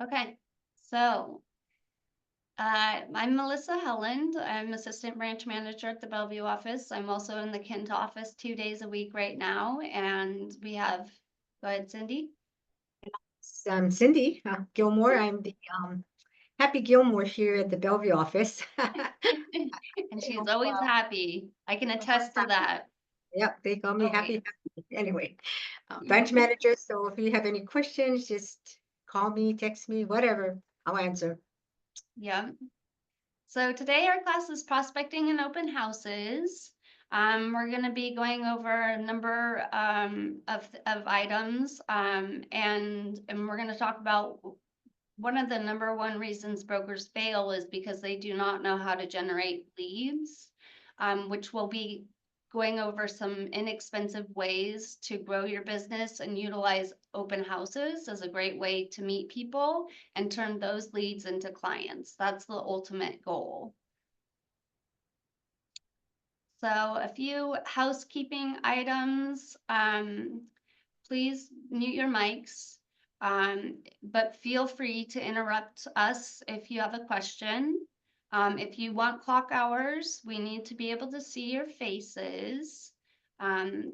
Okay, so I'm Melissa Helland. I'm assistant branch manager at the Bellevue office. I'm also in the Kent office 2 days a week right now, and we have. Go ahead, Cindy. I'm Cindy Gilmore. I'm the Happy Gilmore here at the Bellevue office. And You she's know, always happy. I can attest to that. yep, they call me Always. Happy. Anyway, branch manager. So if you have any questions, just call me, text me, whatever. I'll answer. Yeah. So today our class is prospecting and open houses. We're going to be going over a number of items, and we're going to talk about one of the number one reasons brokers fail is because they do not know how to generate leads, which will be going over some inexpensive ways to grow your business and utilize open houses as a great way to meet people and turn those leads into clients. That's the ultimate goal. So a few housekeeping items. Please mute your mics, but feel free to interrupt us if you have a question. If you want clock hours, we need to be able to see your faces.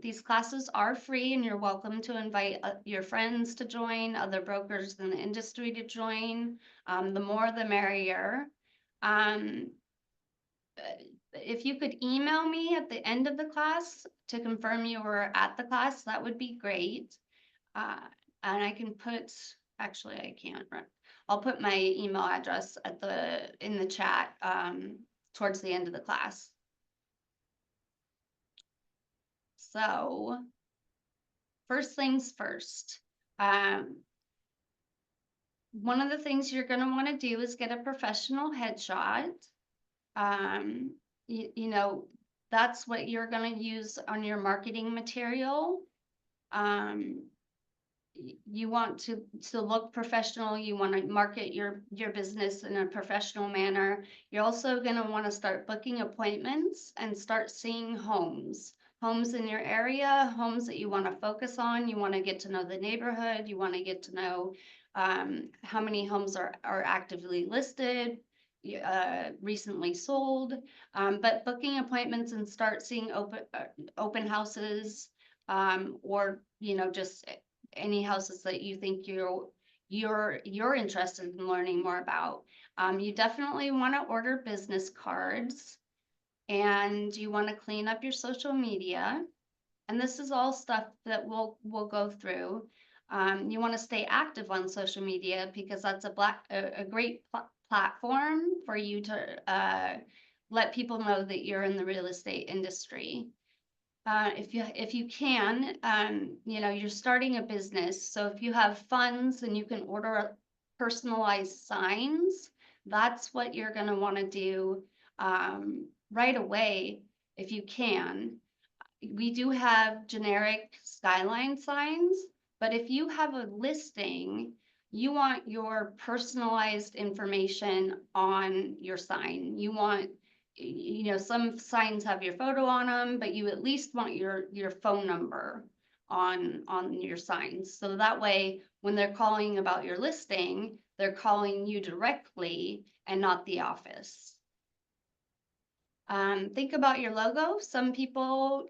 These classes are free and you're welcome to invite your friends to join, other brokers in the industry to join. The more the merrier. Um, if you could email me at the end of the class to confirm you were at the class, that would be great. Uh, and I can put, actually I can't, I'll put my email address in the chat towards the end of the class. So first things first, one of the things you're going to want to do is get a professional headshot. You know, that's what you're going to use on your marketing material. You want to look professional. You want to market your business in a professional manner. You're also going to want to start booking appointments and start seeing homes in your area, homes that you want to focus on. You want to get to know the neighborhood. You want to get to know how many homes are actively listed, recently sold, but booking appointments and start seeing open houses, or just any houses that you think you're interested in learning more about. You definitely want to order business cards, and you want to clean up your social media. And this is all stuff that we'll go through. You want to stay active on social media because that's a great platform for you to let people know that you're in the real estate industry. If you can, you're starting a business. So if you have funds and you can order personalized signs, that's what you're going to want to do right away if you can. We do have generic Skyline signs, but if you have a listing, you want your personalized information on your sign. You want, some signs have your photo on them, but you at least want your phone number on your signs. So that way, when they're calling about your listing, they're calling you directly and not the office. Think about your logo. Some people,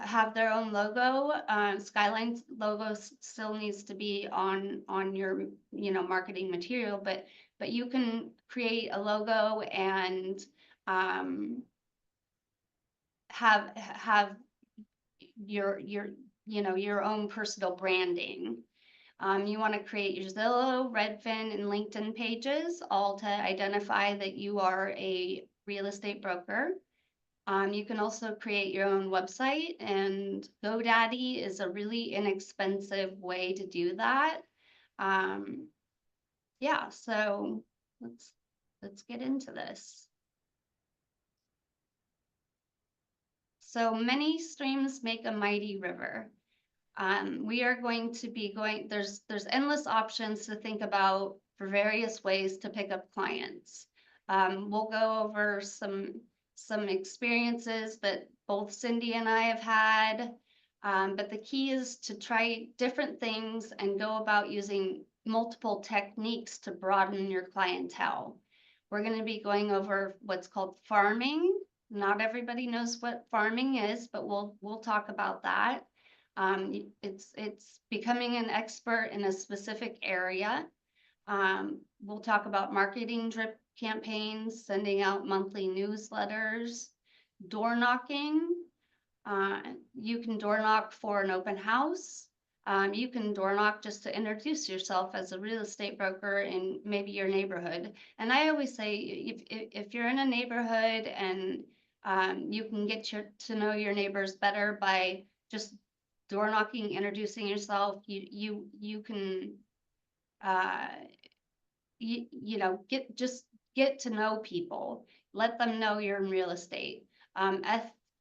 have their own logo. Skyline's logo still needs to be on your, marketing material, but you can create a logo and have your own personal branding. You want to create your Zillow, Redfin, and LinkedIn pages, all to identify that you are a real estate broker. You can also create your own website, and GoDaddy is a really inexpensive way to do that. Yeah, so let's get into this. So many streams make a mighty river. We are going to be there's endless options to think about for various ways to pick up clients. We'll go over some experiences that both Cindy and I have had. But the key is to try different things and go about using multiple techniques to broaden your clientele. We're going to be going over what's called farming. Not everybody knows what farming is, but we'll talk about that. It's becoming an expert in a specific area. We'll talk about marketing drip campaigns, sending out monthly newsletters, door knocking. You can door knock for an open house. You can door knock just to introduce yourself as a real estate broker in maybe your neighborhood. And I always say, if you're in a neighborhood and you can get to know your neighbors better by just door knocking, introducing yourself, you can uh, get to know people, let them know you're in real estate.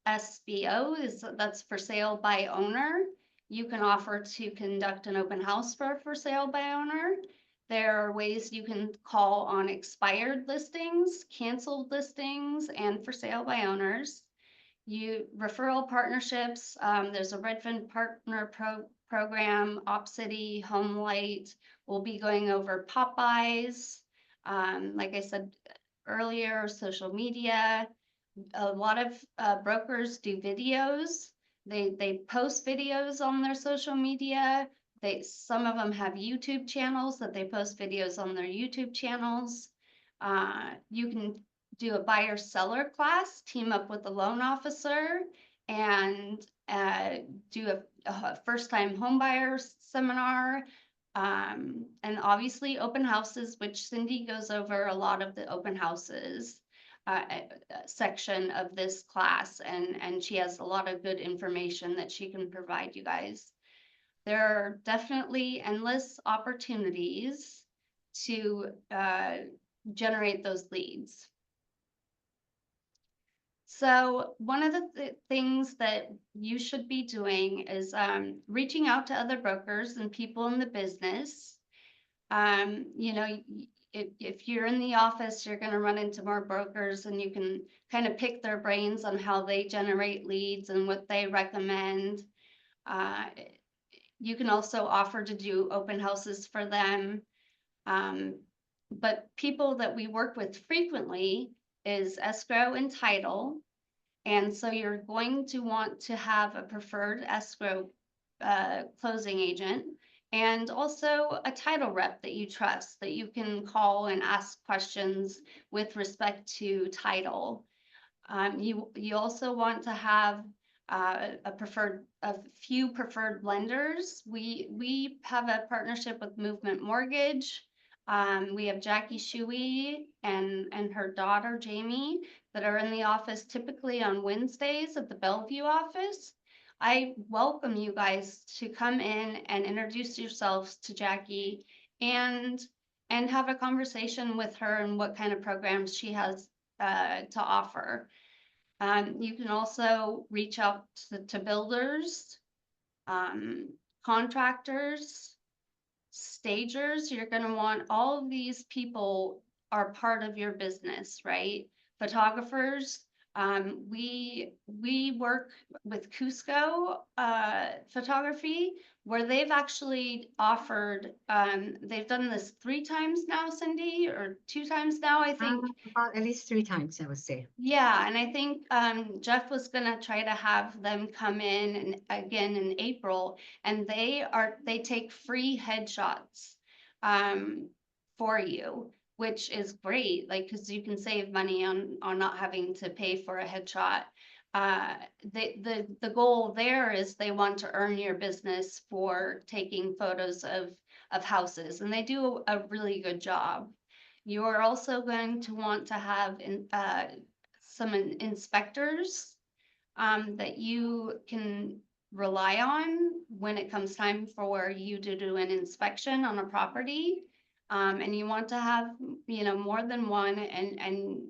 SBO that's for sale by owner. You can offer to conduct an open house for sale by owner. There are ways you can call on expired listings, canceled listings, and for sale by owners. You referral partnerships. There's a Redfin partner program, Op City, Home Light. We'll be going over Popeyes. Like I said earlier, social media. A lot of brokers do videos. They post videos on their social media. Some of them have YouTube channels that they post videos on their YouTube channels. You can do a buyer seller class, team up with a loan officer, and do a first time home buyer seminar. And obviously open houses, which Cindy goes over a lot of the open houses section of this class, and she has a lot of good information that she can provide you guys. There are definitely endless opportunities to generate those leads. So one of the things that you should be doing is reaching out to other brokers and people in the business. If you're in the office, you're going to run into more brokers, and you can kind of pick their brains on how they generate leads and what they recommend. You can also offer to do open houses for them. But people that we work with frequently is escrow and title. And so you're going to want to have a preferred escrow closing agent, and also a title rep that you trust, that you can call and ask questions with respect to title. You also want to have a few preferred lenders. We have a partnership with Movement Mortgage. We have Jackie Shuey and her daughter Jamie that are in the office typically on Wednesdays at the Bellevue office. I welcome you guys to come in and introduce yourselves to Jackie and have a conversation with her and what kind of programs she has to offer. You can also reach out to builders, contractors, stagers. You're going to want all of these people are part of your business, right? Photographers. We work with Cusco Photography, where they've actually offered, they've done this 3 times now, Cindy, or 2 times now, I think. About at least 3 times, I would say. Yeah, and I think Jeff was gonna try to have them come in and again in April, and they take free headshots for you, which is great, like, because you can save money on not having to pay for a headshot. The goal there is they want to earn your business for taking photos of houses, and they do a really good job. You're also going to want to have some inspectors that you can rely on when it comes time for you to do an inspection on a property. And you want to have, more than one. And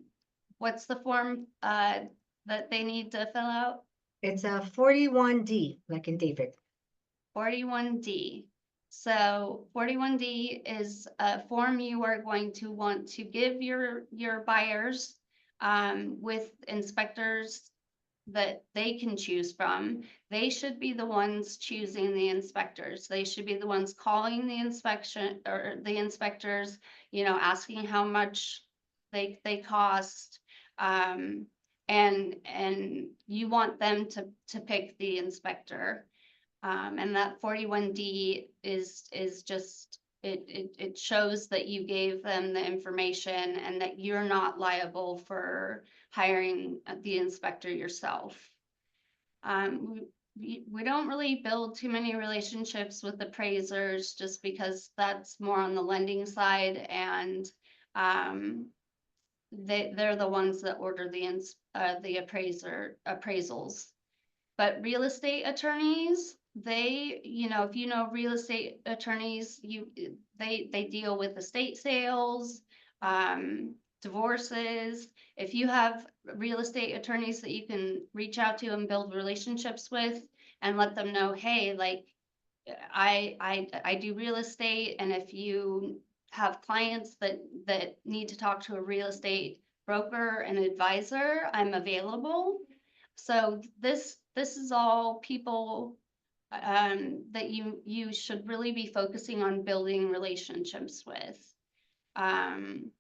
what's the form that they need to fill out? It's a 41D, like in David. 41D. So 41D is a form you are going to want to give your buyers with inspectors that they can choose from. They should be the ones choosing the inspectors. They should be the ones calling the inspection or the inspectors, asking how much they cost. And you want them to pick the inspector. And that 41D is just, it shows that you gave them the information and that you're not liable for hiring the inspector yourself. We don't really build too many relationships with appraisers just because that's more on the lending side, and they're the ones that order the appraisals. But real estate attorneys, they, if you know real estate attorneys, they deal with estate sales, divorces. If you have real estate attorneys that you can reach out to and build relationships with and let them know, hey, like, I do real estate, and if you have clients that need to talk to a real estate broker and advisor, I'm available. So this is all people that you should really be focusing on building relationships with. And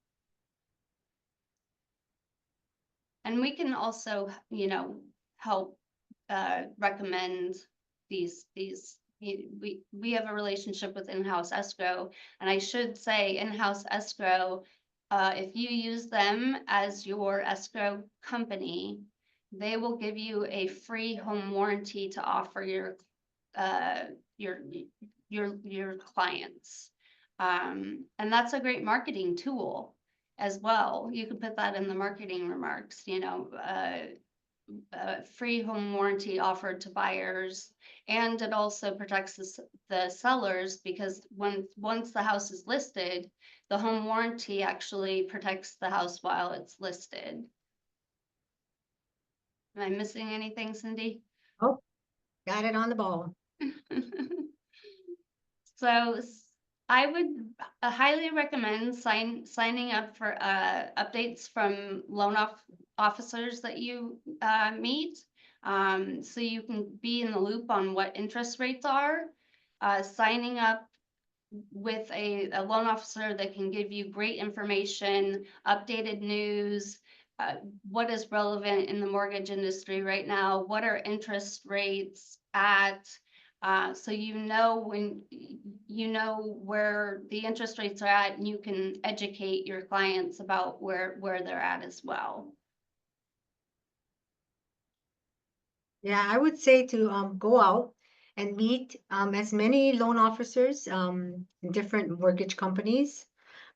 we can also, help recommend these we have a relationship with in-house escrow, and I should say in-house escrow, if you use them as your escrow company, they will give you a free home warranty to offer your clients. And that's a great marketing tool as well. You can put that in the marketing remarks, free home warranty offered to buyers. And it also protects the sellers, because once the house is listed, the home warranty actually protects the house while it's listed. Am I missing anything, Cindy? Oh, got it on the ball. So I would highly recommend signing up for updates from loan officers that you meet, so you can be in the loop on what interest rates are. Signing up with a loan officer that can give you great information, updated news, what is relevant in the mortgage industry right now, what are interest rates at, so when you know where the interest rates are at, and you can educate your clients about where they're at as well. Yeah, I would say to go out and meet as many loan officers in different mortgage companies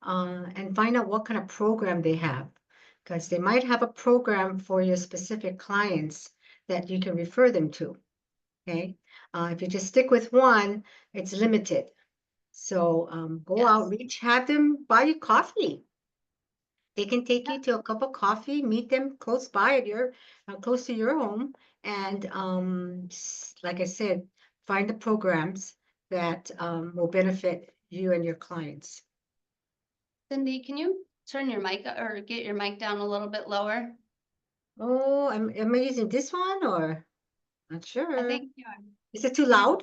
and find out what kind of program they have, because they might have a program for your specific clients that you can refer them to. Okay, if you just stick with one, it's limited. So go out, reach, have them buy you coffee. They can take you to a cup of coffee, meet them close by at your close to your home, and like I said, find the programs that will benefit you and your clients. Cindy, can you turn your mic or get your mic down a little bit lower? Oh, am I using this one or not I sure? think you are. Is it too loud?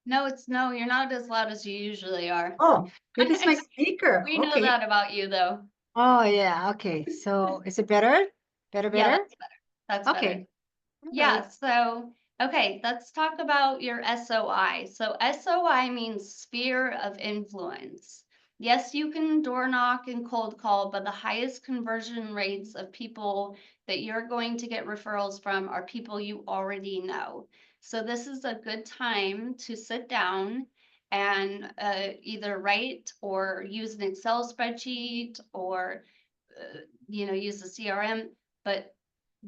No, you're not as loud as you usually are. Oh, maybe it's my speaker. We know Okay. that about you, though. Oh yeah. Okay. So is it better? Yeah, Better? that's better. That's Okay. better. All Yeah, right. so, okay, let's talk about your SOI. So SOI means sphere of influence. Yes, you can door knock and cold call, but the highest conversion rates of people that you're going to get referrals from are people you already know. So this is a good time to sit down and either write or use an Excel spreadsheet, or use a CRM, but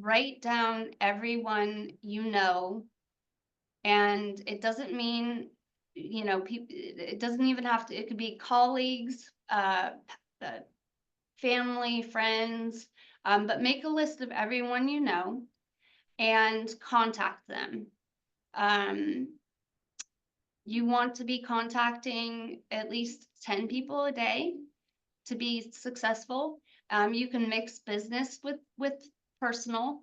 write down everyone you know. And it doesn't mean, people, it doesn't even have to, it could be colleagues, family, friends, but make a list of everyone you know and contact them. You want to be contacting at least 10 people a day to be successful. You can mix business with personal.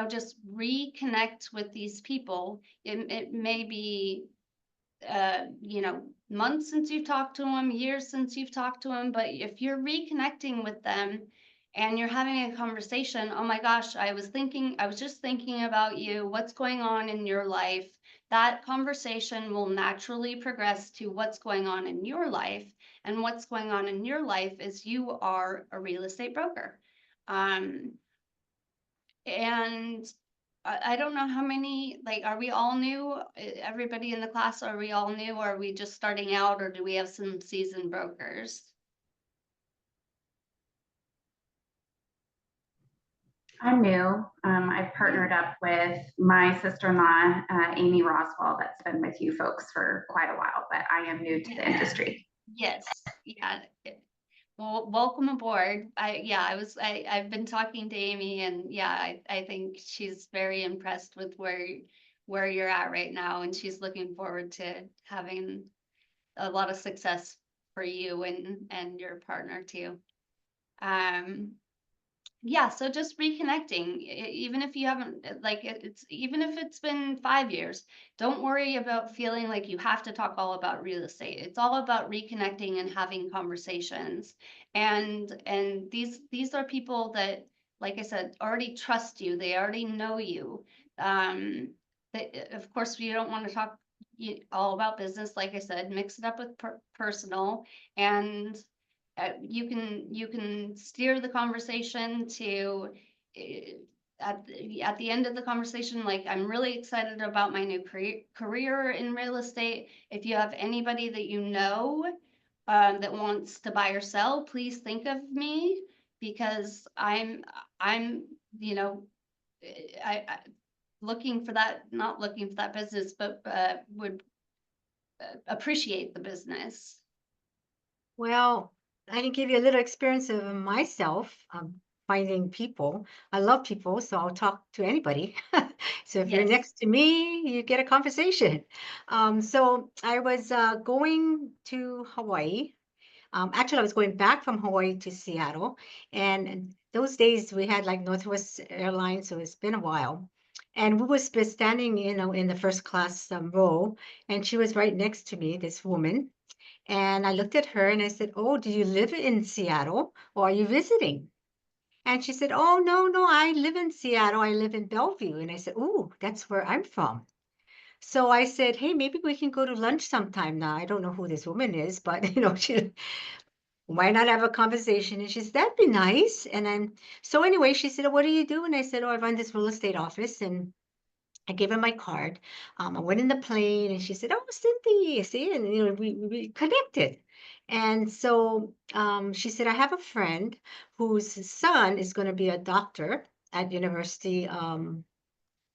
just reconnect with these people. It may be, months since you've talked to them, years since you've talked to them, but if you're reconnecting with them and you're having a conversation, oh my gosh, I was just thinking about you, what's going on in your life? That conversation will naturally progress to what's going on in your life. And what's going on in your life is you are a real estate broker. Um, and I don't know how many, like, are we all new? Everybody in the class, are we all new? Or are we just starting out, or do we have some seasoned brokers? I'm new. I've partnered up with my sister-in-law, Amy Roswell, that's been with you folks for quite a while, but I am new to the industry. Yes, yeah. Well, welcome aboard. I've been talking to Amy, and yeah, I think she's very impressed with where you're at right now, and she's looking forward to having a lot of success for you and your partner too. Yeah, so just reconnecting, even if you haven't, even if it's been 5 years, don't worry about feeling like you have to talk all about real estate. It's all about reconnecting and having conversations. And these are people that, like I said, already trust you. They already know you. Of course, you don't want to talk all about business. Like I said, mix it up with personal, and you can steer the conversation to, uh, at the end of the conversation, like, I'm really excited about my new career in real estate. If you have anybody that you know, that wants to buy or sell, please think of me, because I'm you know I looking for that, not looking for that business, but would appreciate the business. Well, I can give you a little experience of myself finding people. I love people, so I'll talk to anybody. So if you're Yes. next to me, you get a conversation. So I was going to Hawaii. Actually, I was going back from Hawaii to Seattle, and those days we had like Northwest Airlines, so it's been a while. And we was standing, in the first class row, and she was right next to me, this woman. And I looked at her and I said, "Oh, do you live in Seattle or are you visiting?" And she said, "Oh, no, no, I live in Seattle. I live in Bellevue." And I said, "Oh, that's where I'm from." So I said, "Hey, maybe we can go to lunch sometime." Now, I don't know who this woman is, but why not have a conversation? And she said, "That'd be nice." And then, so anyway, she said, "Oh, what do you do?" And I said, "Oh, I run this real estate office." And I gave her my card. I went in the plane and she said, "Oh, Cynthia, see," and we connected. And so she said, "I have a friend whose son is going to be a doctor at University. I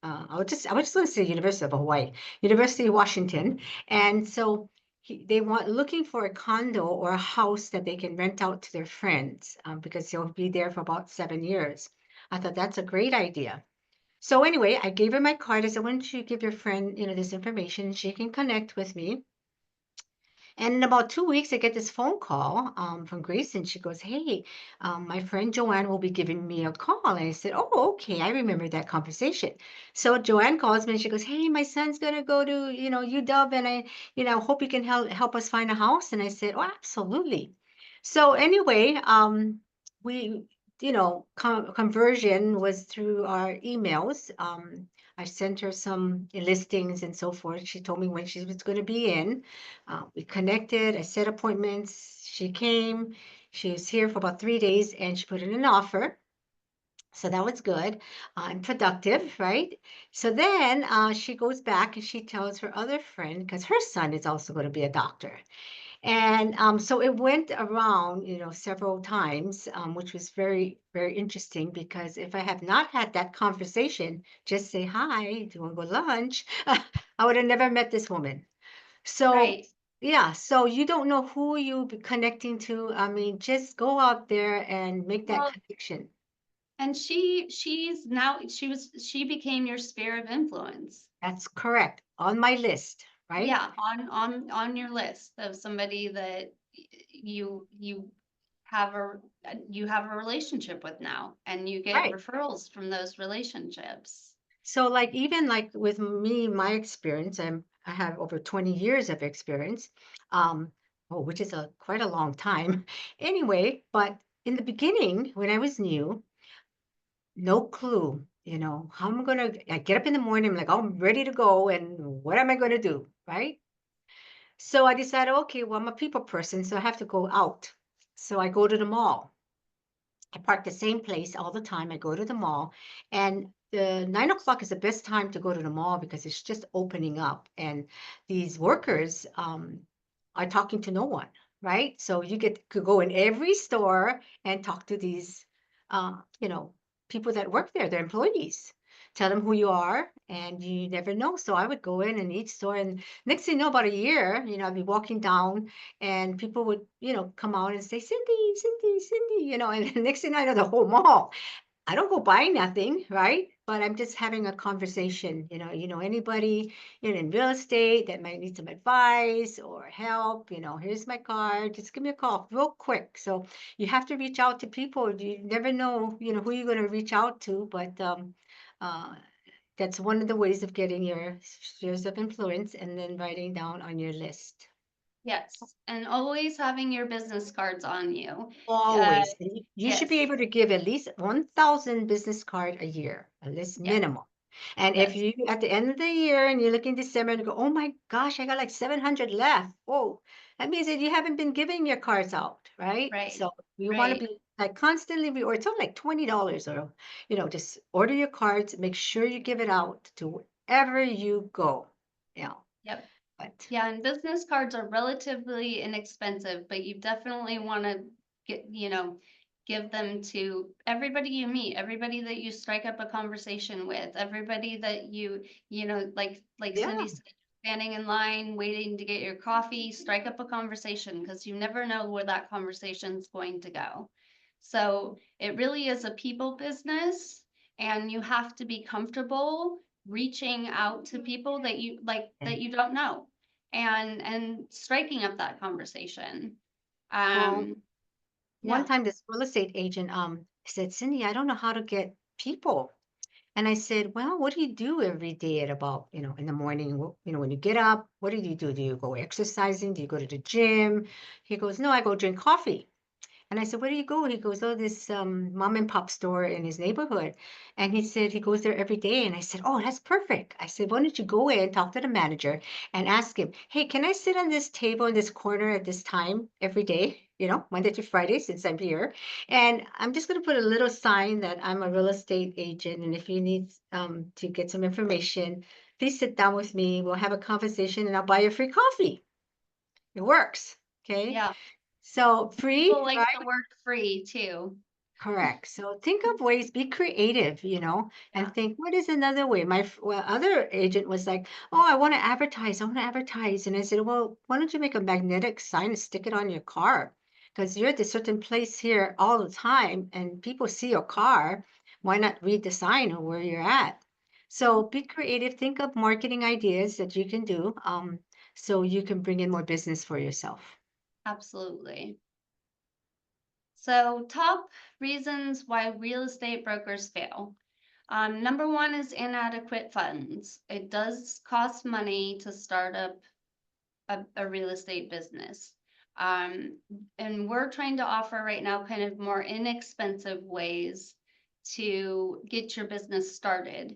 was just going to say University of Hawaii, University of Washington." And so they want looking for a condo or a house that they can rent out to their friends because they'll be there for about 7 years. I thought that's a great idea. So anyway, I gave her my card. I said, "Why don't you give your friend, this information? She can connect with me." And in about 2 weeks, I get this phone call from Grace, and she goes, "Hey, my friend Joanne will be giving me a call." And I said, "Oh, okay. I remember that conversation." So Joanne calls me and she goes, "Hey, my son's gonna go to, UW, and hope you can help us find a house." And I said, "Oh, absolutely." So anyway, we, conversion was through our emails. I sent her some listings and so forth. She told me when she was going to be in. We connected. I set appointments. She came. She was here for about 3 days and she put in an offer. So that was good and productive, right? So then she goes back and she tells her other friend, because her son is also going to be a doctor. And so it went around, several times, which was very, very interesting because if I have not had that conversation, just say, "Hi, do you want to go lunch?" I would have never met this woman. So, Right. yeah, so you don't know who you be connecting to. I mean, just go out there and make that Well, connection. and she became your sphere of influence. That's correct. On my list, right? Yeah, on your list of somebody that you you have a relationship with now, and you get Right. referrals from those relationships. So like even like with me, my experience, I have over 20 years of experience, um, oh, which is a quite a long time. Anyway, but in the beginning, when I was new, no clue, how I'm gonna I get up in the morning, I'm like, oh, I'm ready to go, and what am I gonna do? Right? So I decided, okay, well, I'm a people person, so I have to go out. So I go to the mall. I park the same place all the time. I go to the mall, and the 9 o'clock is the best time to go to the mall because it's just opening up, and these workers are talking to no one, right? So you get to go in every store and talk to these, uh, you know, people that work there, their employees. Tell them who you are, and you never know. So I would go in each store, and next thing you know, about a year, I'd be walking down and people would, come out and say, Cindy, Cindy, Cindy, and the next thing I know, the whole mall. I don't go buy nothing, right? But I'm just having a conversation. Anybody in real estate that might need some advice or help, here's my card. Just give me a call real quick. So you have to reach out to people. You never know, who you're going to reach out to, but uh, that's one of the ways of getting your spheres of influence and then writing down on your list. Yes, and always having your business cards on you. Always. And you should be Yes, able to give at least 1,000 business card a year, at least yes, minimum. And if yes, you at the end of the year and you look in December and go, oh my gosh, I got like 700 left. Oh, that means that you haven't been giving your cards out, right? right, So you want to right. be like constantly, or it's only like $20 or, just order your cards, make sure you give it out to wherever you go. Yeah. Yep. But Yeah, and business cards are relatively inexpensive, but you definitely want to get, give them to everybody you meet, everybody that you strike up a conversation with, everybody that like yeah. Cindy said, standing in line, waiting to get your coffee, strike up a conversation because you never know where that conversation's going to go. So it really is a people business, and you have to be comfortable reaching out to people that you like that you don't know and striking up that conversation. Well, Um, one yeah, time this real estate agent said, Cindy, I don't know how to get people. And I said, well, what do you do every day at about, in the morning? When you get up, what do? Do you go exercising? Do you go to the gym? He goes, no, I go drink coffee. And I said, where do you go? He goes, oh, this mom and pop store in his neighborhood. And he said he goes there every day. And I said, oh, that's perfect. I said, why don't you go in, talk to the manager and ask him, hey, can I sit on this table in this corner at this time every day? Monday to Friday since I'm here. And I'm just going to put a little sign that I'm a real estate agent. And if you need to get some information, please sit down with me. We'll have a conversation and I'll buy you a free coffee. It works. Okay. yeah. So People free, like right? the word free too. Correct. So think of ways, be creative, Yeah. and think, what is another way? Well, other agent was like, oh, I want to advertise. I want to advertise. And I said, well, why don't you make a magnetic sign and stick it on your car? Because you're at a certain place here all the time and people see your car. Why not read the sign of where you're at? So be creative. Think of marketing ideas that you can do so you can bring in more business for yourself. Absolutely. So, top reasons why real estate brokers fail. Number one is inadequate funds. It does cost money to start up a real estate business. Um, and we're trying to offer right now kind of more inexpensive ways to get your business started.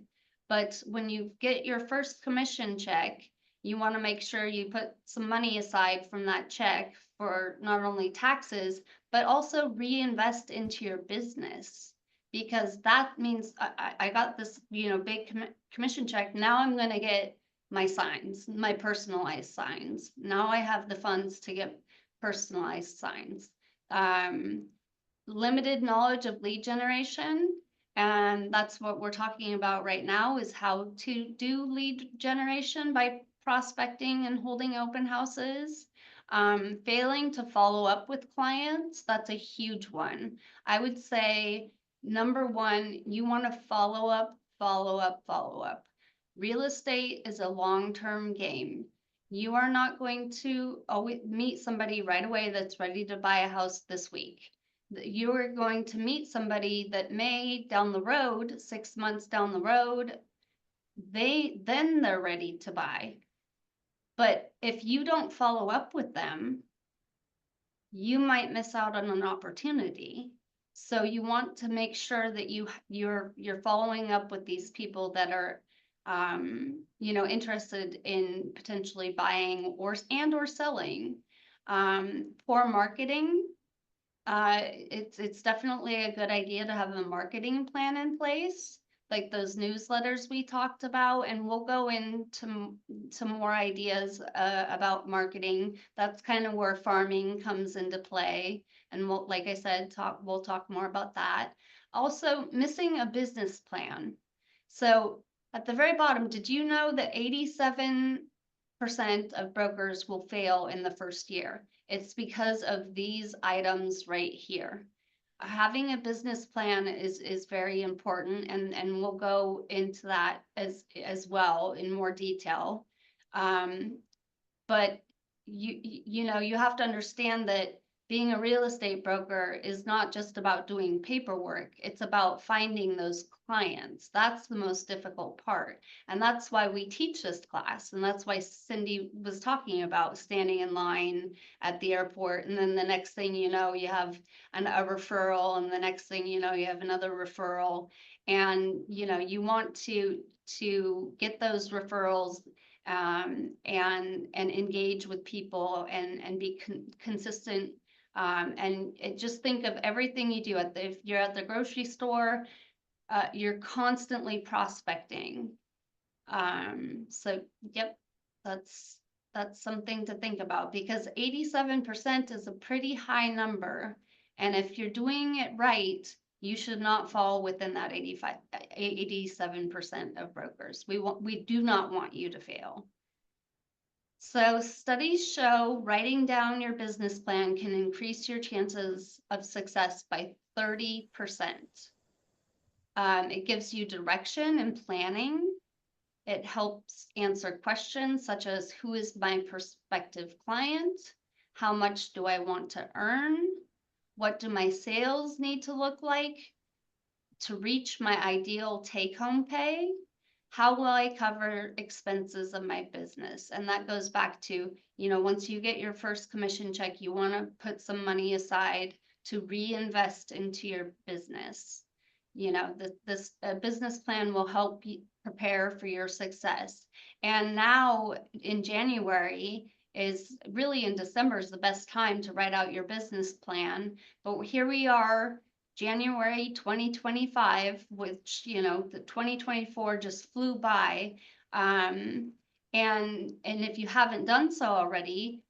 But when you get your first commission check, you want to make sure you put some money aside from that check for not only taxes, but also reinvest into your business. Because that means I got this, big commission check. Now I'm going to get my signs, my personalized signs. Now I have the funds to get personalized signs. Um, Limited knowledge of lead generation. And that's what we're talking about right now is how to do lead generation by prospecting and holding open houses. Failing to follow up with clients, that's a huge one. I would say number one, you want to follow up, follow up, follow up. Real estate is a long-term game. You are not going to always meet somebody right away that's ready to buy a house this week. you're going to meet somebody that may down the road, 6 months down the road, they're ready to buy. But if you don't follow up with them, you might miss out on an opportunity. So you want to make sure that you're following up with these people that are interested in potentially buying or selling. For marketing, it's definitely a good idea to have a marketing plan in place, like those newsletters we talked about, and we'll go into some more ideas about marketing. That's kind of where farming comes into play, and we'll, like I said, we'll talk more about that. Also, missing a business plan. So at the very bottom, did you know that 87% of brokers will fail in the first year? It's because of these items right here. Having a business plan is very important, and we'll go into that as well in more detail. But you have to understand that being a real estate broker is not just about doing paperwork. It's about finding those clients. That's the most difficult part. And that's why we teach this class. And that's why Cindy was talking about standing in line at the airport. And then the next thing you know, you have a referral. And the next thing you know, you have another referral. And, you want to get those referrals and engage with people and be consistent. And just think of everything you do if you're at the grocery store, you're constantly prospecting. So yep, that's something to think about, because 87% is a pretty high number. And if you're doing it right, you should not fall within that 87% of brokers. We do not want you to fail. So studies show writing down your business plan can increase your chances of success by 30%. It gives you direction and planning. It helps answer questions such as, who is my prospective client? How much do I want to earn? What do my sales need to look like to reach my ideal take-home pay? How will I cover expenses of my business? And that goes back to, once you get your first commission check, you want to put some money aside to reinvest into your business. This business plan will help you prepare for your success. And now in January in December is the best time to write out your business plan. But here we are, January 2025, which, the 2024 just flew by. And if you haven't done so already,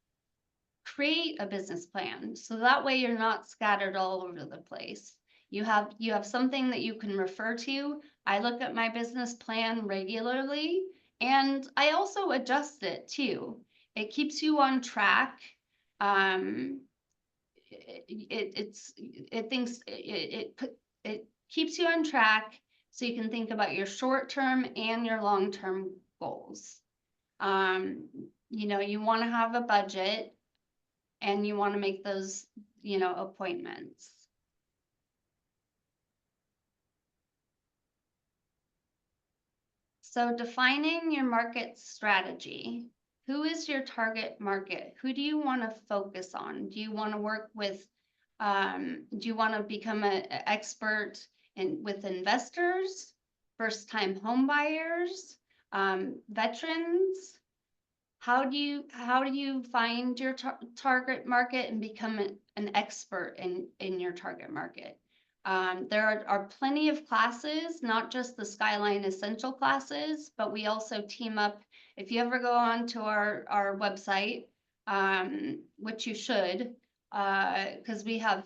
create a business plan. So that way you're not scattered all over the place. You have something that you can refer to. I look at my business plan regularly, and I also adjust it too. It keeps you on track. It keeps you on track, so you can think about your short-term and your long-term goals. You want to have a budget, and you want to make those, appointments. So defining your market strategy. Who is your target market? Who do you want to focus on? Do you want to work with, do you want to become an expert with investors, first-time home buyers, veterans? How do you find your target market and become an expert in your target market? There are plenty of classes, not just the Skyline Essential classes, but we also team up. If you ever go on to our website, which you should, because we have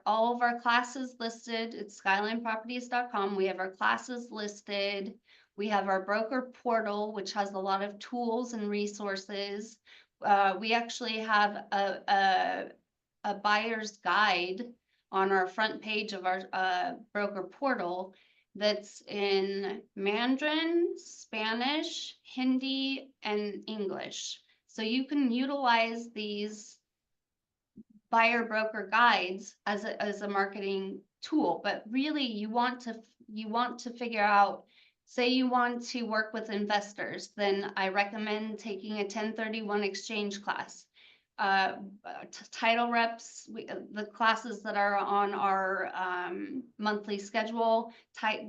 all of our classes listed at skylineproperties.com. We have our classes listed. We have our broker portal, which has a lot of tools and resources. We actually have a buyer's guide on our front page of our broker portal that's in Mandarin, Spanish, Hindi, and English. So you can utilize these buyer broker guides as a marketing tool, but really you want to figure out, say you want to work with investors, then I recommend taking a 1031 exchange class. Title reps, the classes that are on our monthly schedule,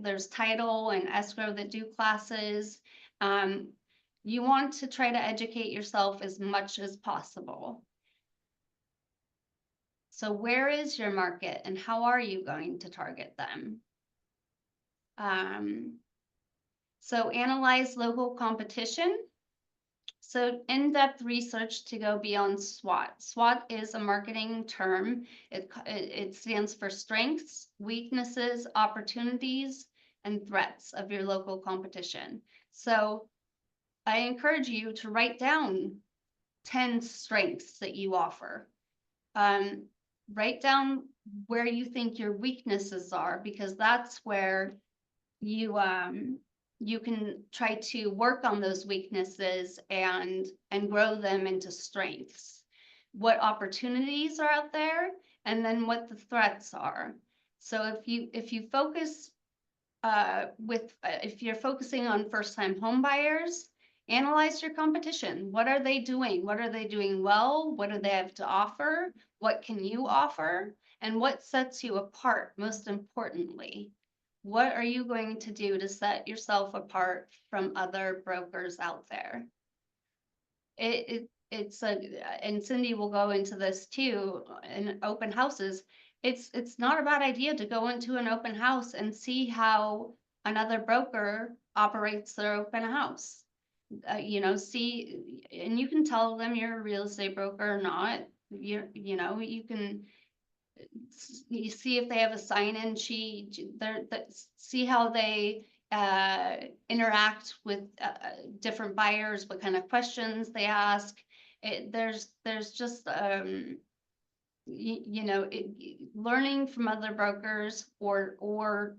there's title and escrow that do classes. You want to try to educate yourself as much as possible. So where is your market and how are you going to target them? So analyze local competition. So in-depth research to go beyond SWOT. SWOT is a marketing term. It stands for strengths, weaknesses, opportunities, and threats of your local competition. So I encourage you to write down 10 strengths that you offer. Write down where you think your weaknesses are, because that's where you can try to work on those weaknesses and grow them into strengths. What opportunities are out there, and then what the threats are. So if you focus if you're focusing on first-time home buyers, analyze your competition. What are they doing? What are they doing well? What do they have to offer? What can you offer? And what sets you apart, most importantly? What are you going to do to set yourself apart from other brokers out there? And Cindy will go into this too, in open houses. It's not a bad idea to go into an open house and see how another broker operates their open house. You know, see, and you can tell them you're a real estate broker or not. You know, you can you see if they have a sign-in sheet, see how they interact with different buyers, what kind of questions they ask. There's just learning from other brokers or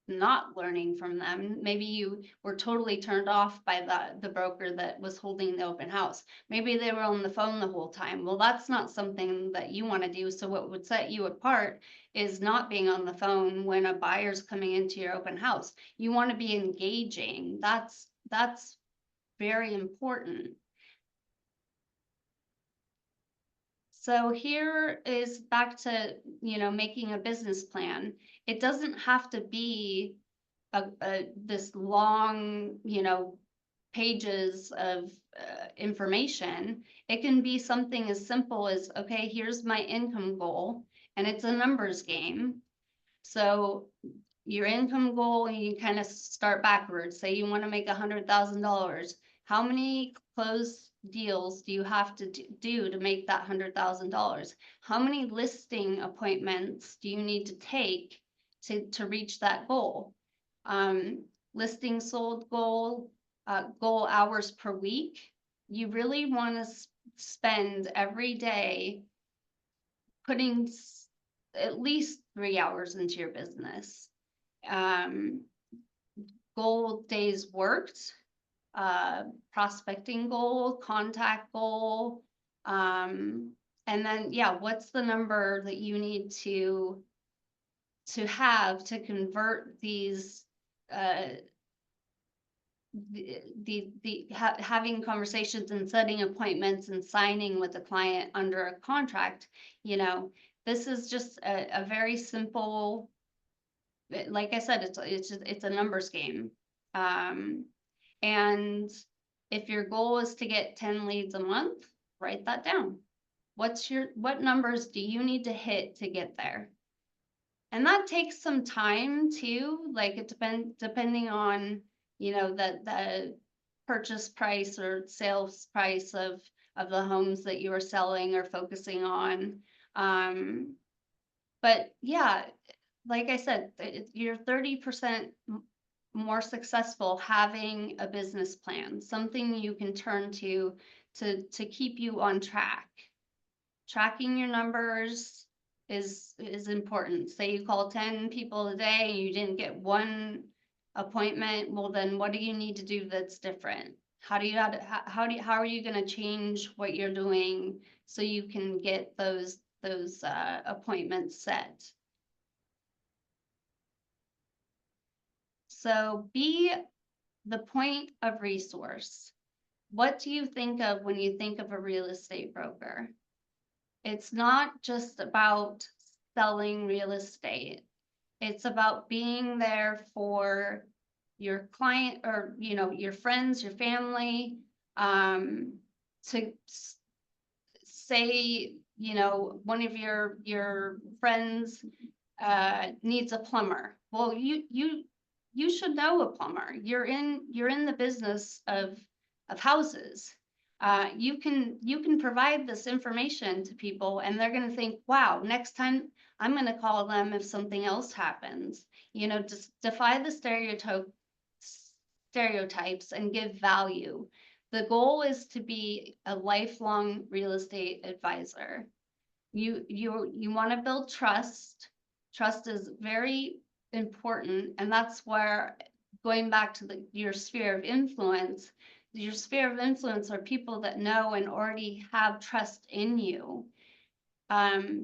not learning from them. Maybe you were totally turned off by the broker that was holding the open house. Maybe they were on the phone the whole time. Well, that's not something that you want to do. So what would set you apart is not being on the phone when a buyer's coming into your open house. You want to be engaging. That's very important. So here is back to, making a business plan. It doesn't have to be this long, pages of information. It can be something as simple as, okay, here's my income goal, and it's a numbers game. So your income goal, you kind of start backwards. Say you want to make $100,000. How many closed deals do you have to do to make that $100,000? How many listing appointments do you need to take to reach that goal? Listing sold goal, goal hours per week. You really want to spend every day putting at least 3 hours into your business. Goal days worked, prospecting goal, contact goal, and then what's the number that you need to have to convert these having conversations and setting appointments and signing with the client under a contract. This is just a very simple, like I said, it's a numbers game. And if your goal is to get 10 leads a month, write that down. What numbers do you need to hit to get there? And that takes some time too. Like it depending on, the purchase price or sales price of the homes that you are selling or focusing on. But yeah, like I said, you're 30% more successful having a business plan, something you can turn to keep you on track. Tracking your numbers is important. Say you call 10 people a day and you didn't get one appointment, well then what do you need to do that's different? How are you gonna change what you're doing so you can get those appointments set? So be the point of resource. What do you think of when you think of a real estate broker? It's not just about selling real estate. It's about being there for your client or, your friends, your family, to say, one of your friends needs a plumber. Well, you should know a plumber. You're in the business of houses. You can provide this information to people, and they're going to think, wow, next time I'm going to call them if something else happens. Just defy the stereotypes and give value. The goal is to be a lifelong real estate advisor. You want to build trust. Trust is very important, and that's where, going back to your sphere of influence, are people that know and already have trust in you.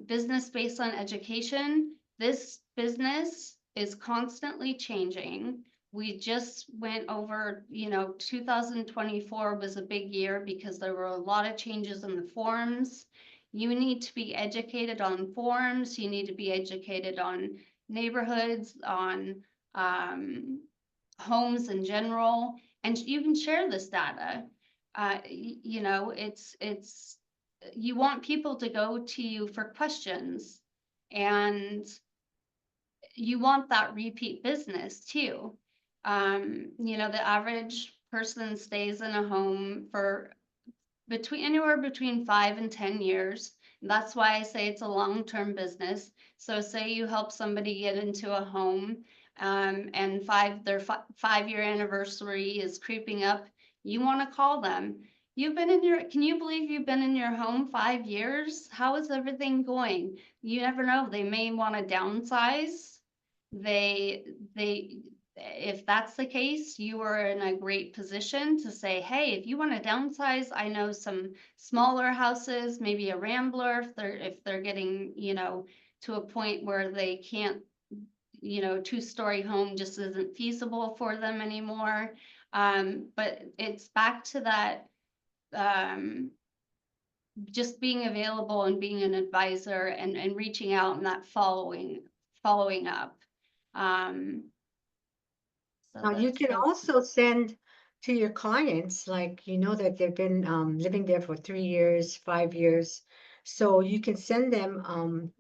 Business based on education. This business is constantly changing. We just went over, 2024 was a big year because there were a lot of changes in the forms. You need to be educated on forms. You need to be educated on neighborhoods, on homes in general, and you can share this data. It's you want people to go to you for questions, and you want that repeat business too. The average person stays in a home for anywhere between 5 and 10 years. That's why I say it's a long-term business. So say you help somebody get into a home, and their 5-year anniversary is creeping up. You want to call them. Can you believe you've been in your home 5 years? How is everything going? You never know. They may want to downsize. If that's the case, you are in a great position to say, hey, if you want to downsize, I know some smaller houses, maybe a Rambler, if they're getting, to a point where they can't, 2-story home just isn't feasible for them anymore. But it's back to that, just being available and being an advisor, and reaching out, and that following up. So Now, you can also send to your clients, like, that they've been living there for 3 years, 5 years. So you can send them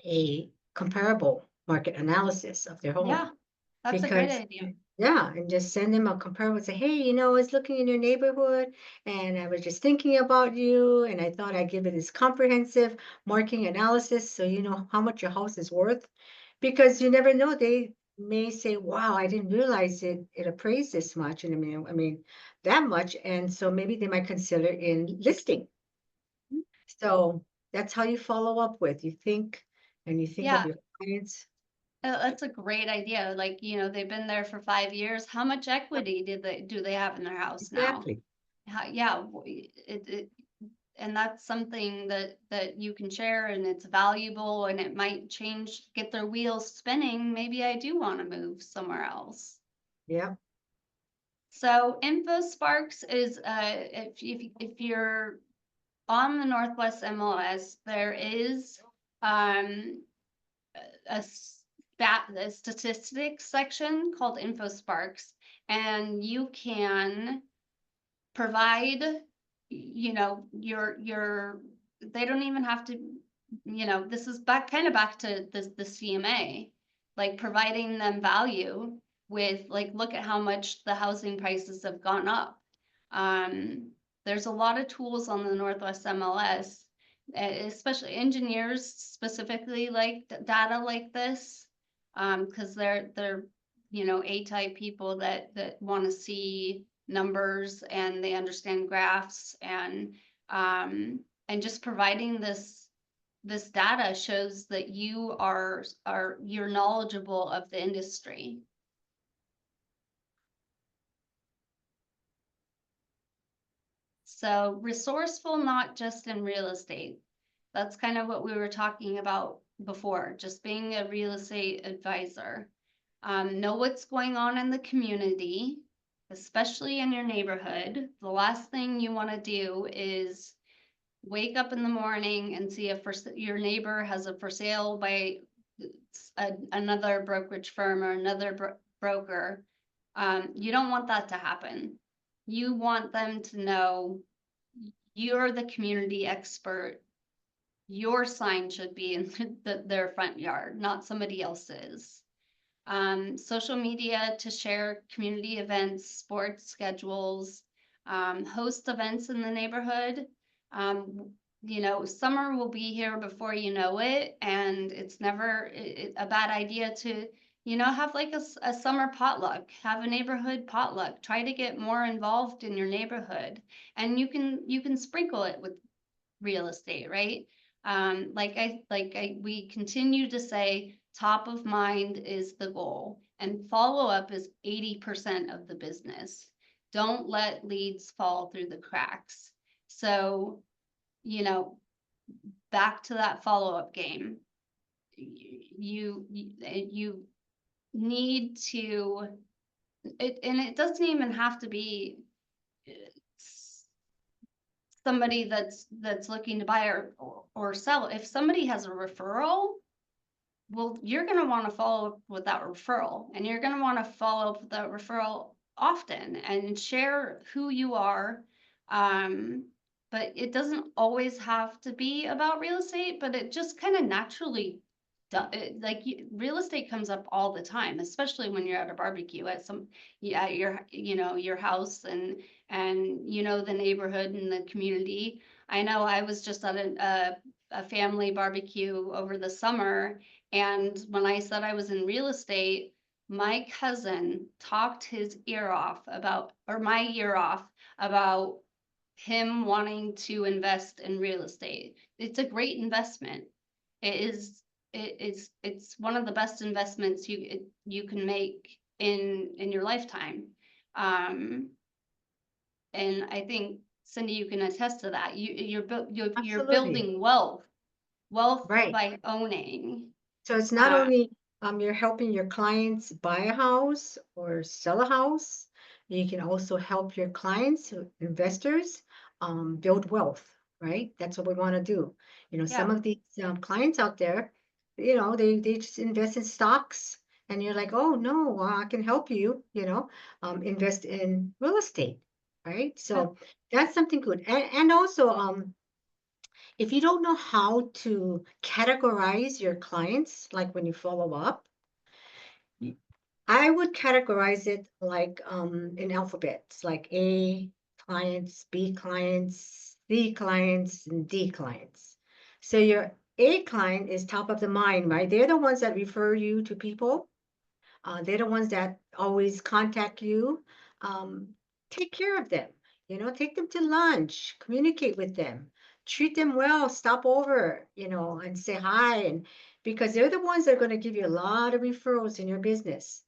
a comparable market analysis of their home. Yeah, that's a great Because, idea. yeah, and just send them a comparable, say, hey, I was looking in your neighborhood and I was just thinking about you, and I thought I'd give it this comprehensive marketing analysis so you know how much your house is worth. Because you never know, they may say, wow, I didn't realize it appraised this much, and I mean that much, and so maybe they might consider in listing. So that's how you follow up with, you think, and you think of Yeah, your clients. that's a great idea. Like, they've been there for 5 years. How much equity do they have in their house now? Exactly. Yeah, and that's something that you can share, and it's valuable, and it might get their wheels spinning. Maybe I do want to move somewhere else. Yeah. So InfoSparks is, if you're on the Northwest MLS, there is a statistics section called InfoSparks, and you can provide, your they don't even have to, this is back to the CMA, like providing them value with, like, look at how much the housing prices have gone up. There's a lot of tools on the Northwest MLS, especially engineers specifically like data like this, because they're A-type people that want to see numbers, and they understand graphs, and just providing this data shows that you're knowledgeable of the industry. So resourceful, not just in real estate. That's kind of what we were talking about before, just being a real estate advisor. Know what's going on in the community, especially in your neighborhood. The last thing you want to do is wake up in the morning and see your neighbor has a for sale by another brokerage firm or another broker. You don't want that to happen. You want them to know you're the community expert. Your sign should be in their front yard, not somebody else's. Social media to share community events, sports schedules, host events in the neighborhood. Summer will be here before you know it, and it's never a bad idea to, have like a summer potluck, have a neighborhood potluck, try to get more involved in your neighborhood, and you can sprinkle it with real estate, right? We continue to say, top of mind is the goal, and follow up is 80% of the business. Don't let leads fall through the cracks. So, back to that follow up game. You need to, and it doesn't even have to be somebody that's looking to buy or sell. If somebody has a referral, well, you're going to want to follow up with that referral, and you're going to want to follow up with that referral often and share who you are. But it doesn't always have to be about real estate, but it just kind of naturally real estate comes up all the time, especially when you're at a barbecue at your house, and the neighborhood and the community. I know I was just at a family barbecue over the summer, and when I said I was in real estate, my cousin talked his ear off my ear off about him wanting to invest in real estate. It's a great investment. It's one of the best investments you can make in your lifetime. And I think, Cindy, you can attest to that. You're Absolutely. building wealth Right. by owning. So it's not Uh, only you're helping your clients buy a house or sell a house, you can also help your clients, investors, build wealth, right? That's what we want to do. Some Yeah. of these clients out there, they just invest in stocks, and you're like, oh no, I can help you, invest in real estate, right? So that's something good. And also, if you don't know how to categorize your clients, like when you follow up, I would categorize it like in alphabets, like A clients, B clients, C clients, and D clients. So your A client is top of the mind, right? They're the ones that refer you to people. They're the ones that always contact you. Um, Take care of them, take them to lunch, communicate with them, treat them well, stop over, and say hi. And because they're the ones that are going to give you a lot of referrals in your business.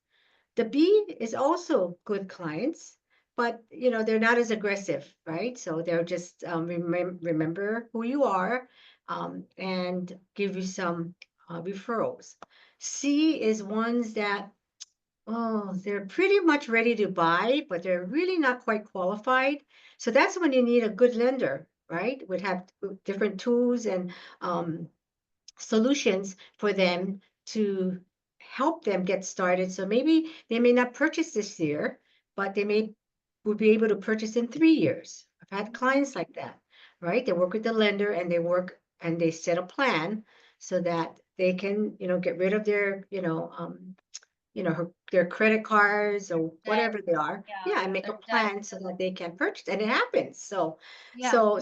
The B is also good clients, but they're not as aggressive, right? So they'll just remember who you are, and give you some referrals. C is ones that, oh, they're pretty much ready to buy, but they're really not quite qualified. So that's when you need a good lender, right? Would have different tools and solutions for them to help them get started. So maybe they may not purchase this year, but they would be able to purchase in 3 years. I've had clients like that, right? They work with the lender and they set a plan so that they can, get rid of their, their credit cards or whatever they are. Yeah, and make a plan so that they can purchase, and it happens. So, Yeah. so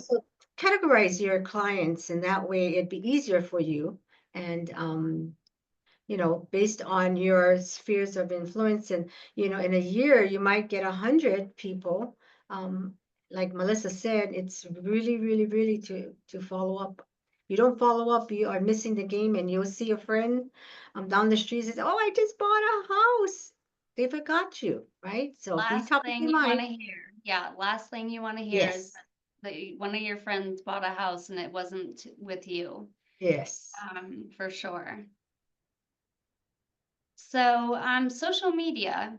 categorize your clients, and that way it'd be easier for you. And based on your spheres of influence, and in a year you might get 100 people. Um, like Melissa said, it's really, really, really to follow up. You don't follow up, you are missing the game, and you'll see a friend down the street says, "Oh, I just bought a house." They forgot you, right? So be Last top of thing your you want mind. to hear. Yeah, last thing you want to hear is Yes. that one of your friends bought a house and it wasn't with you, Yes. for sure. So, social media,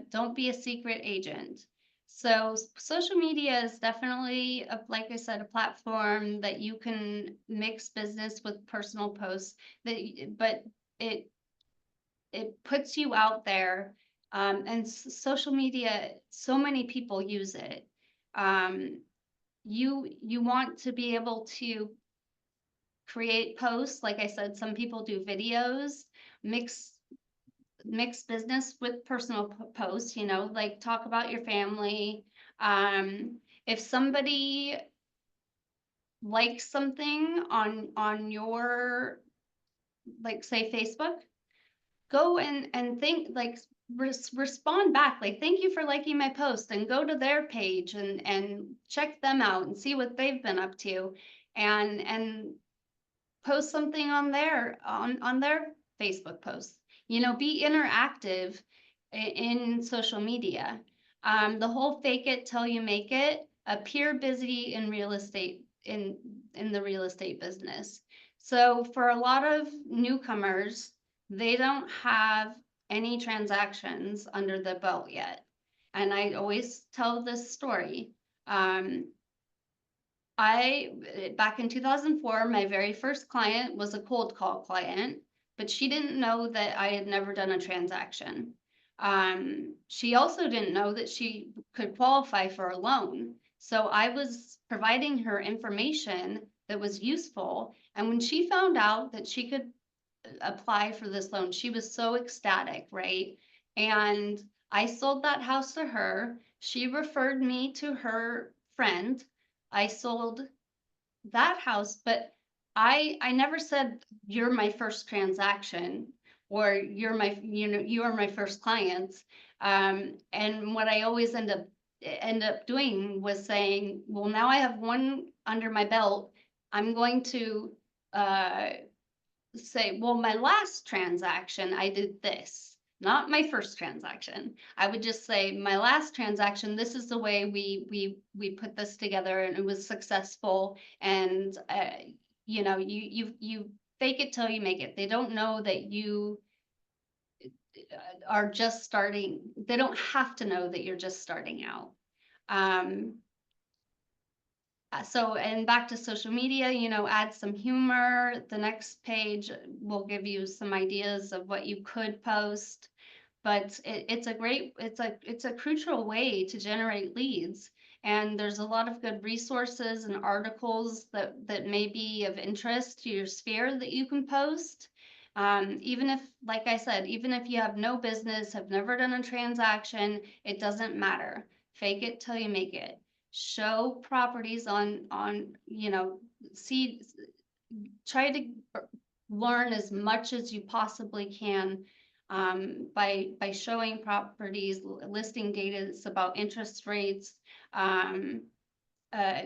don't be a secret agent. So social media is definitely, like I said, a platform that you can mix business with personal posts but it, it puts you out there. And social media, so many people use it. Um, you want to be able to create posts. Like I said, some people do videos, mix business with personal posts, like talk about your family. If somebody likes something on your, like, say, Facebook, go and think, like, respond back, like, thank you for liking my post, and go to their page and check them out and see what they've been up to, and post something on their Facebook posts. Be interactive in social media. The whole fake it till you make it appear busy in real estate, in the real estate business. So for a lot of newcomers, they don't have any transactions under the belt yet. And I always tell this story. Back in 2004, my very first client was a cold call client, but she didn't know that I had never done a transaction. She also didn't know that she could qualify for a loan. So I was providing her information that was useful. And when she found out that she could apply for this loan, she was so ecstatic, right? And I sold that house to her. She referred me to her friend. I sold that house, but I never said you're my first transaction, or you are my first client. And what I always end up doing was saying, well, now I have one under my belt. I'm going to uh say, well, my last transaction, I did this, not my first transaction. I would just say, my last transaction, this is the way we put this together, and it was successful. And you fake it till you make it. They don't know that you are just starting. They don't have to know that you're just starting out. Um, and back to social media, add some humor. The next page will give you some ideas of what you could post, but it's a crucial way to generate leads. And there's a lot of good resources and articles that may be of interest to your sphere that you can post. Even if, like I said, even if you have no business, have never done a transaction, it doesn't matter. Fake it till you make it. Show properties see, try to learn as much as you possibly can, by showing properties, listing data about interest rates, um, uh,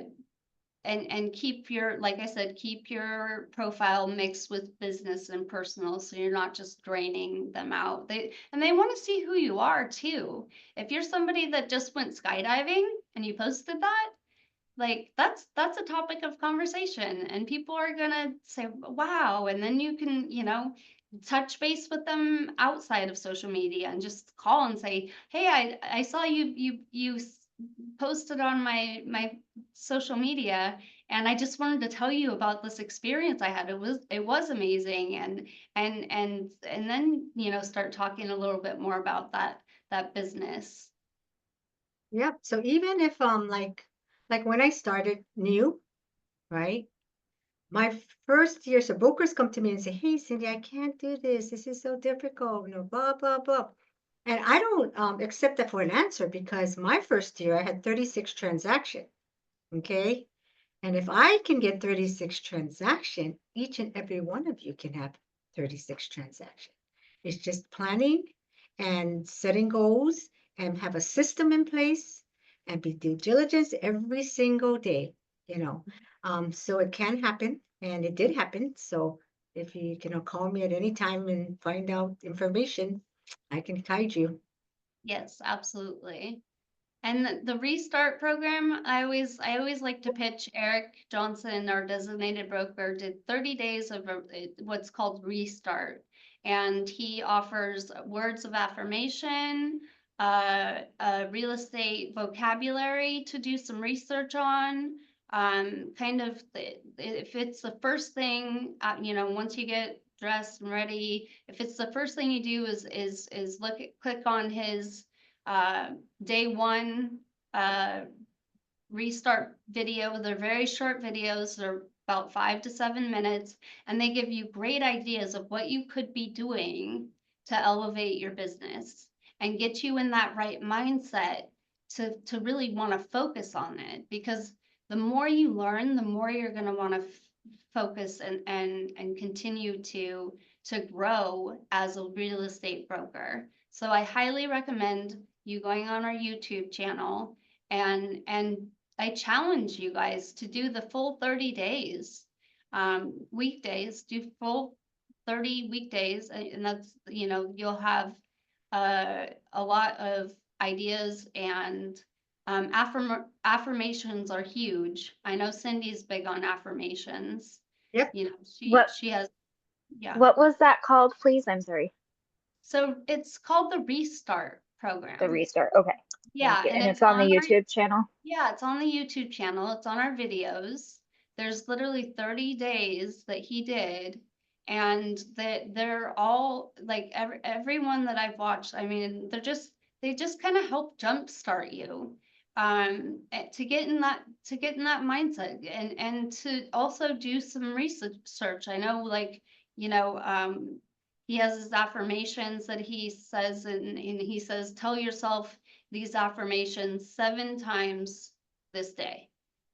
and keep your, like I said, keep your profile mixed with business and personal, so you're not just draining them out. They want to see who you are too. If you're somebody that just went skydiving and you posted that, like, that's a topic of conversation, and people are gonna say, wow. And then you can, touch base with them outside of social media and just call and say, hey, I saw you posted on my social media, and I just wanted to tell you about this experience I had. It was amazing. And then, start talking a little bit more about that business. Yep. So even if like when I started new, right? My first year, so brokers come to me and say, "Hey, Cindy, I can't do this. This is so difficult, blah blah blah." And I don't accept that for an answer, because my first year I had 36 transactions. Okay. And if I can get 36 transactions, each and every one of you can have 36 transactions. It's just planning and setting goals, and have a system in place, and be due diligence every single day, you know. So it can happen, and it did happen. So if you can call me at any time and find out information, I can guide you. Yes, absolutely. And the restart program, I always like to pitch. Eric Johnson, our designated broker, did 30 days of what's called restart. And he offers words of affirmation, real estate vocabulary to do some research on. If it's the first thing, once you get dressed and ready, if it's the first thing you do is click on his day one restart video. They're very short videos. They're about 5 to 7 minutes, and they give you great ideas of what you could be doing to elevate your business and get you in that right mindset to really want to focus on it. Because the more you learn, the more you're going to want to focus and continue to grow as a real estate broker. So I highly recommend you going on our YouTube channel, and I challenge you guys to do the full 30 days. Weekdays, do full 30 weekdays, and that's, you'll have a lot of ideas, and affirmations are huge. I know Cindy's big on affirmations. Yep. She has, yeah. What was that called, please? I'm sorry. So it's called the Restart program. The restart. Okay. Yeah, Thank you. and And it's on the our YouTube channel. Yeah, it's on the YouTube channel. It's on our videos. There's literally 30 days that he did, and that they're all like everyone that I've watched. I mean, they just kind of help jumpstart you to get in that mindset, and to also do some research. I know, like, he has his affirmations that he says, and he says, tell yourself these affirmations 7 times this day,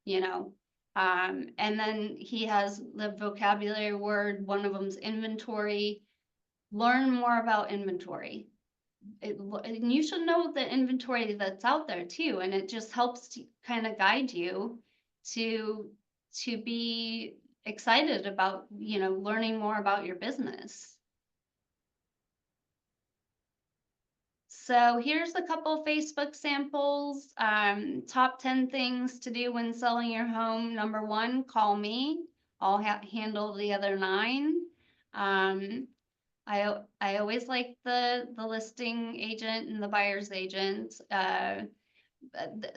and then he has the vocabulary word. One of them's inventory. Learn more about inventory. And you should know the inventory that's out there too, and it just helps to kind of guide you to be excited about, learning more about your business. So here's a couple Facebook samples. Top 10 things to do when selling your home. Number 1, call me. I'll handle the other 9. I always like the listing agent and the buyer's agent.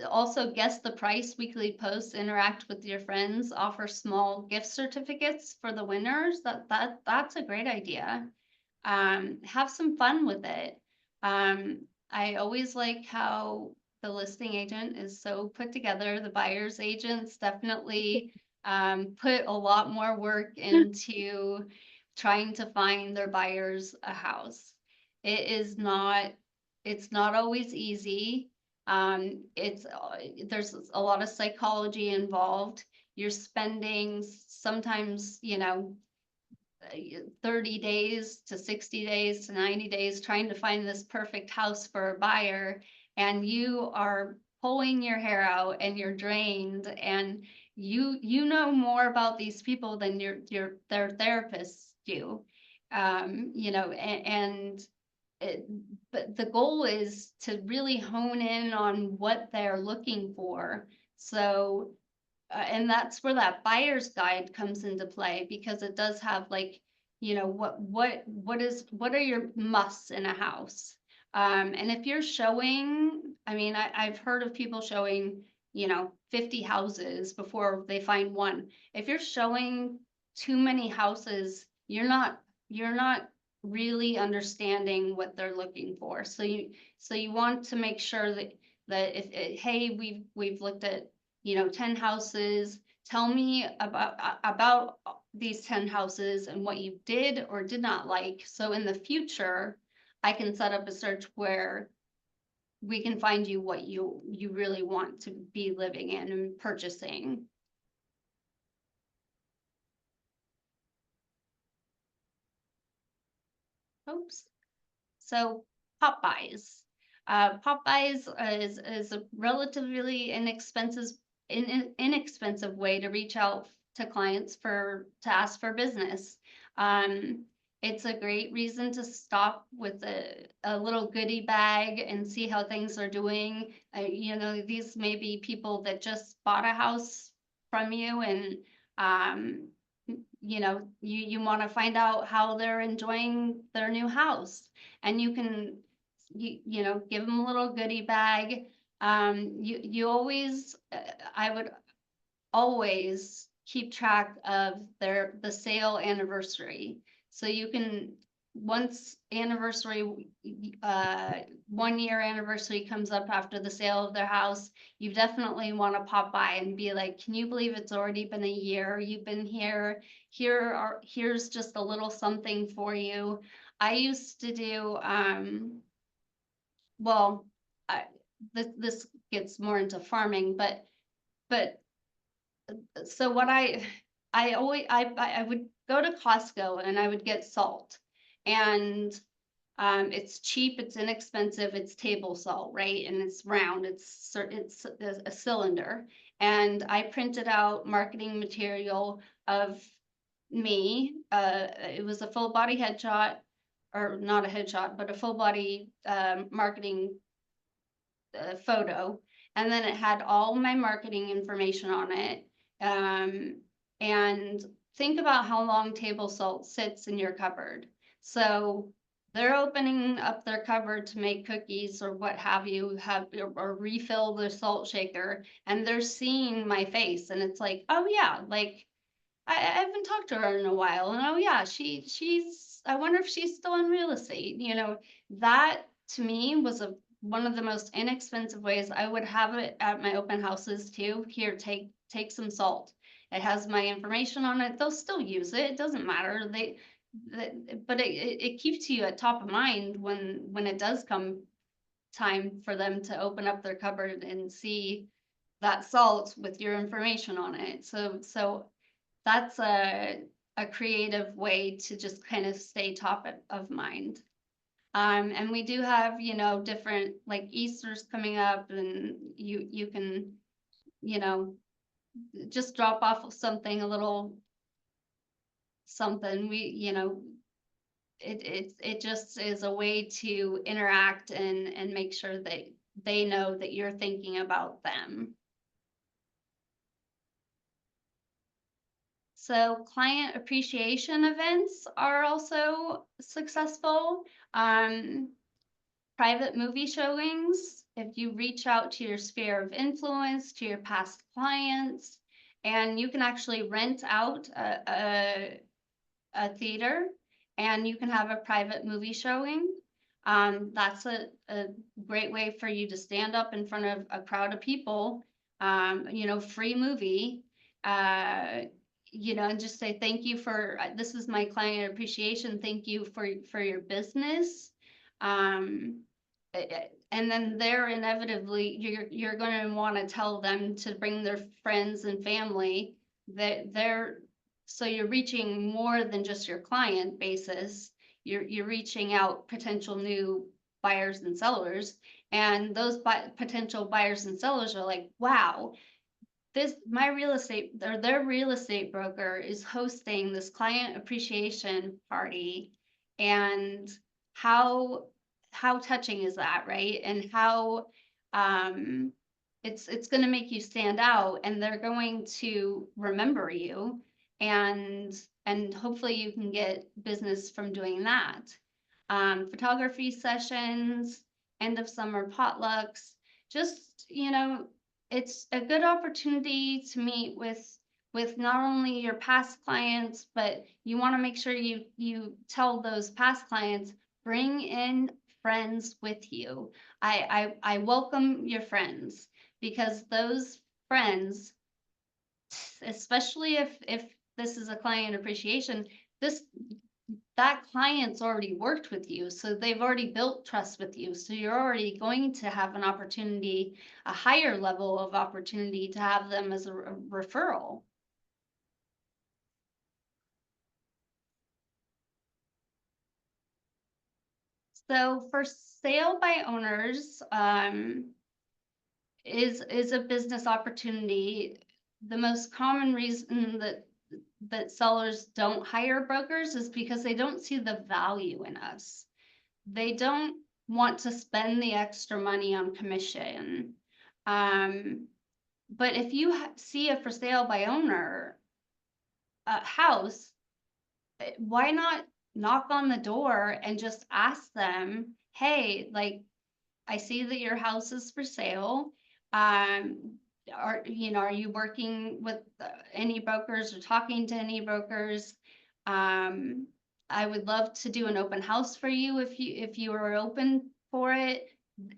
Also guess the price, weekly posts, interact with your friends, offer small gift certificates for the winners. That's a great idea. Have some fun with it. I always like how the listing agent is so put together. The buyer's agents definitely put a lot more work into trying to find their buyers a house. It's not always easy. There's a lot of psychology involved. You're spending sometimes, 30 days to 60 days to 90 days trying to find this perfect house for a buyer, and you are pulling your hair out and you're drained, and you know more about these people than their therapists do. But the goal is to really hone in on what they're looking for. So and that's where that buyer's guide comes into play, because it does have, like, what are your musts in a house. And if you're showing, I mean, I've heard of people showing, 50 houses before they find one. If you're showing too many houses, you're not really understanding what they're looking for. So you want to make sure that if hey, we've looked at 10 houses. Tell me about these 10 houses and what you did or did not like. So in the future, I can set up a search where we can find you what you really want to be living in and purchasing. Oops. So pop buys. Pop buys is a relatively inexpensive way to reach out to clients to ask for business. It's a great reason to stop with a little goodie bag and see how things are doing. You know, these may be people that just bought a house from you, and you know, you want to find out how they're enjoying their new house, and you can you know, give them a little goodie bag. You always I would always keep track of the sale anniversary. So you can, once anniversary, 1 year anniversary comes up after the sale of their house, you definitely want to pop by and be like, can you believe it's already been a year? You've been here. Here's just a little something for you. I used to do, well, this gets more into farming, but so what I always I would go to Costco and I would get salt, and it's cheap, it's inexpensive, it's table salt, right? And it's round, it's a cylinder, and I printed out marketing material of me. It was a full body headshot, or not a headshot, but a full body marketing photo, and then it had all my marketing information on it. And think about how long table salt sits in your cupboard. So they're opening up their cupboard to make cookies or what have you, or refill the salt shaker, and they're seeing my face, and it's like, oh yeah, like I haven't talked to her in a while, and oh yeah, she's I wonder if she's still in real estate. You know, that to me was one of the most inexpensive ways. I would have it at my open houses too. Here, take some salt. It has my information on it. They'll still use it. It doesn't matter. But it keeps you at top of mind when it does come time for them to open up their cupboard and see that salt with your information on it. So that's a creative way to just kind of stay top of mind. And we do have, you know, different, like Easter's coming up, and you can, you know, just drop off something, a little something. You know, it just is a way to interact and make sure that they know that you're thinking about them. So client appreciation events are also successful. Private movie showings, if you reach out to your sphere of influence, to your past clients, and you can actually rent out a theater, and you can have a private movie showing. That's a great way for you to stand up in front of a crowd of people, you know, free movie, you know, and just say, thank you for, this is my client appreciation. Thank you for your business. And then they're inevitably, you're going to want to tell them to bring their friends and family, that so you're reaching more than just your client basis. You're reaching out potential new buyers and sellers, and those potential buyers and sellers are like, wow, my real estate, or their real estate broker is hosting this client appreciation party, and how touching is that, right? And how it's going to make you stand out, and they're going to remember you, and hopefully you can get business from doing that. Photography sessions, end of summer potlucks, just, you know, it's a good opportunity to meet with not only your past clients, but you want to make sure you tell those past clients, bring in friends with you. I welcome your friends, because those friends, especially if this is a client appreciation, that client's already worked with you, so they've already built trust with you. So you're already going to have an opportunity, a higher level of opportunity, to have them as a referral. So for sale by owners, is a business opportunity. The most common reason that that sellers don't hire brokers is because they don't see the value in us. They don't want to spend the extra money on commission. But if you see a for sale by owner house, why not knock on the door and just ask them, hey, like, I see that your house is for sale. Are you working with any brokers or talking to any brokers? I would love to do an open house for you if you are open for it.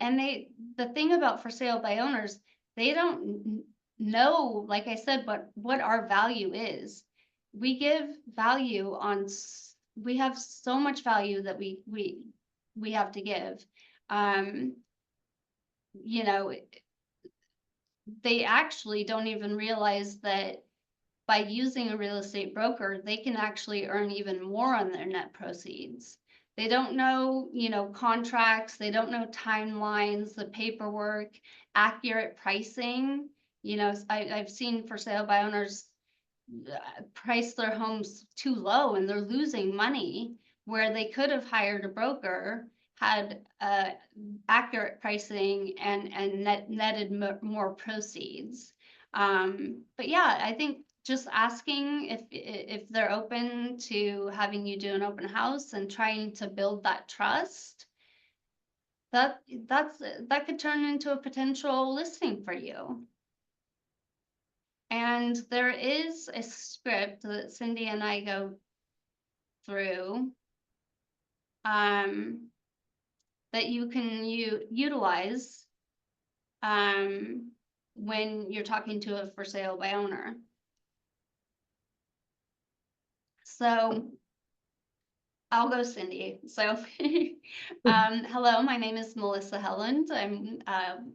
And the thing about for sale by owners, they don't know, like I said, what our value is. We give value on, we have so much value that we have to give. You know, they actually don't even realize that by using a real estate broker, they can actually earn even more on their net proceeds. They don't know, contracts, they don't know timelines, the paperwork, accurate pricing. I've seen for sale by owners price their homes too low and they're losing money where they could have hired a broker, had accurate pricing and netted more proceeds. But yeah, I think just asking if they're open to having you do an open house and trying to build that trust, that could turn into a potential listing for you. And there is a script that Cindy and I go through that you can utilize when you're talking to a for sale by owner. So I'll go Cindy. So hello, my name is Melissa Helland. I'm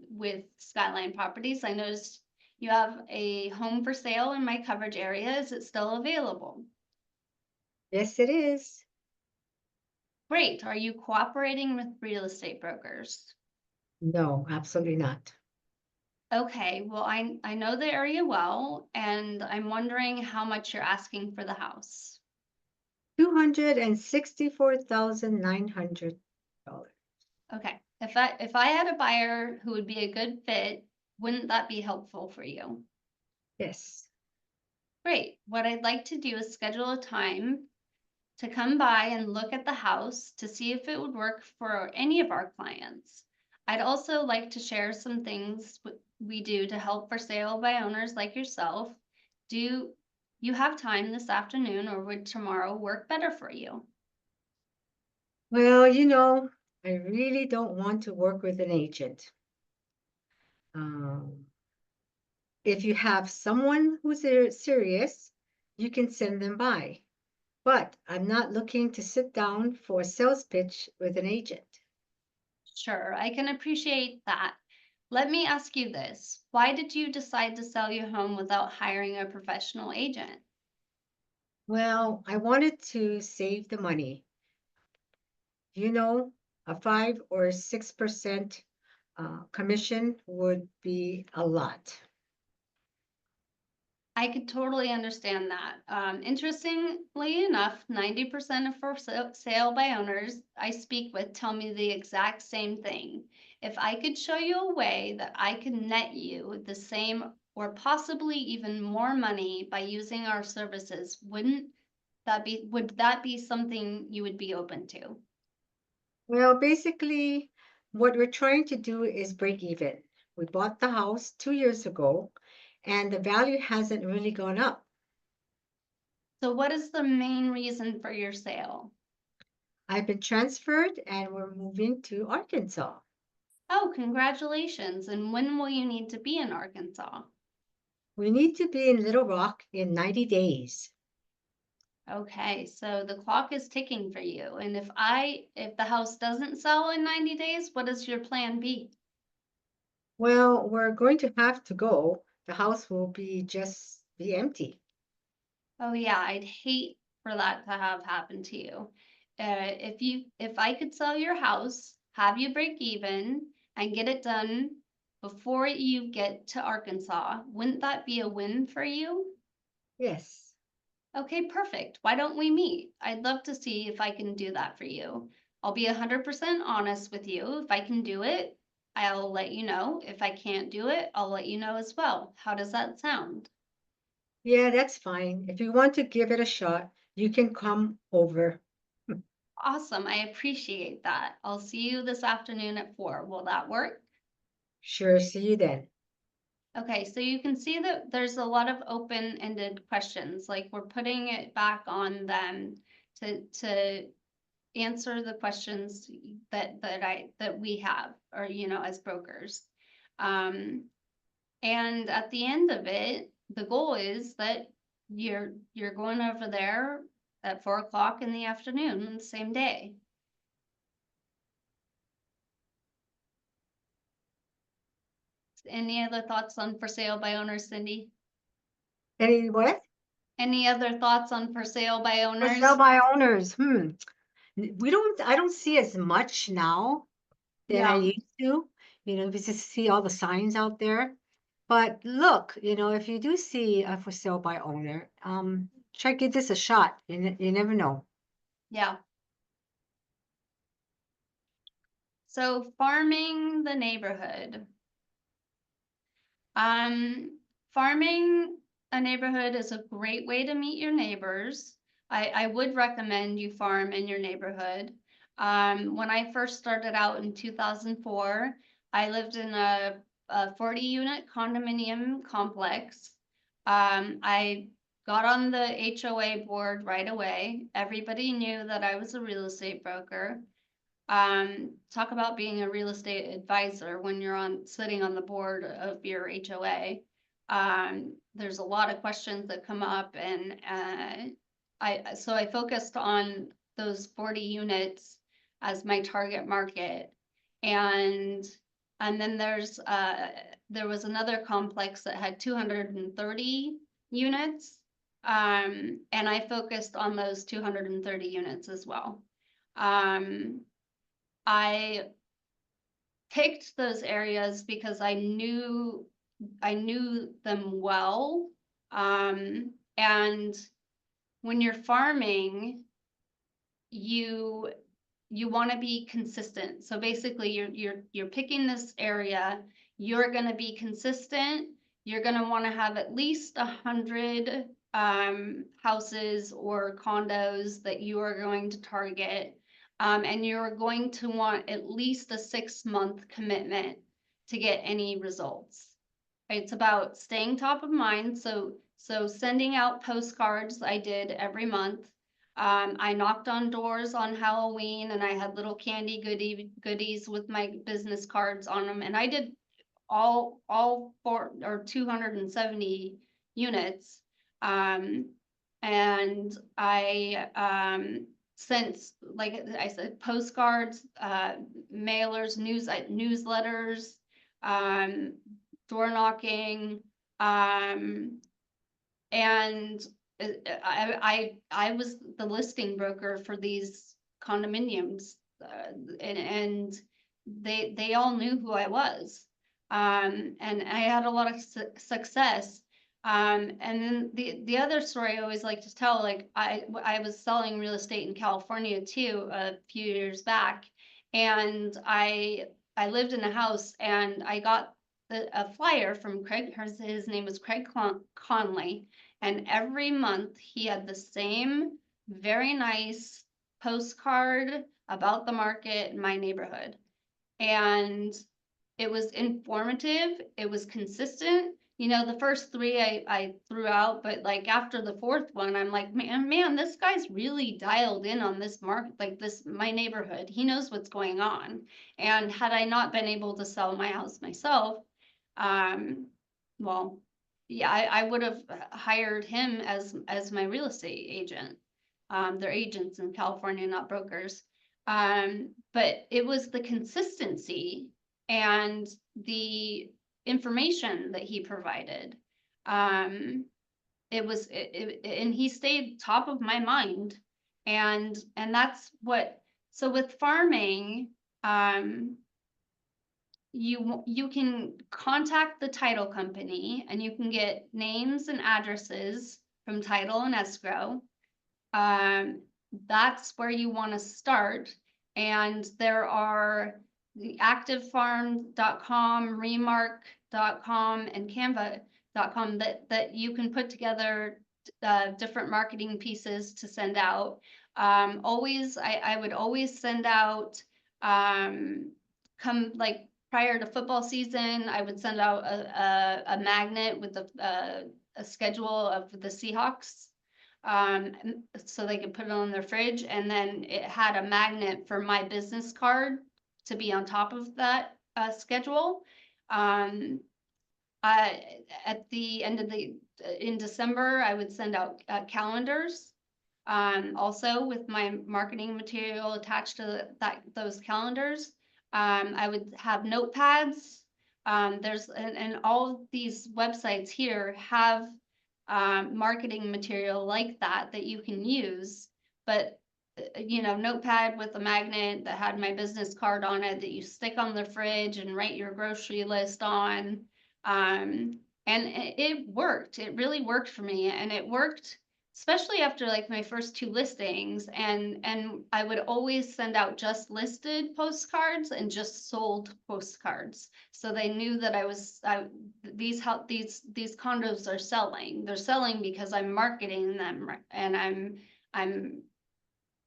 with Skyline Properties. I noticed you have a home for sale in my coverage area. Is it still available? Yes, it is. Great. Are you cooperating with real estate brokers? No, absolutely not. Okay, well, I know the area well, and I'm wondering how much you're asking for the house. $264,900. Okay, if I had a buyer who would be a good fit, wouldn't that be helpful for you? Yes. Great. What I'd like to do is schedule a time to come by and look at the house to see if it would work for any of our clients. I'd also like to share some things we do to help for sale by owners like yourself. Do you have time this afternoon, or would tomorrow work better for you? Well, I really don't want to work with an agent. If you have someone who's serious, you can send them by. But I'm not looking to sit down for a sales pitch with an agent. Sure, I can appreciate that. Let me ask you this. Why did you decide to sell your home without hiring a professional agent? Well, I wanted to save the money. A 5 or 6% commission would be a lot. I could totally understand that. Interestingly enough, 90% of for sale by owners I speak with tell me the exact same thing. If I could show you a way that I could net you the same or possibly even more money by using our services, would that be something you would be open to? Well, basically, what we're trying to do is break even. We bought the house 2 years ago, and the value hasn't really gone up. So what is the main reason for your sale? I've been transferred, and we're moving to Arkansas. Oh, congratulations. And when will you need to be in Arkansas? We need to be in Little Rock in 90 days. Okay, so the clock is ticking for you. And if the house doesn't sell in 90 days, what is your plan B? Well, we're going to have to go. The house will just be empty. Oh yeah, I'd hate for that to have happened to you. If I could sell your house, have you break even and get it done before you get to Arkansas, wouldn't that be a win for you? Yes. Okay, perfect. Why don't we meet? I'd love to see if I can do that for you. I'll be 100% honest with you. If I can do it, I'll let you know. If I can't do it, I'll let you know as well. How does that sound? Yeah, that's fine. If you want to give it a shot, you can come over. Awesome. I appreciate that. I'll see you this afternoon at 4. Will that work? Sure, see you then. Okay, so you can see that there's a lot of open-ended questions, like we're putting it back on them to answer the questions that we have, or as brokers. And at the end of it, the goal is that you're going over there at 4 o'clock in the afternoon, the same day. Any other thoughts on for sale by owners, Cindy? Any what? Any other thoughts on for sale by For owners? sale by owners. I don't see as much now than I Yeah. used to, we just see all the signs out there. But look, if you do see a for sale by owner, try to give this a shot. You never know. Yeah. So farming the neighborhood. Farming a neighborhood is a great way to meet your neighbors. I would recommend you farm in your neighborhood. When I first started out in 2004, I lived in a 40-unit condominium complex. I got on the HOA board right away. Everybody knew that I was a real estate broker. Talk about being a real estate advisor when you're sitting on the board of your HOA. There's a lot of questions that come up, and so I focused on those 40 units as my target market. And then there was another complex that had 230 units. And I focused on those 230 units as well. I picked those areas because I knew them well. And when you're farming, you want to be consistent. So basically you're picking this area, you're going to be consistent. You're going to want to have at least 100 houses or condos that you are going to target. And you're going to want at least a 6-month commitment to get any results. It's about staying top of mind. So sending out postcards I did every month. I knocked on doors on Halloween, and I had little candy goodies with my business cards on them. And I did all 270 units. And I sent, like I said, postcards, mailers, newsletters, door knocking, and I was the listing broker for these condominiums, and they all knew who I was, and I had a lot of success. And then the other story I always like to tell, like I was selling real estate in California too a few years back, and I lived in a house, and I got a flyer from Craig. His name was Craig Conley. And every month he had the same very nice postcard about the market in my neighborhood. And it was informative, it was consistent. The first 3 I threw out, but like after the 4th one, I'm like, man, this guy's really dialed in on this market, like my neighborhood. He knows what's going on. And had I not been able to sell my house myself, well, yeah, I would have hired him as my real estate agent. They're agents in California, not brokers. But it was the consistency and the information that he provided. And he stayed top of my mind. And that's what, so with farming, you can contact the title company, and you can get names and addresses from title and escrow. That's where you want to start. And there are the activefarm.com, remark.com, and canva.com that you can put together different marketing pieces to send out. I would always send out, come like prior to football season, I would send out a magnet with a schedule of the Seahawks, so they could put it on their fridge, and then it had a magnet for my business card to be on top of that schedule. At the end of in December, I would send out calendars, also with my marketing material attached to those calendars. I would have notepads. And all these websites here have marketing material like that you can use, but notepad with a magnet that had my business card on it that you stick on the fridge and write your grocery list on. And it worked. It really worked for me, and it worked especially after like my first 2 listings, and I would always send out just listed postcards and just sold postcards, so they knew that these condos are selling. They're selling because I'm marketing them, and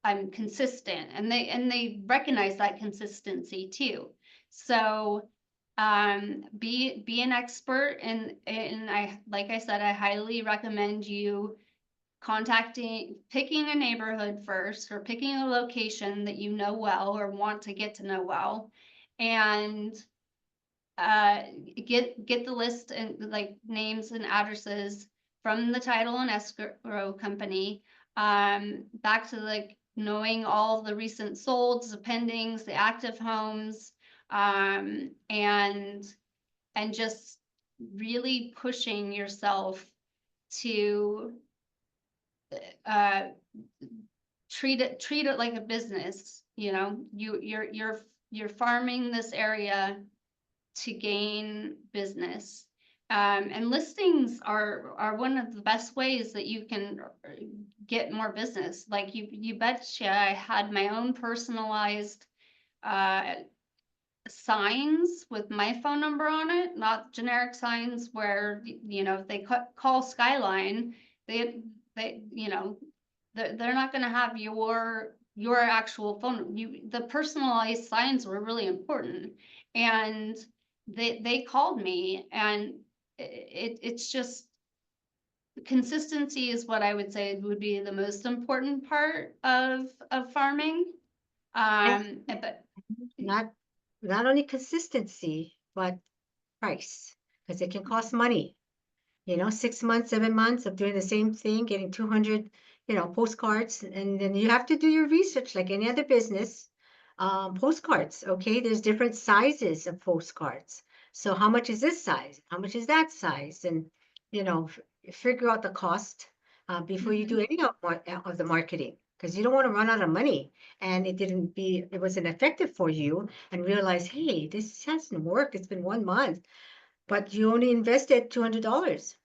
I'm consistent, and they recognize that consistency too. So be an expert, and like I said, I highly recommend you picking a neighborhood first, or picking a location that you know well or want to get to know well, and get the list and like names and addresses from the title and escrow company, back to like knowing all the recent solds, the pendings, the active homes, and just really pushing yourself to treat it like a business. You're farming this area to gain business. And listings are one of the best ways that you can get more business. Like you betcha, I had my own personalized signs with my phone number on it, not generic signs where, if they call Skyline, they're not going to have your actual phone. The personalized signs were really important, and they called me, and it's just consistency is what I would say would be the most important part of farming. But Not only consistency, but price, because it can cost money. 6 months, 7 months of doing the same thing, getting 200, postcards, and then you have to do your research like any other business. Postcards, okay, there's different sizes of postcards. So how much is this size? How much is that size? And, figure out the cost before you do any of the marketing, because you don't want to run out of money and it wasn't effective for you, and realize, hey, this hasn't worked. It's been 1 month, but you only invested $200,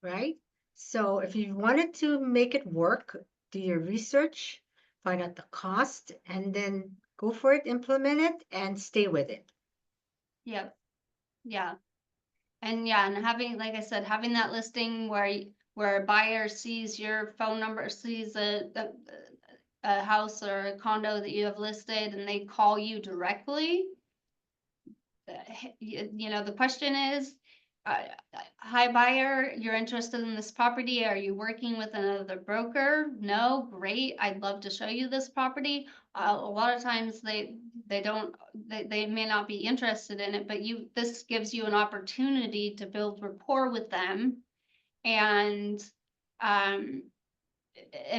right? So if you wanted to make it work, do your research, find out the cost, and then go for it, implement it, and stay with it. yeah. And having, like I said, having that listing where a buyer sees your phone number, sees a house or a condo that you have listed, and they call you directly. The question is, hi buyer, you're interested in this property. Are you working with another broker? No, great. I'd love to show you this property. A lot of times they may not be interested in it, but this gives you an opportunity to build rapport with them, and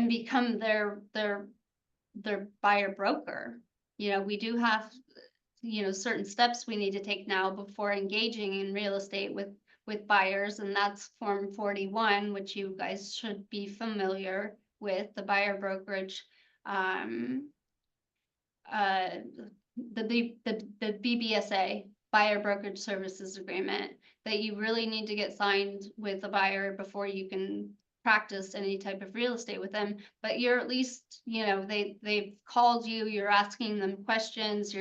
become their buyer broker. We do have certain steps we need to take now before engaging in real estate with buyers, and that's Form 41, which you guys should be familiar with, the buyer brokerage, the BBSA, buyer brokerage services agreement, that you really need to get signed with the buyer before you can practiced any type of real estate with them, but you're at least, they've called you, you're asking them questions,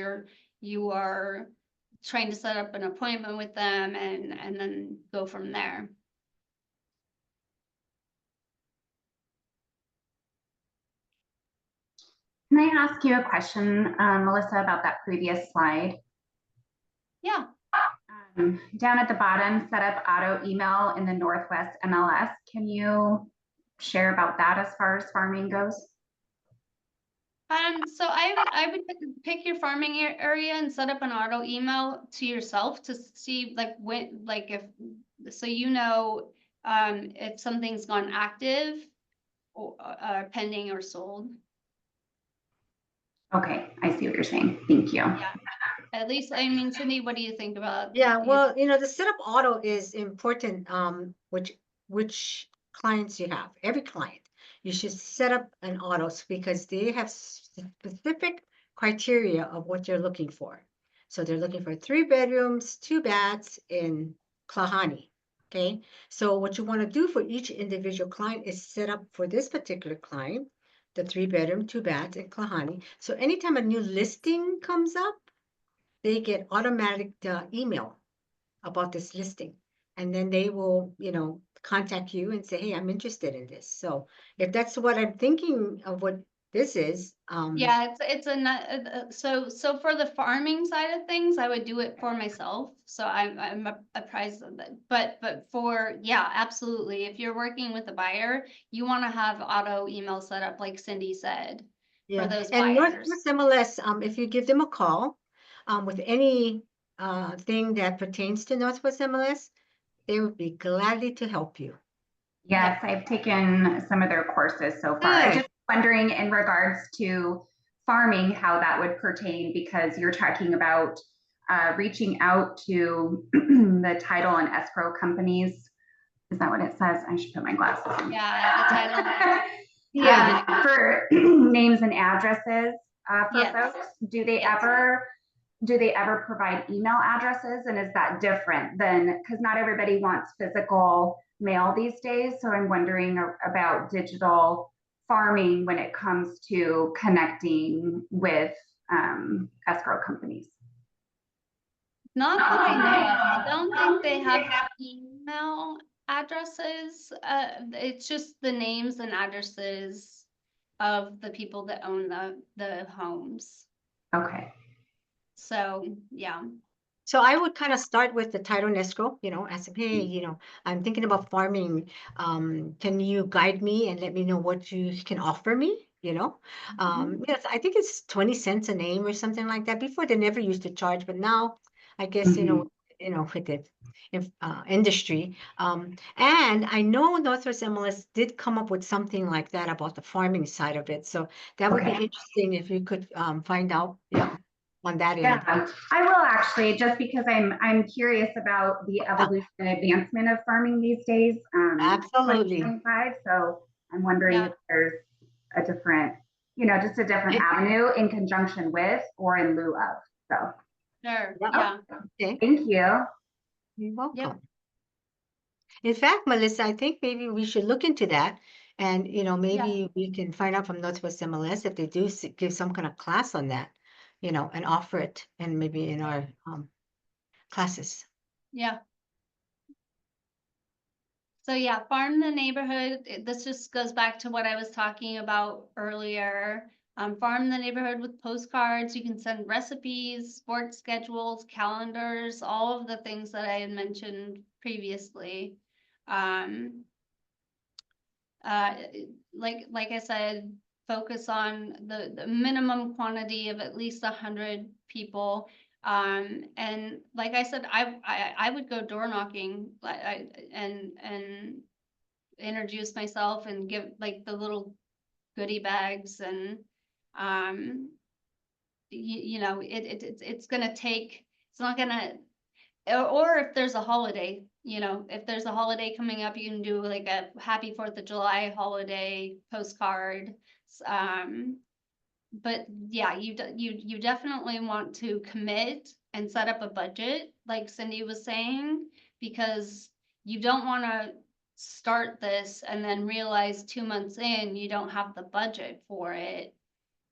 you are trying to set up an appointment with them and then go from there. Can I ask you a question, Melissa, about that previous slide? Yeah. Down at the bottom, set up auto email in the Northwest MLS. Can you share about that as far as farming goes? So I would pick your farming area and set up an auto email to yourself to see if something's gone active or pending or sold. Okay, I see what you're saying. Thank you. Yeah. At least, I mean, Cindy, what do you think about? Yeah, well, the setup auto is important, which clients you have. Every client, you should set up an auto because they have specific criteria of what they're looking for. So they're looking for 3 bedrooms, 2 baths in Klahani. Okay, so what you want to do for each individual client is set up for this particular client, the 3 bedroom, 2 baths in Klahani. So anytime a new listing comes up, they get automatic email about this listing. And then they will, contact you and say, hey, I'm interested in this. So if that's what I'm thinking of what this is, Yeah, so for the farming side of things, I would do it for myself. So I'm apprised of that. But absolutely. If you're working with a buyer, you want to have auto email set up, like Cindy said, for those and buyers. Northwest MLS, if you give them a call, with any thing that pertains to Northwest MLS, they would be gladly to help you. Yes, I've taken some of their courses so far. I'm just wondering in regards to farming, how that would pertain, because you're talking about reaching out to the title and escrow companies. Is that what it says? I should put my glasses on. Yeah, the title. Yeah, for names and addresses for Yes. folks. Do they ever provide email addresses? And is that different than, because not everybody wants physical mail these days. So I'm wondering about digital farming when it comes to connecting with escrow companies. Not that I know of. I don't think they have email addresses. It's just the names and addresses of the people that own the homes. Okay. So, yeah. So I would kind of start with the title and escrow, ask them, hey, I'm thinking about farming. Can you guide me and let me know what you can offer me? Yes, I think it's 20 cents a name or something like that. Before they never used to charge, but now I guess, with the industry. And I know Northwest MLS did come up with something like that about the farming side of it. So that would be interesting if you could find out, on that end. Yeah, I will actually, just because I'm curious about the evolution and advancement of farming these days. Absolutely. 2025, so I'm wondering if there's a different, just a different avenue in conjunction with or in lieu of. So Sure. Yeah. Okay. Thank you. You're welcome. Yep. In fact, Melissa, I think maybe we should look into that. And, maybe we can find out from Northwest MLS if they do give some kind of class on that, and offer it and maybe in our classes. Yeah. So yeah, farm the neighborhood. This just goes back to what I was talking about earlier. Farm the neighborhood with postcards. You can send recipes, sports schedules, calendars, all of the things that I had mentioned previously. Like I said, focus on the minimum quantity of at least 100 people. And like I said, I would go door knocking, and introduce myself and give like the little goodie bags, and it's gonna take, it's not gonna, or if there's a holiday, if there's a holiday coming up, you can do like a happy 4th of July holiday postcard. But yeah, you definitely want to commit and set up a budget, like Cindy was saying, because you don't want to start this and then realize 2 months in, you don't have the budget for it.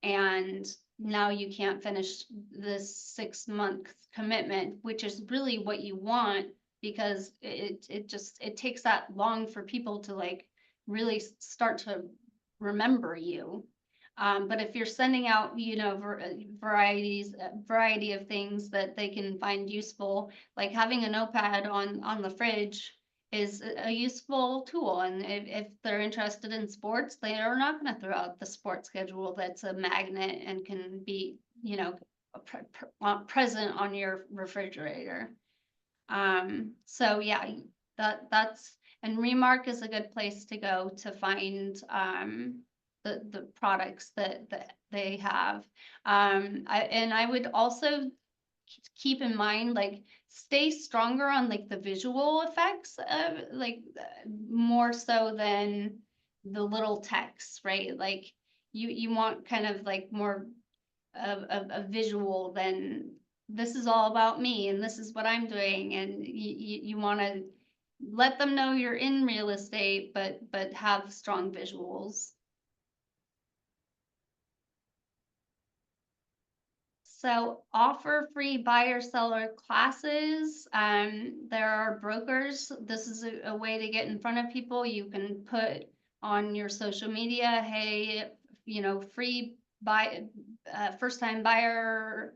And now you can't finish this 6-month commitment, which is really what you want, because it takes that long for people to like really start to remember you. But if you're sending out, you know, variety of things that they can find useful, like having a notepad on the fridge is a useful tool. And if they're interested in sports, they are not going to throw out the sports schedule that's a magnet and can be, you know, present on your refrigerator. So yeah, that's, and Remark is a good place to go to find the products that they have. I would also keep in mind, like, stay stronger on like the visual effects of like more so than the little text, right? Like you want kind of like more of a visual than this is all about me and this is what I'm doing, and you want to let them know you're in real estate, but have strong visuals. So offer free buyer seller classes. There are brokers. This is a way to get in front of people. You can put on your social media, hey, you know, free first time buyer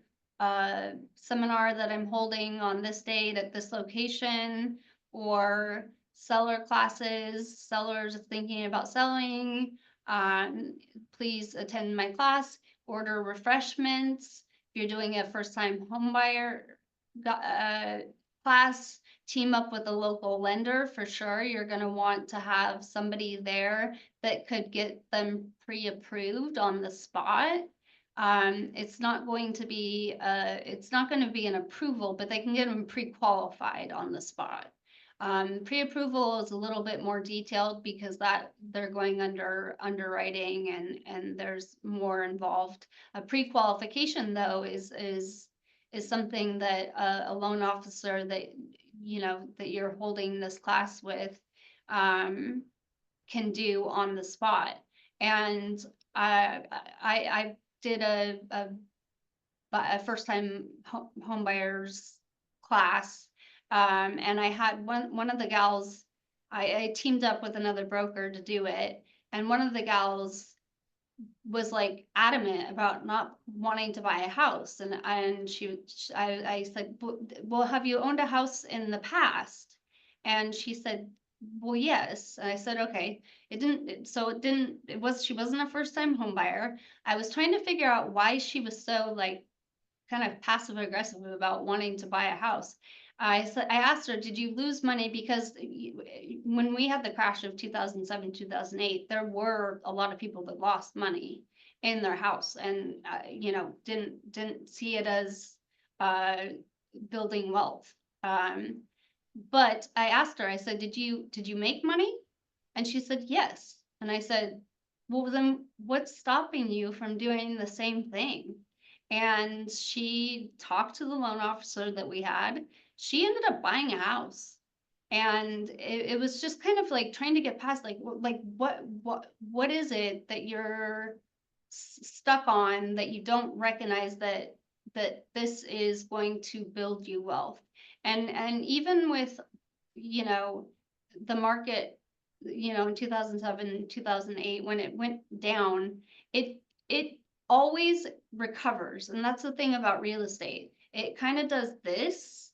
seminar that I'm holding on this date at this location, or seller classes, sellers thinking about selling. Please attend my class, order refreshments. If you're doing a first-time homebuyer class, team up with a local lender for sure. You're going to want to have somebody there that could get them pre-approved on the spot. It's not going to be an approval, but they can get them pre-qualified on the spot. Pre-approval is a little bit more detailed because that they're going under underwriting and there's more involved. A pre-qualification though is something that a loan officer that, you know, that you're holding this class with can do on the spot. And I did a first time home buyers class. And I had one of the gals, I teamed up with another broker to do it. And one of the gals was like adamant about not wanting to buy a house. And I said, well, have you owned a house in the past? And she said, well, yes. And I said, okay, she wasn't a first time home buyer. I was trying to figure out why she was so like kind of passive aggressive about wanting to buy a house. I asked her, did you lose money? Because when we had the crash of 2007, 2008, there were a lot of people that lost money in their house and, you know, didn't see it as building wealth. But I asked her, I said, did you make money? And she said, yes. And I said, well, then what's stopping you from doing the same thing? And she talked to the loan officer that we had. She ended up buying a house. And it was just kind of like trying to get past like what is it that you're stuck on that you don't recognize that this is going to build you wealth. And even with, you know, the market, you know, in 2007, 2008, when it went down, it always recovers. And that's the thing about real estate. It kind of does this,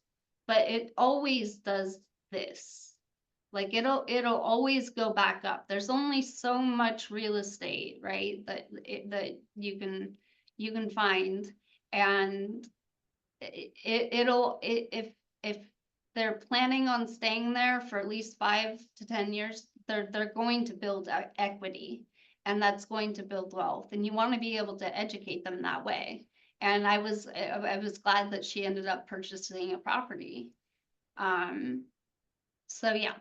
but it always does this. Like it'll always go back up. There's only so much real estate, right? That you can find, and if they're planning on staying there for at least 5 to 10 years, they're going to build equity, and that's going to build wealth, and you want to be able to educate them that way. And I was glad that she ended up purchasing a property. So yeah.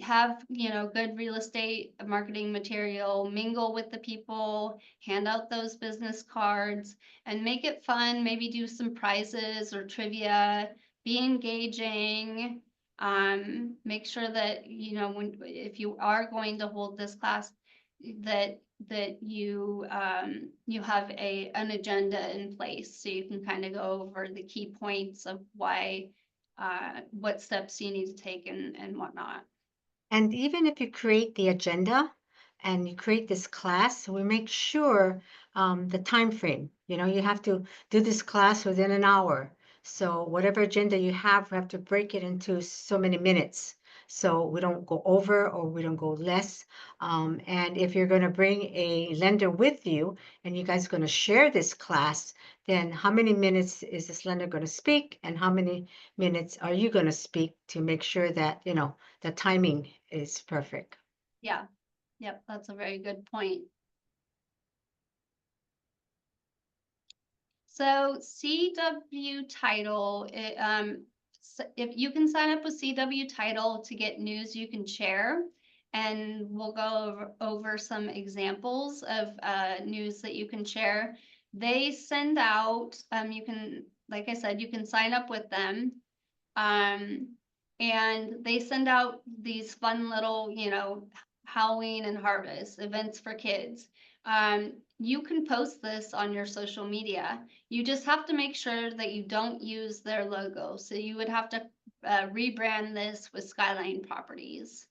Have, you know, good real estate marketing material, mingle with the people, hand out those business cards, and make it fun. Maybe do some prizes or trivia. be engaging. Make sure that, you know, if you are going to hold this class, that you you have an agenda in place, so you can kind of go over the key points of why, what steps you need to take and whatnot. And even if you create the agenda and you create this class, we make sure the time frame. You know, you have to do this class within an hour. So whatever agenda you have, we have to break it into so many minutes. So we don't go over or we don't go less. And if you're going to bring a lender with you and you guys are going to share this class, then how many minutes is this lender going to speak and how many minutes are you going to speak to make sure that, you know, the timing is perfect. Yeah, yep, that's a very good point. So CW Title, if you can sign up with CW Title to get news you can share, and we'll go over some examples of news that you can share. They send out, you can, like I said, you can sign up with them. And they send out these fun little, you know, Halloween and harvest events for kids. You can post this on your social media. You just have to make sure that you don't use their logo. So you would have to rebrand this with Skyline Properties.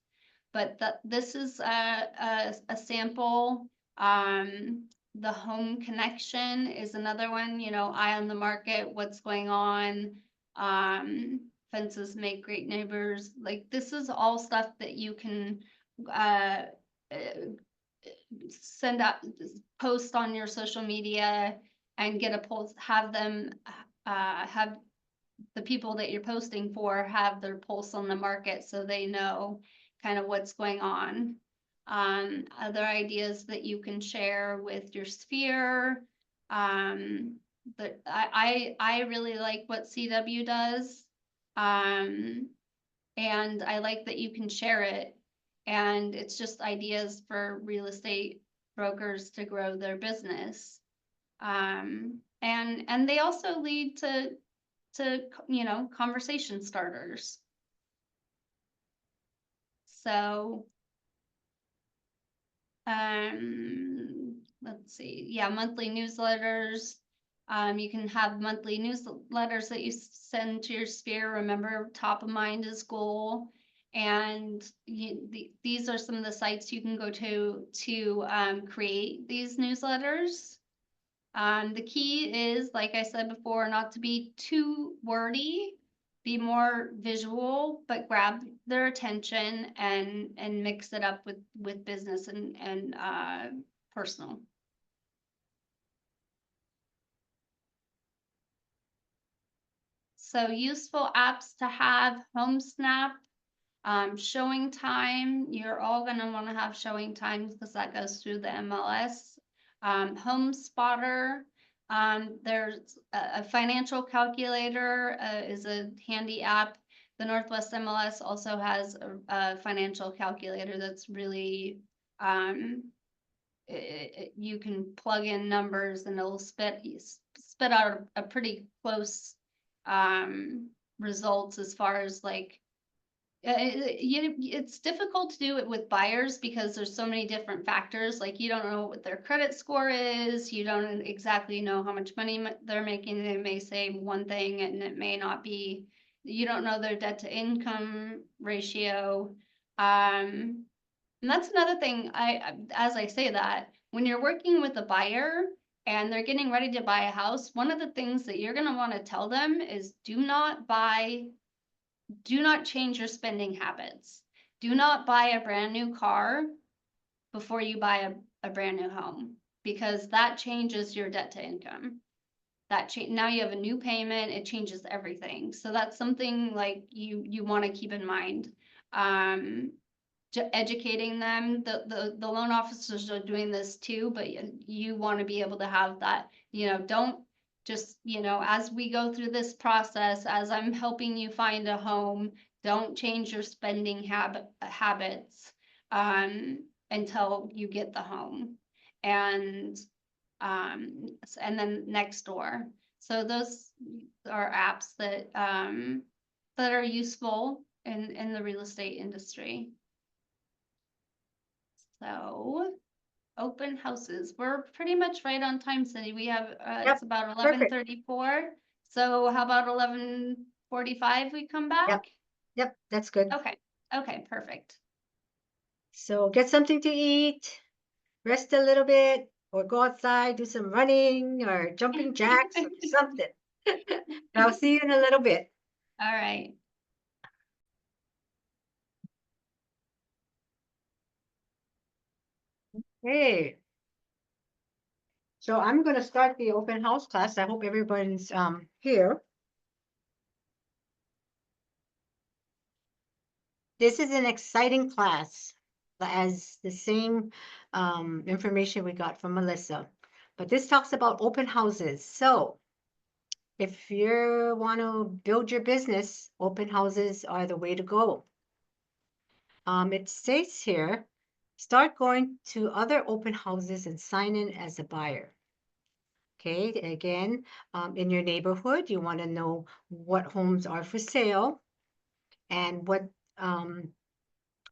But this is a sample. The home connection is another one, you know, eye on the market, what's going on. Fences make great neighbors. Like, this is all stuff that you can uh, send out, post on your social media and get a pulse, have them have the people that you're posting for have their pulse on the market so they know kind of what's going on. Other ideas that you can share with your sphere. But I really like what CW does. And I like that you can share it. And it's just ideas for real estate brokers to grow their business. And they also lead to, you know, conversation starters. So, let's see, yeah, monthly newsletters. You can have monthly newsletters that you send to your sphere. Remember, top of mind is goal. And these are some of the sites you can go to create these newsletters. The key is, like I said before, not to be too wordy, be more visual, but grab their attention and mix it up with business and personal. So useful apps to have: HomeSnap, showing time. You're all gonna want to have showing times because that goes through the MLS. Home Spotter. There's a financial calculator is a handy app. The Northwest MLS also has a financial calculator that's really you can plug in numbers and it'll spit out a pretty close results as far as like it's difficult to do it with buyers because there's so many different factors. Like, you don't know what their credit score is. You don't exactly know how much money they're making. They may say one thing and it may not be. You don't know their debt to income ratio. And that's another thing. As I say that, when you're working with a buyer and they're getting ready to buy a house, one of the things that you're going to want to tell them is do not change your spending habits. Do not buy a brand new car before you buy a brand new home, because that changes your debt to income. Now you have a new payment, it changes everything. So that's something like you want to keep in mind. Educating them, the loan officers are doing this too, but you want to be able to have that, you know, don't just, you know, as we go through this process, as I'm helping you find a home, don't change your spending habits until you get the home. And then next door. So those are apps that are useful in the real estate industry. So open houses, we're pretty much right on time, Cindy. We have Yep, it's about perfect. 11:34. So how about 11:45 we come back? Yep, that's good. Okay, okay, perfect. So get something to eat, rest a little bit, or go outside, do some running or jumping jacks or something. I'll see you in a little bit. All right. Hey. So I'm going to start the open house class. I hope everyone's here. This is an exciting class, as the same information we got from Melissa. But this talks about open houses. So if you want to build your business, open houses are the way to go. It states here, start going to other open houses and sign in as a buyer. Okay, again, in your neighborhood, you want to know what homes are for sale and what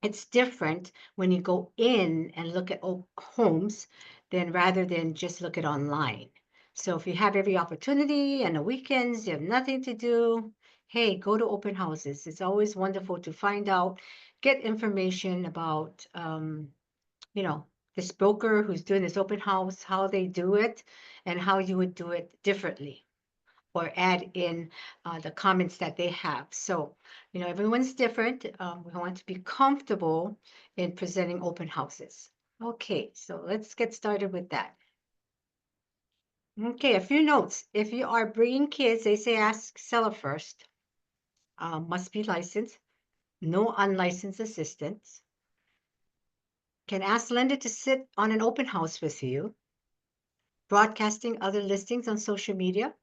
it's different when you go in and look at homes than rather than just look at online. So if you have every opportunity and the weekends, you have nothing to do, hey, go to open houses. It's always wonderful to find out, get information about, you know, this broker who's doing this open house, how they do it, and how you would do it differently or add in the comments that they have. So, you know, everyone's different. We want to be comfortable in presenting open houses. Okay, so let's get started with that. Okay, a few notes. If you are bringing kids, they say ask seller first. Must be licensed. No unlicensed assistants. Can ask lender to sit on an open house with you. Broadcasting other listings on social media.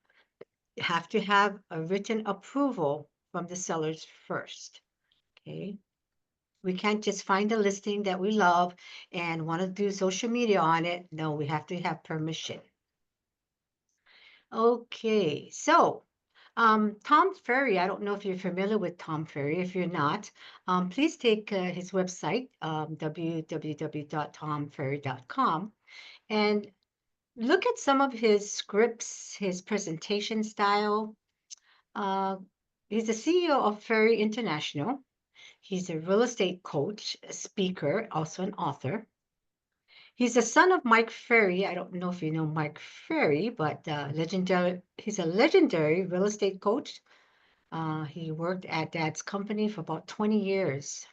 You have to have a written approval from the sellers first. Okay. We can't just find a listing that we love and want to do social media on it. No, we have to have permission. Okay, so Tom Ferry, I don't know if you're familiar with Tom Ferry. If you're not, please take his website, www.tomferry.com, and look at some of his scripts, his presentation style. Uh, he's the CEO of Ferry International. He's a real estate coach, a speaker, also an author. He's the son of Mike Ferry. I don't know if you know Mike Ferry, but he's a legendary real estate coach. He worked at Dad's company for about 20 years.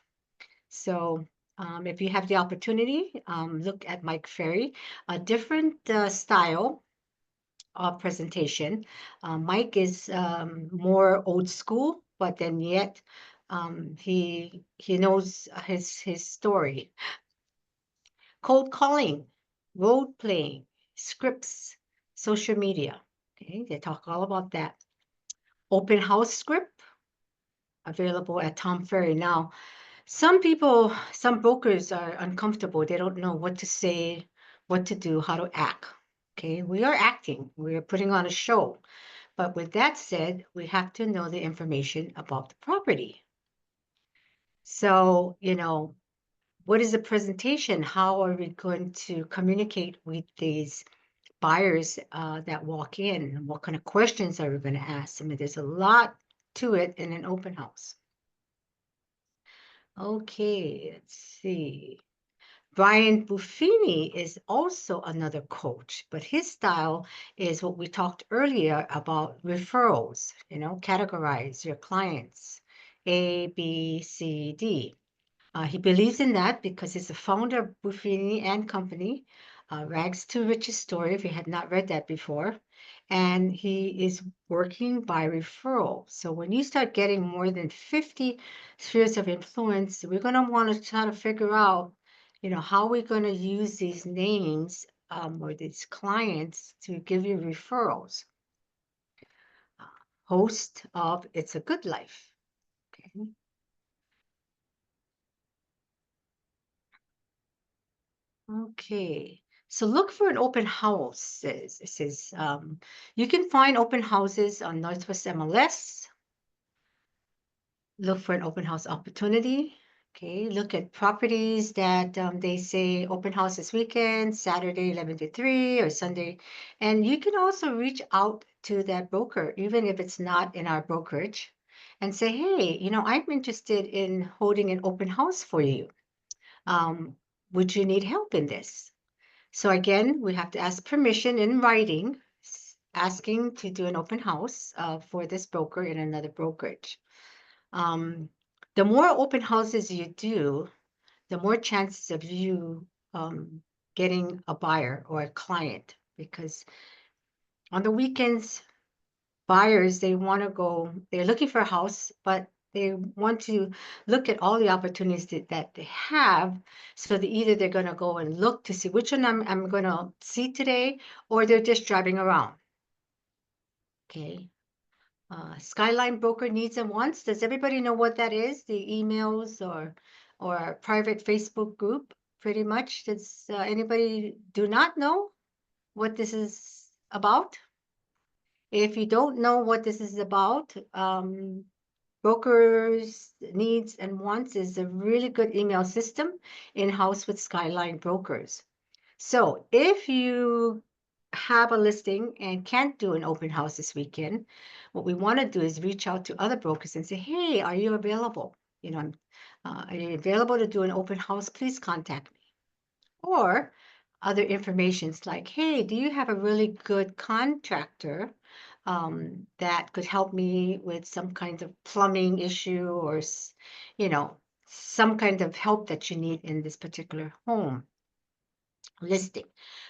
So if you have the opportunity, look at Mike Ferry, a different style of presentation. Mike is more old school, but then yet he knows his story. Cold calling, role playing, scripts, social media. Okay, they talk all about that. Open house script available at Tom Ferry. Now, some brokers are uncomfortable. They don't know what to say, what to do, how to act. Okay, we are acting, we are putting on a show. But with that said, we have to know the information about the property. So, you know, what is the presentation? How are we going to communicate with these buyers that walk in? What kind of questions are we going to ask? I mean, there's a lot to it in an open house. Okay, let's see. Brian Buffini is also another coach, but his style is what we talked earlier about referrals, you know, categorize your clients, A, B, C, D. He believes in that because he's the founder of Buffini and Company, Rags to Riches story, if you had not read that before. And he is working by referral. So when you start getting more than 50 spheres of influence, we're going to want to try to figure out, you know, how we're going to use these names or these clients to give you referrals. Host of It's a Good Life. Okay. Okay, So look for an open house. It says you can find open houses on Northwest MLS. Look for an open house opportunity. Okay, look at properties that they say open house this weekend, Saturday 11 to 3 or Sunday. And you can also reach out to that broker, even if it's not in our brokerage, and say, hey, I'm interested in holding an open house for you. Would you need help in this? So again, we have to ask permission in writing, asking to do an open house for this broker in another brokerage. The more open houses you do, the more chances of you getting a buyer or a client, because on the weekends, buyers, they're looking for a house, but they want to look at all the opportunities that they have. So either they're going to go and look to see which one I'm going to see today, or they're just driving around. Okay. Skyline broker needs and wants. Does everybody know what that is? The emails or a private Facebook group, pretty much. Does anybody do not know what this is about? If you don't know what this is about, brokers needs and wants is a really good email system in-house with Skyline brokers. So if you have a listing and can't do an open house this weekend, what we want to do is reach out to other brokers and say, hey, are you available? Are you available to do an open house? Please contact me. Or other informations like, hey, do you have a really good contractor that could help me with some kind of plumbing issue or, some kind of help that you need in this particular home listing?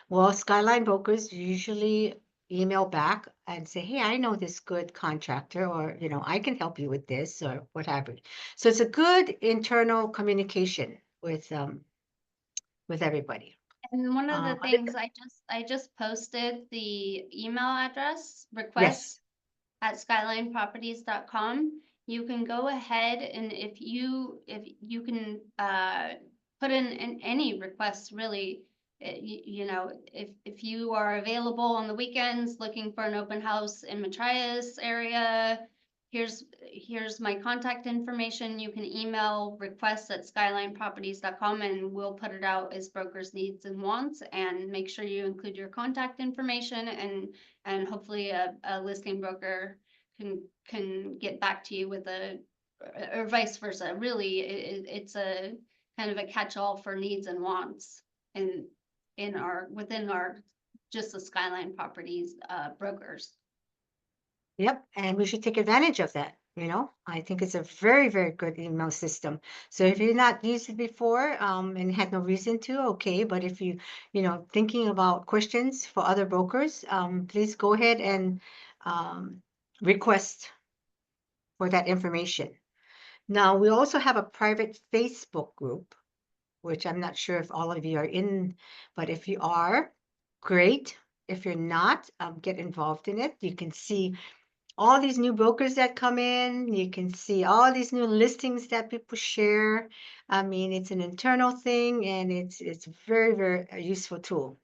Well, Skyline brokers usually email back and say, hey, I know this good contractor, or, I can help you with this or whatever. So it's a good internal communication with everybody. And one of the Other things I just posted the email address request Yes. at skylineproperties.com. You can go ahead and if you can put in any requests really. If you are available on the weekends looking for an open house in Matrias area, here's my contact information. You can email requests@skylineproperties.com and we'll put it out as brokers needs and wants, and make sure you include your contact information, and hopefully a listing broker can get back to you with or vice versa. Really, it's a kind of a catch-all for needs and wants within our just the Skyline Properties brokers. Yep, and we should take advantage of that. I think it's a very, very good email system. So if you're not used it before and had no reason to, okay. But if thinking about questions for other brokers, please go ahead and request for that information. Now, we also have a private Facebook group, which I'm not sure if all of you are in, but if you are, great. If you're not, get involved in it. You can see all these new brokers that come in. You can see all these new listings that people share. I mean, it's an internal thing, and it's very, very a useful tool.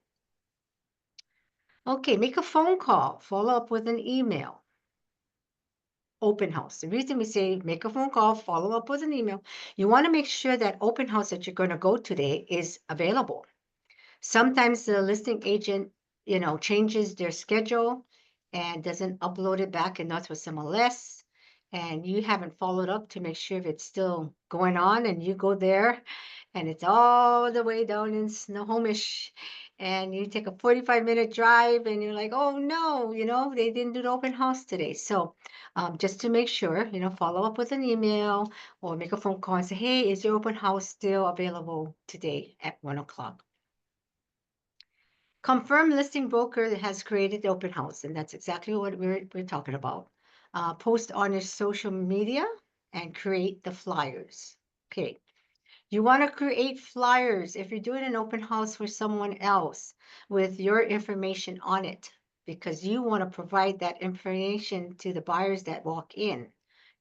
Okay, make a phone call, follow up with an email. Open house. The reason we say make a phone call, follow up with an email, you want to make sure that open house that you're going to go today is available. Sometimes the listing agent, changes their schedule and doesn't upload it back in Northwest MLS, and you haven't followed up to make sure if it's still going on, and you go there and it's all the way down in Snohomish, and you take a 45-minute drive and you're like, oh no, they didn't do the open house today. So just to make sure, follow up with an email or make a phone call and say, hey, is your open house still available today at 1 o'clock? Confirm listing broker that has created the open house, and that's exactly what we're talking about. Post on your social media and create the flyers. Okay. You want to create flyers if you're doing an open house for someone else with your information on it, because you want to provide that information to the buyers that walk in.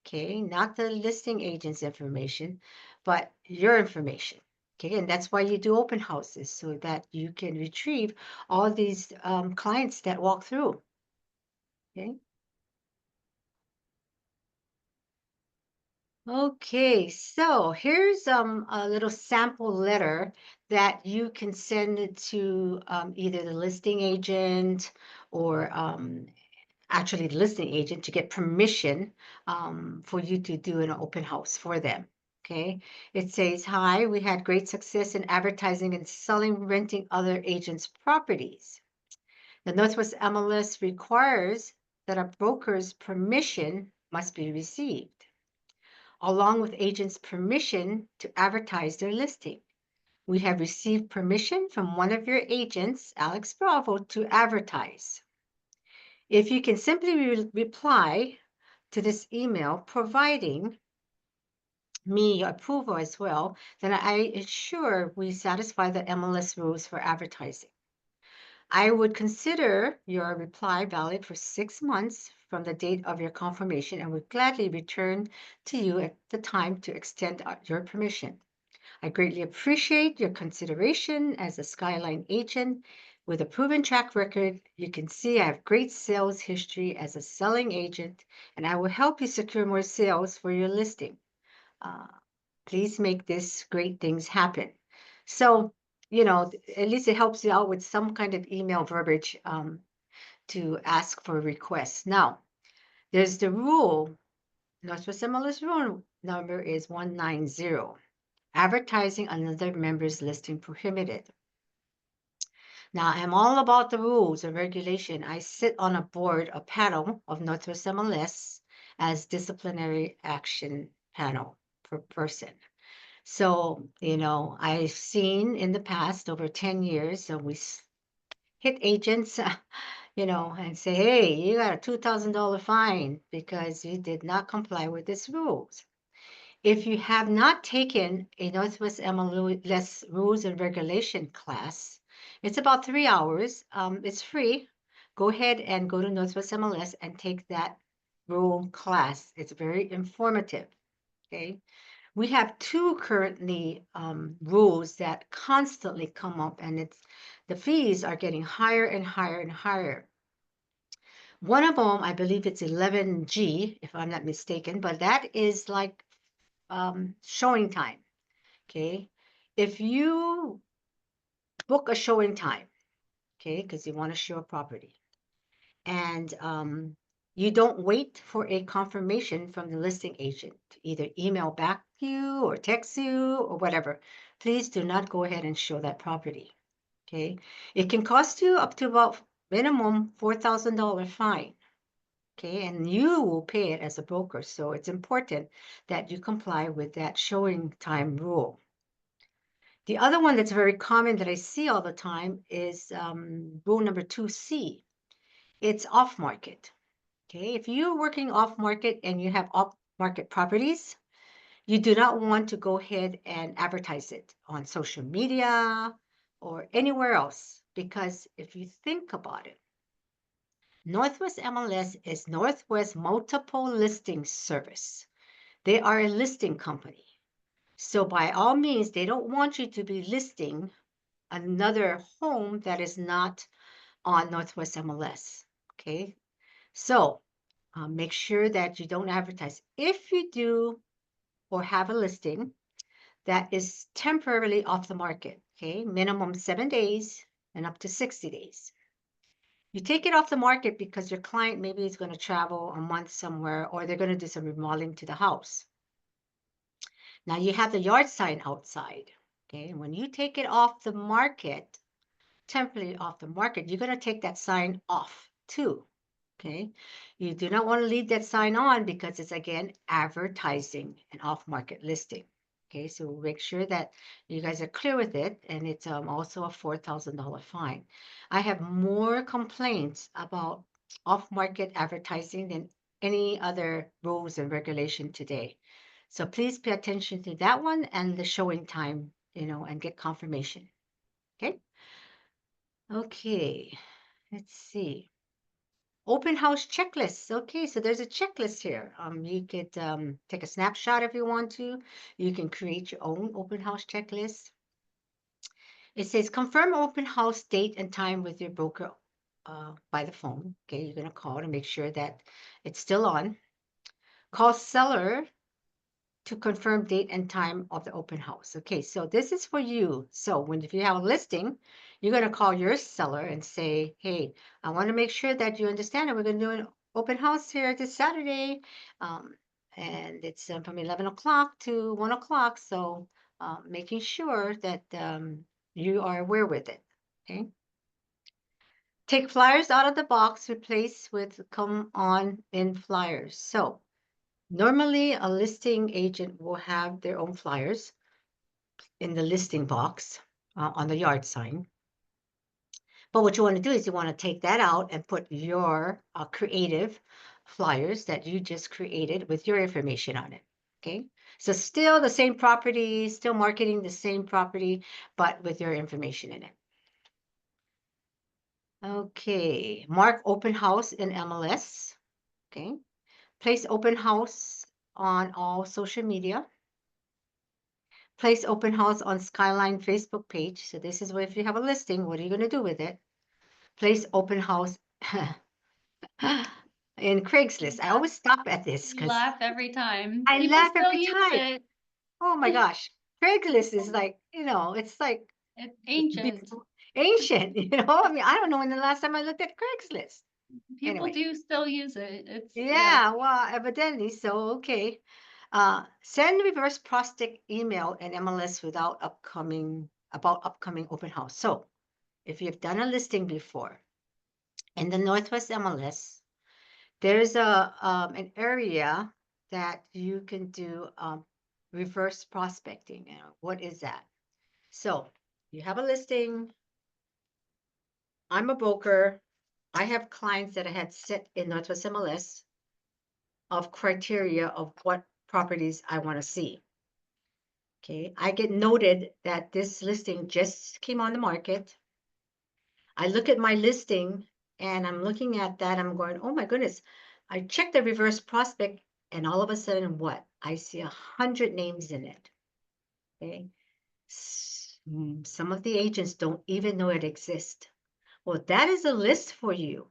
Okay, not the listing agent's information, but your information. Okay, and that's why you do open houses, so that you can retrieve all these clients that walk through. Okay. Okay, so here's a little sample letter that you can send it to either the listing agent or actually the listing agent to get permission for you to do an open house for them. Okay, it says, "Hi, we had great success in advertising and selling, renting other agents' properties. The Northwest MLS requires that a broker's permission must be received, along with agents' permission to advertise their listing. We have received permission from one of your agents, Alex Bravo, to advertise. If you can simply reply to this email providing me approval as well, then I ensure we satisfy the MLS rules for advertising. I would consider your reply valid for 6 months from the date of your confirmation and would gladly return to you at the time to extend your permission. I greatly appreciate your consideration as a Skyline agent. With a proven track record, you can see I have great sales history as a selling agent, and I will help you secure more sales for your listing. Uh, Please make this great things happen." So, at least it helps you out with some kind of email verbiage to ask for requests. Now, there's the rule. Northwest MLS rule number is 190. Advertising another member's listing prohibited. Now, I'm all about the rules and regulation. I sit on a board, a panel of Northwest MLS as disciplinary action panel per person. So, I've seen in the past over 10 years, we hit agents, and say, "Hey, you got a $2,000 fine because you did not comply with these rules." If you have not taken a Northwest MLS rules and regulation class, it's about 3 hours. It's free. Go ahead and go to Northwest MLS and take that rule class. It's very informative. Okay. We have two currently rules that constantly come up, and the fees are getting higher and higher and higher. One of them, I believe it's 11G, if I'm not mistaken, but that is like showing time. Okay. If you book a showing time, okay, because you want to show a property, and you don't wait for a confirmation from the listing agent to either email back you or text you or whatever, please do not go ahead and show that property. Okay. It can cost you up to about minimum $4,000 fine. Okay, and you will pay it as a broker. So it's important that you comply with that showing time rule. The other one that's very common that I see all the time is rule number 2C. It's off market. Okay, if you're working off market and you have off market properties, you do not want to go ahead and advertise it on social media or anywhere else, because if you think about it, Northwest MLS is Northwest Multiple Listing Service. They are a listing company. So by all means, they don't want you to be listing another home that is not on Northwest MLS. Okay, so make sure that you don't advertise. If you do or have a listing that is temporarily off the market, okay, minimum 7 days and up to 60 days. You take it off the market because your client maybe is going to travel a month somewhere, or they're going to do some remodeling to the house. Now you have the yard sign outside, okay? And when you take it off the market, temporarily off the market, you're going to take that sign off too, okay? You do not want to leave that sign on because it's, again, advertising an off-market listing. Okay, so make sure that you guys are clear with it, and it's also a $4,000 fine. I have more complaints about off-market advertising than any other rules and regulation today. So please pay attention to that one and the showing time, and get confirmation. Okay. Okay, let's see. Open house checklists. Okay, so there's a checklist here. You could take a snapshot if you want to. You can create your own open house checklist. It says confirm open house date and time with your broker by the phone. Okay, you're going to call to make sure that it's still on. Call seller to confirm date and time of the open house. Okay, so this is for you. So if you have a listing, you're going to call your seller and say, hey, I want to make sure that you understand that we're going to do an open house here this Saturday. And it's from 11 o'clock to 1 o'clock. So making sure that you are aware with it. Okay. Take flyers out of the box, replace with come on in flyers. So normally, a listing agent will have their own flyers in the listing box on the yard sign. But what you want to do is you want to take that out and put your creative flyers that you just created with your information on it. Okay. So still the same property, still marketing the same property, but with your information in it. Okay. Mark open house in MLS. Okay. Place open house on all social media. Place open house on Skyline Facebook page. So this is where if you have a listing, what are you going to do with it? Place open house in Craigslist. I always stop at this You because laugh every time. I People laugh still every use time. it. Oh my gosh. Craigslist is like, it's like It's ancient. ancient, I mean, I don't know when the last time I looked at Craigslist. People Anyway. do still use it. It's Yeah, well, evidently. So, okay. Send reverse prospect email and MLS about upcoming open house. So if you've done a listing before in the Northwest MLS, there's an area that you can do reverse prospecting. What is that? So you have a listing. I'm a broker. I have clients that I had set in Northwest MLS of criteria of what properties I want to see. Okay, I get noted that this listing just came on the market. I look at my listing and I'm looking at that. I'm going, oh my goodness. I check the reverse prospect and all of a sudden what? I see 100 names in it. Okay. Some of the agents don't even know it exists. Well, that is a list for you.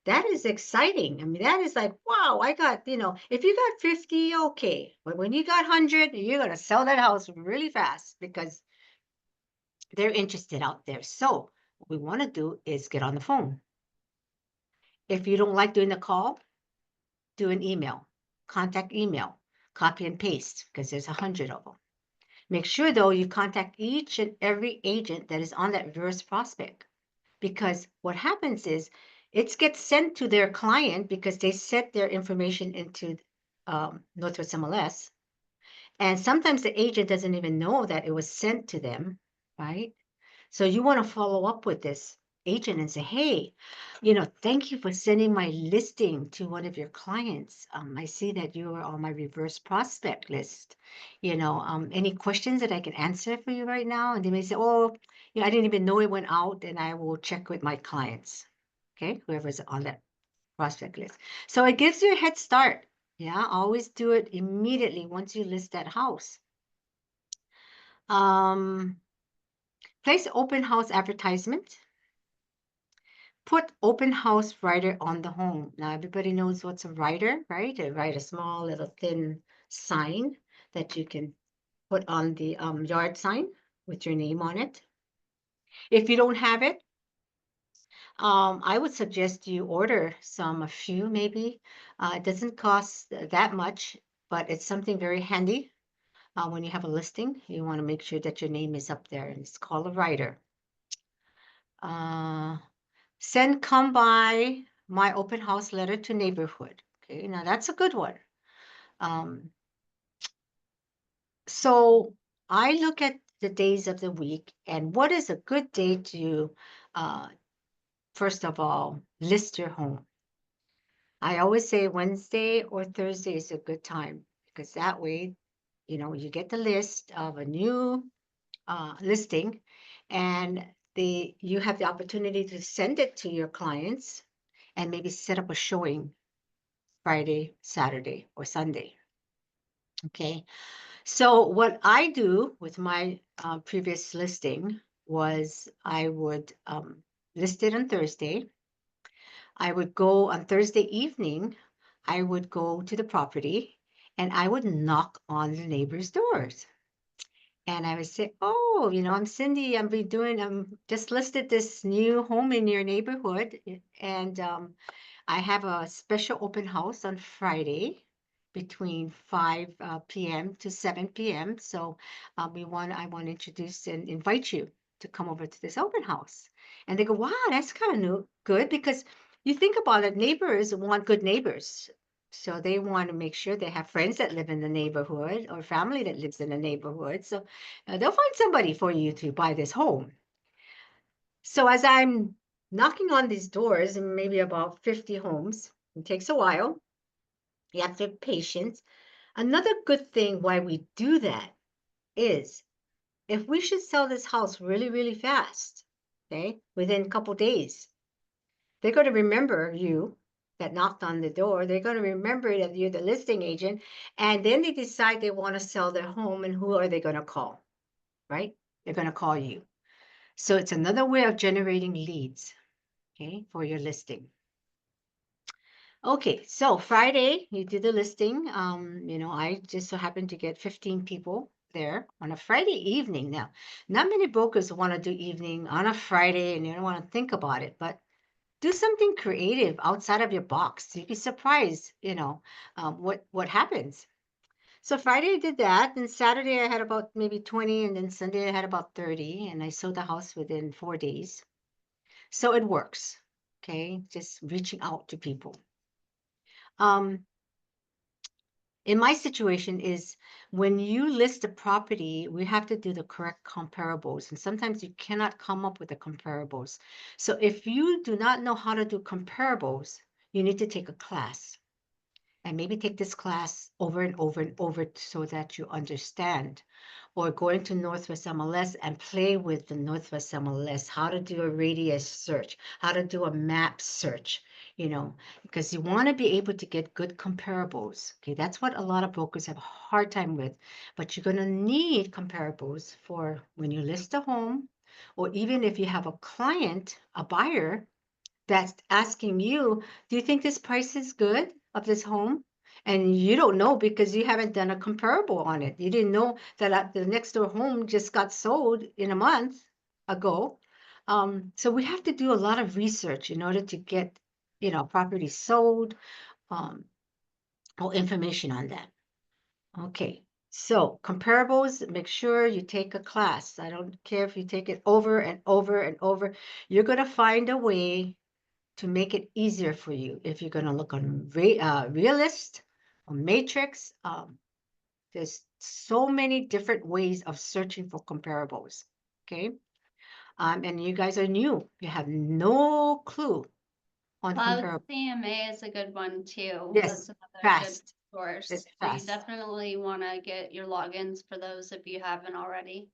That is exciting. I mean, that is like, wow, I got, if you got 50, okay. But when you got 100, you're going to sell that house really fast because they're interested out there. So what we want to do is get on the phone. If you don't like doing the call, do an email, contact email, copy and paste, because there's 100 of them. Make sure though you contact each and every agent that is on that reverse prospect, because what happens is it gets sent to their client because they set their information into Northwest MLS. And sometimes the agent doesn't even know that it was sent to them, right? So you want to follow up with this agent and say, hey, thank you for sending my listing to one of your clients. I see that you are on my reverse prospect list. Any questions that I can answer for you right now? And they may say, oh, I didn't even know it went out, and I will check with my clients. Okay, whoever's on that prospect list. So it gives you a head start. Yeah, always do it immediately once you list that house. Place open house advertisement. Put open house rider on the home. Now everybody knows what's a rider, right? A rider, small little thin sign that you can put on the yard sign with your name on it. If you don't have it, I would suggest you order a few maybe. It doesn't cost that much, but it's something very handy. When you have a listing, you want to make sure that your name is up there, and it's called a rider. Send come by my open house letter to neighborhood. Okay, now that's a good one. So I look at the days of the week and what is a good day to, first of all, list your home. I always say Wednesday or Thursday is a good time because that way, you get the list of a new listing and you have the opportunity to send it to your clients and maybe set up a showing Friday, Saturday, or Sunday. Okay, so what I do with my previous listing was I would list it on Thursday. I would go on Thursday evening, I would go to the property and I would knock on the neighbors' doors. And I would say, oh, I'm Cindy. I'm just listed this new home in your neighborhood. And I have a special open house on Friday between 5 p.m. to 7 p.m. So I want to introduce and invite you to come over to this open house. And they go, wow, that's kind of new, good, because you think about it, neighbors want good neighbors. So they want to make sure they have friends that live in the neighborhood or family that lives in the neighborhood. So they'll find somebody for you to buy this home. So as I'm knocking on these doors, and maybe about 50 homes, it takes a while. You have to have patience. Another good thing why we do that is if we should sell this house really, really fast, okay, within a couple days, they're going to remember you that knocked on the door. They're going to remember that you're the listing agent. And then they decide they want to sell their home. And who are they going to call? Right? They're going to call you. So it's another way of generating leads, okay, for your listing. Okay, so Friday you do the listing. I just so happened to get 15 people there on a Friday evening. Now, not many brokers want to do evening on a Friday and you don't want to think about it, but do something creative outside of your box. You'd be surprised, what happens. So Friday I did that, and Saturday I had about maybe 20, and then Sunday I had about 30, and I sold the house within 4 days. So it works, okay? Just reaching out to people. In my situation is when you list a property, we have to do the correct comparables. And sometimes you cannot come up with the comparables. So if you do not know how to do comparables, you need to take a class. And maybe take this class over and over and over so that you understand. Or go into Northwest MLS and play with the Northwest MLS, how to do a radius search, how to do a map search, because you want to be able to get good comparables. Okay, that's what a lot of brokers have a hard time with. But you're going to need comparables for when you list a home, or even if you have a client, a buyer, that's asking you, do you think this price is good of this home? And you don't know because you haven't done a comparable on it. You didn't know that the next door home just got sold in a month ago. So we have to do a lot of research in order to get, property sold, or information on that. Okay. So comparables, make sure you take a class. I don't care if you take it over and over and over. You're going to find a way to make it easier for you. If you're going to look on Realist or Matrix, there's so many different ways of searching for comparables, okay? And you guys are new. You have no clue on Cloud comparables. CMA is a good one too. Yes, That's another good fast. source. It's So you fast. definitely want to get your logins for those if you haven't already.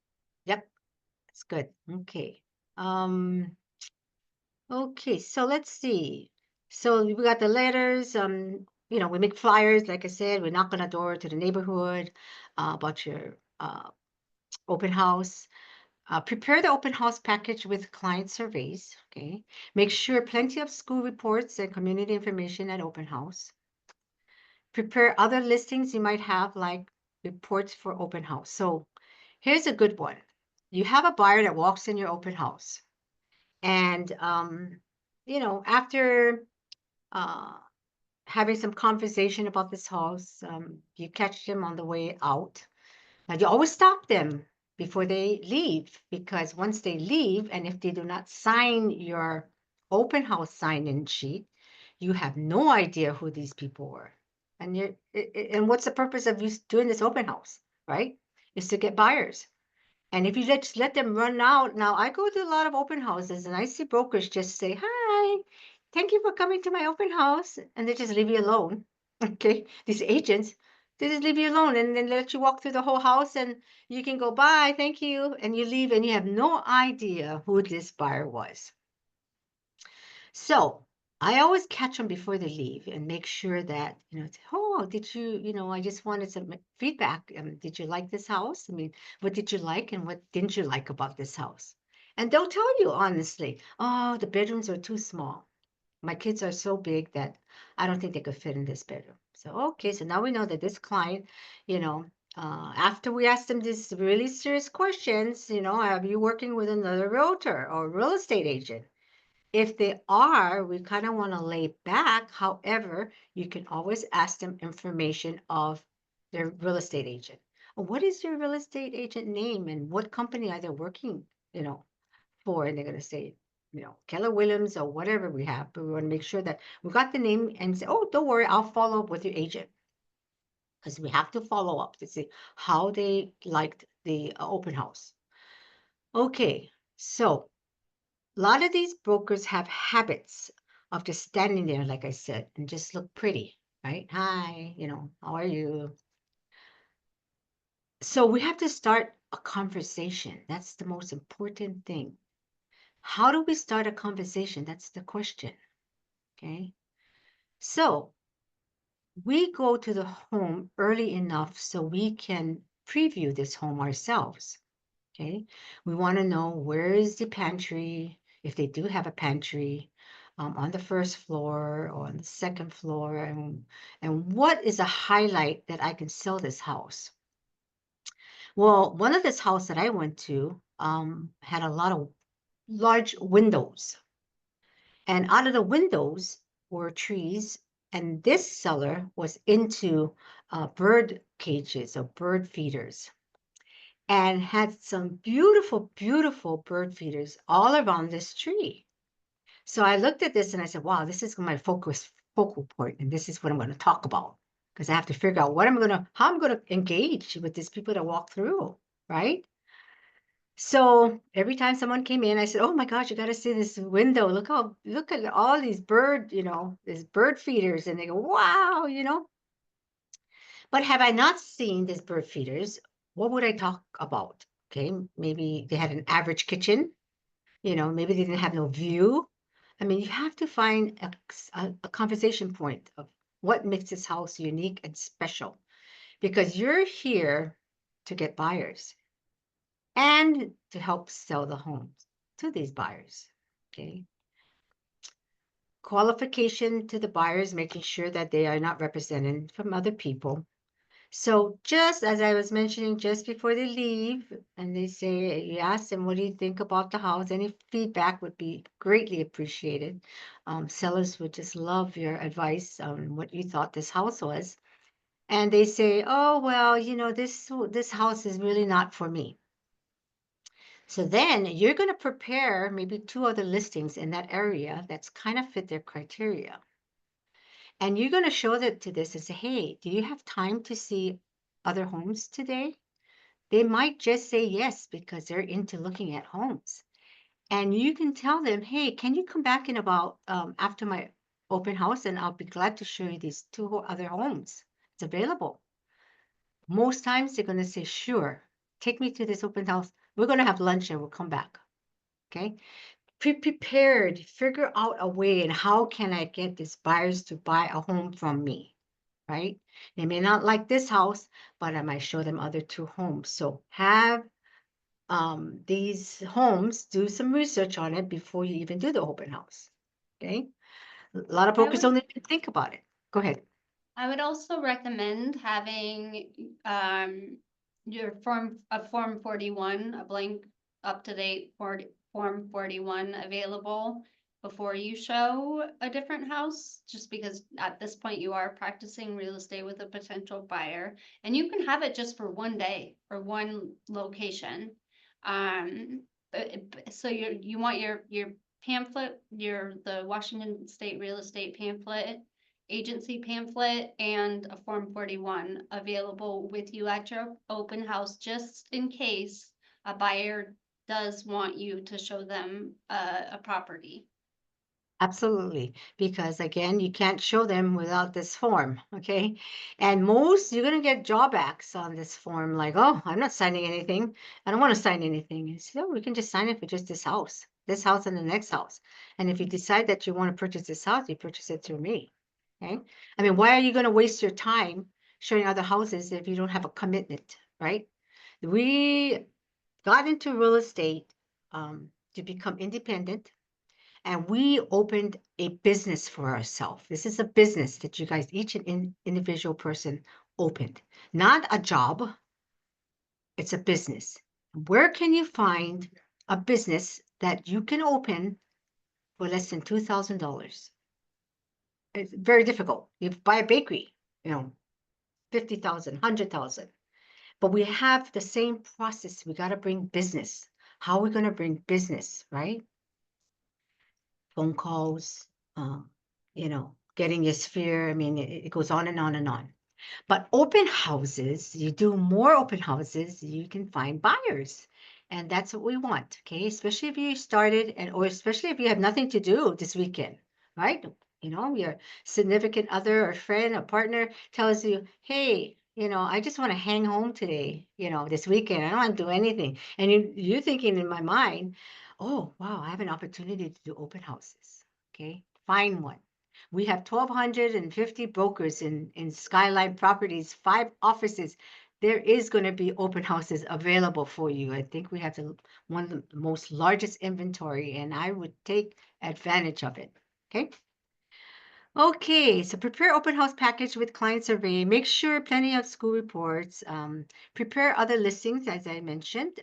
Yep, that's good. Okay. Okay, so let's see. So we got the letters, we make flyers, like I said, we knock on a door to the neighborhood about your open house. Prepare the open house package with client surveys, okay? Make sure plenty of school reports and community information at open house. Prepare other listings you might have, like reports for open house. So here's a good one. You have a buyer that walks in your open house. And, after having some conversation about this house, you catch them on the way out. Now, you always stop them before they leave, because once they leave, and if they do not sign your open house sign-in sheet, you have no idea who these people were. And what's the purpose of you doing this open house, right? Is to get buyers. And if you just let them run out, now I go to a lot of open houses and I see brokers just say, hi, thank you for coming to my open house. And they just leave you alone. Okay. These agents, they just leave you alone and then let you walk through the whole house and you can go, bye, thank you. And you leave and you have no idea who this buyer was. So I always catch them before they leave and make sure that, oh, did you, I just wanted some feedback. Did you like this house? I mean, what did you like and what didn't you like about this house? And they'll tell you honestly, oh, the bedrooms are too small. My kids are so big that I don't think they could fit in this bedroom. So, okay, so now we know that this client, you know, after we ask them these really serious questions, you know, are you working with another realtor or real estate agent? If they are, we kind of want to lay back. However, you can always ask them information of their real estate agent. What is your real estate agent name and what company are they working, you know, for? And they're going to say, you know, Keller Williams or whatever we have. But we want to make sure that we got the name and say, oh, don't worry, I'll follow up with your agent. Because we have to follow up to see how they liked the open house. Okay, so a lot of these brokers have habits of just standing there, like I said, and just look pretty, right? Hi, you know, how are you? So we have to start a conversation. That's the most important thing. How do we start a conversation? That's the question. Okay. So we go to the home early enough so we can preview this home ourselves. Okay. We want to know where is the pantry, if they do have a pantry, on the first floor or on the second floor, and what is a highlight that I can sell this house. Well, one of this house that I went to had a lot of large windows, and out of the windows were trees, and this seller was into bird cages or bird feeders and had some beautiful, beautiful bird feeders all around this tree. So I looked at this and I said, wow, this is my focal point, and this is what I'm going to talk about because I have to figure out how I'm going to engage with these people that walk through, right? So every time someone came in, I said, oh my gosh, you got to see this window. Look at all these these bird feeders. And they go, wow, you know. But have I not seen these bird feeders, what would I talk about? Okay, maybe they had an average kitchen, you know, maybe they didn't have no view. I mean, you have to find a conversation point of what makes this house unique and special because you're here to get buyers and to help sell the homes to these buyers. Okay. Qualification to the buyers, making sure that they are not represented from other people. So just as I was mentioning just before they leave, and they say, you ask them, what do you think about the house? Any feedback would be greatly appreciated. Sellers would just love your advice on what you thought this house was. And they say, oh, well, you know, this house is really not for me. So then you're going to prepare maybe 2 other listings in that area that's kind of fit their criteria. And you're going to show that to this and say, hey, do you have time to see other homes today? They might just say yes because they're into looking at homes. And you can tell them, hey, can you come back in about after my open house and I'll be glad to show you these 2 other homes. It's available. Most times they're going to say, sure, take me to this open house. We're going to have lunch and we'll come back. Okay. Prepared, figure out a way and how can I get these buyers to buy a home from me, right? They may not like this house, but I might show them other 2 homes. So have these homes, do some research on it before you even do the open house. Okay. A lot of brokers don't even think about it. Go ahead. I would also recommend having your Form 41, a blank up-to-date Form 41 available before you show a different house, just because at this point you are practicing real estate with a potential buyer, and you can have it just for one day or one location. So you want your pamphlet, the Washington State real estate pamphlet, agency pamphlet, and a Form 41 available with you at your open house, just in case a buyer does want you to show them a property. Absolutely, because again, you can't show them without this form, okay? And most, you're going to get drawbacks on this form, like, oh, I'm not signing anything. I don't want to sign anything. And so we can just sign it for just this house and the next house. And if you decide that you want to purchase this house, you purchase it through me, okay? I mean, why are you going to waste your time showing other houses if you don't have a commitment, right? We got into real estate to become independent, and we opened a business for ourselves. This is a business that you guys, each individual person opened, not a job. It's a business. Where can you find a business that you can open for less than $2,000? It's very difficult. You buy a bakery, 50,000, 100,000. But we have the same process. We got to bring business. How are we going to bring business, right? Phone calls, getting your sphere. I mean, it goes on and on and on. But open houses, you do more open houses, you can find buyers. And that's what we want, okay? Especially if you started or especially if you have nothing to do this weekend, right? Your significant other or friend or partner tells you, hey, I just want to hang home today, this weekend. I don't want to do anything. And you're thinking in my mind, oh, wow, I have an opportunity to do open houses, okay? Find one. We have 1,250 brokers in Skyline Properties, 5 offices. There is going to be open houses available for you. I think we have one of the most largest inventory, and I would take advantage of it. Okay. Okay, so prepare open house package with client survey. Make sure plenty of school reports. Prepare other listings, as I mentioned.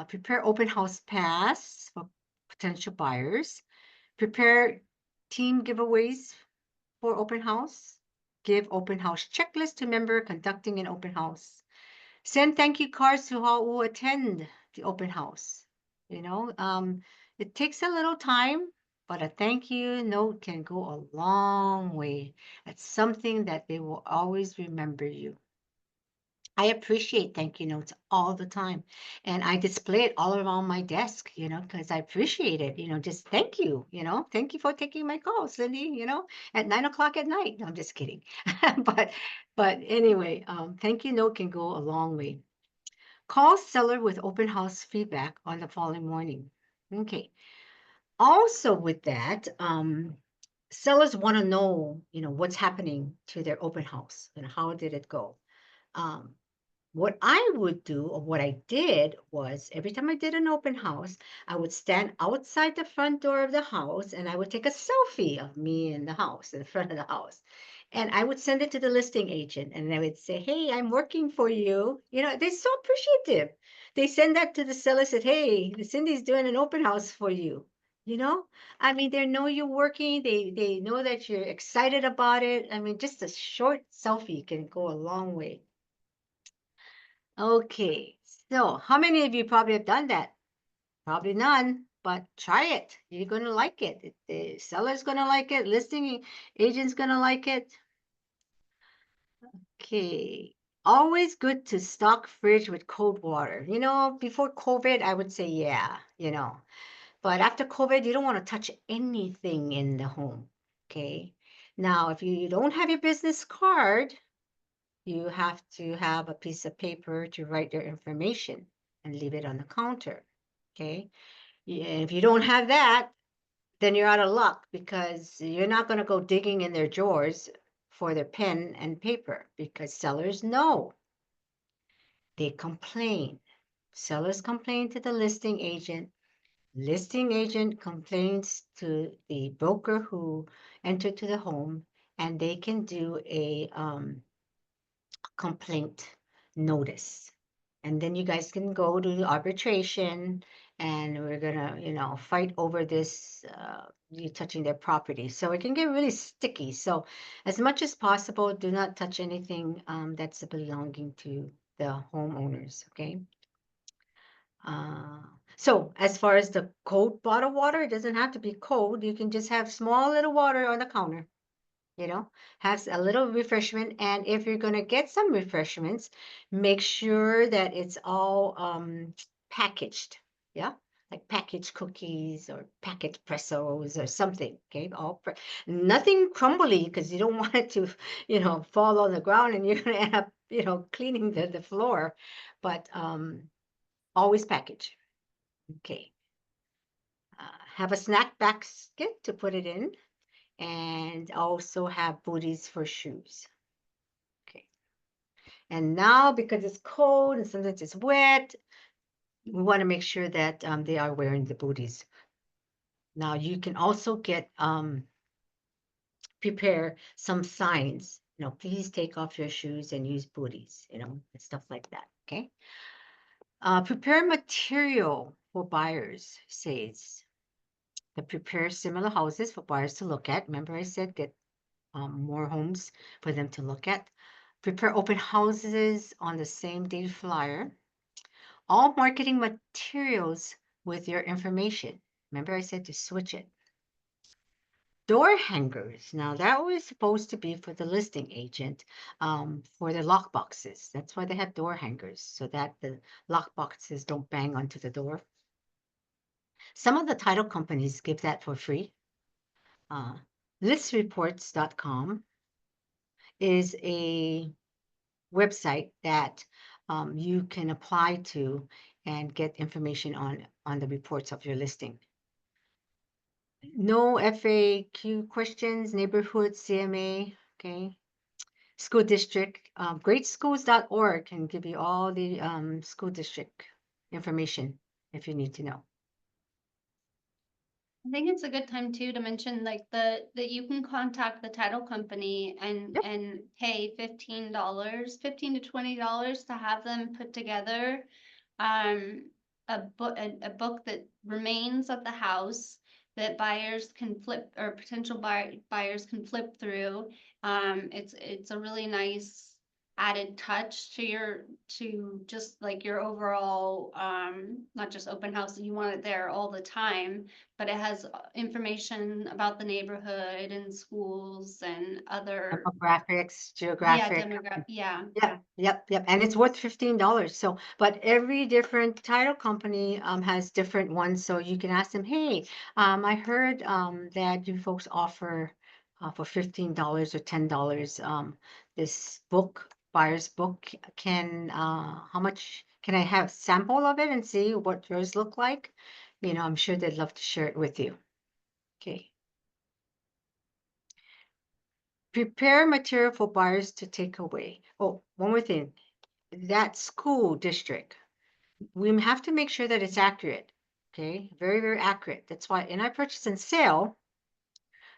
Prepare open house pass for potential buyers. Prepare team giveaways for open house. Give open house checklist to member conducting an open house. Send thank you cards to all who attend the open house. It takes a little time, but a thank you note can go a long way. It's something that they will always remember you. I appreciate thank you notes all the time. And I display it all around my desk, because I appreciate it. Just thank you, thank you for taking my calls, Lindy, at 9 o'clock at night. No, I'm just kidding. But anyway, thank you note can go a long way. Call seller with open house feedback on the following morning. Okay. Also with that, sellers want to know, what's happening to their open house and how did it go. What I would do, or what I did, was every time I did an open house, I would stand outside the front door of the house and I would take a selfie of me in the house, in the front of the house. And I would send it to the listing agent and I would say, hey, I'm working for you. They're so appreciative. They send that to the seller, said, hey, Cindy's doing an open house for you. I mean, they know you're working. They know that you're excited about it. I mean, just a short selfie can go a long way. Okay, so how many of you probably have done that? Probably none, but try it. You're going to like it. The seller's going to like it. Listing agent's going to like it. Okay, always good to stock fridge with cold water. Before COVID, I would say, yeah, but after COVID, you don't want to touch anything in the home. Okay, now if you don't have your business card, you have to have a piece of paper to write your information and leave it on the counter. Okay. If you don't have that, then you're out of luck because you're not going to go digging in their drawers for their pen and paper because sellers know. They complain. Sellers complain to the listing agent. Listing agent complains to the broker who entered to the home, and they can do a complaint notice. And then you guys can go to arbitration and we're gonna, fight over this, you touching their property. So it can get really sticky. So as much as possible, do not touch anything that's belonging to the homeowners, okay? So as far as the cold bottled water, it doesn't have to be cold. You can just have small little water on the counter. Has a little refreshment. And if you're going to get some refreshments, make sure that it's all packaged. Yeah. Like packaged cookies or packaged pressos or something. Okay. Nothing crumbly because you don't want it to, fall on the ground and you're going to end up, cleaning the floor. But always package. Okay. Have a snack basket to put it in. And also have booties for shoes. Okay. And now because it's cold and sometimes it's wet, we want to make sure that they are wearing the booties. Now you can also get prepare some signs, please take off your shoes and use booties, and stuff like that. Okay. Prepare material for buyers, says the prepare similar houses for buyers to look at. Remember I said get more homes for them to look at. Prepare open houses on the same day flyer. All marketing materials with your information. Remember I said to switch it. Door hangers. Now that was supposed to be for the listing agent, for the lock boxes. That's why they have door hangers, so that the lock boxes don't bang onto the door. Some of the title companies give that for free. Listreports.com is a website that you can apply to and get information on the reports of your listing. No FAQ questions, neighborhood, CMA, okay. School district, greatschools.org can give you all the school district information if you need to know. I think it's a good time too to mention like that you can contact the title company and Yep. and pay $15, $15 to $20 to have them put together a book that remains at the house that buyers can flip, or potential buyers can flip through. It's a really nice added touch to just like your overall not just open house, you want it there all the time, but it has information about the neighborhood and schools and other, Demographics, yeah, geographic. yeah. Yep. And it's worth $15. So, but every different title company has different ones. So you can ask them, hey, I heard that you folks offer for $15 or $10 this book, buyer's book. How much can I have sample of it and see what yours look like? I'm sure they'd love to share it with you. Okay. Prepare material for buyers to take away. Oh, one more thing. That school district, we have to make sure that it's accurate. Okay, very, very accurate. That's why in our purchase and sale,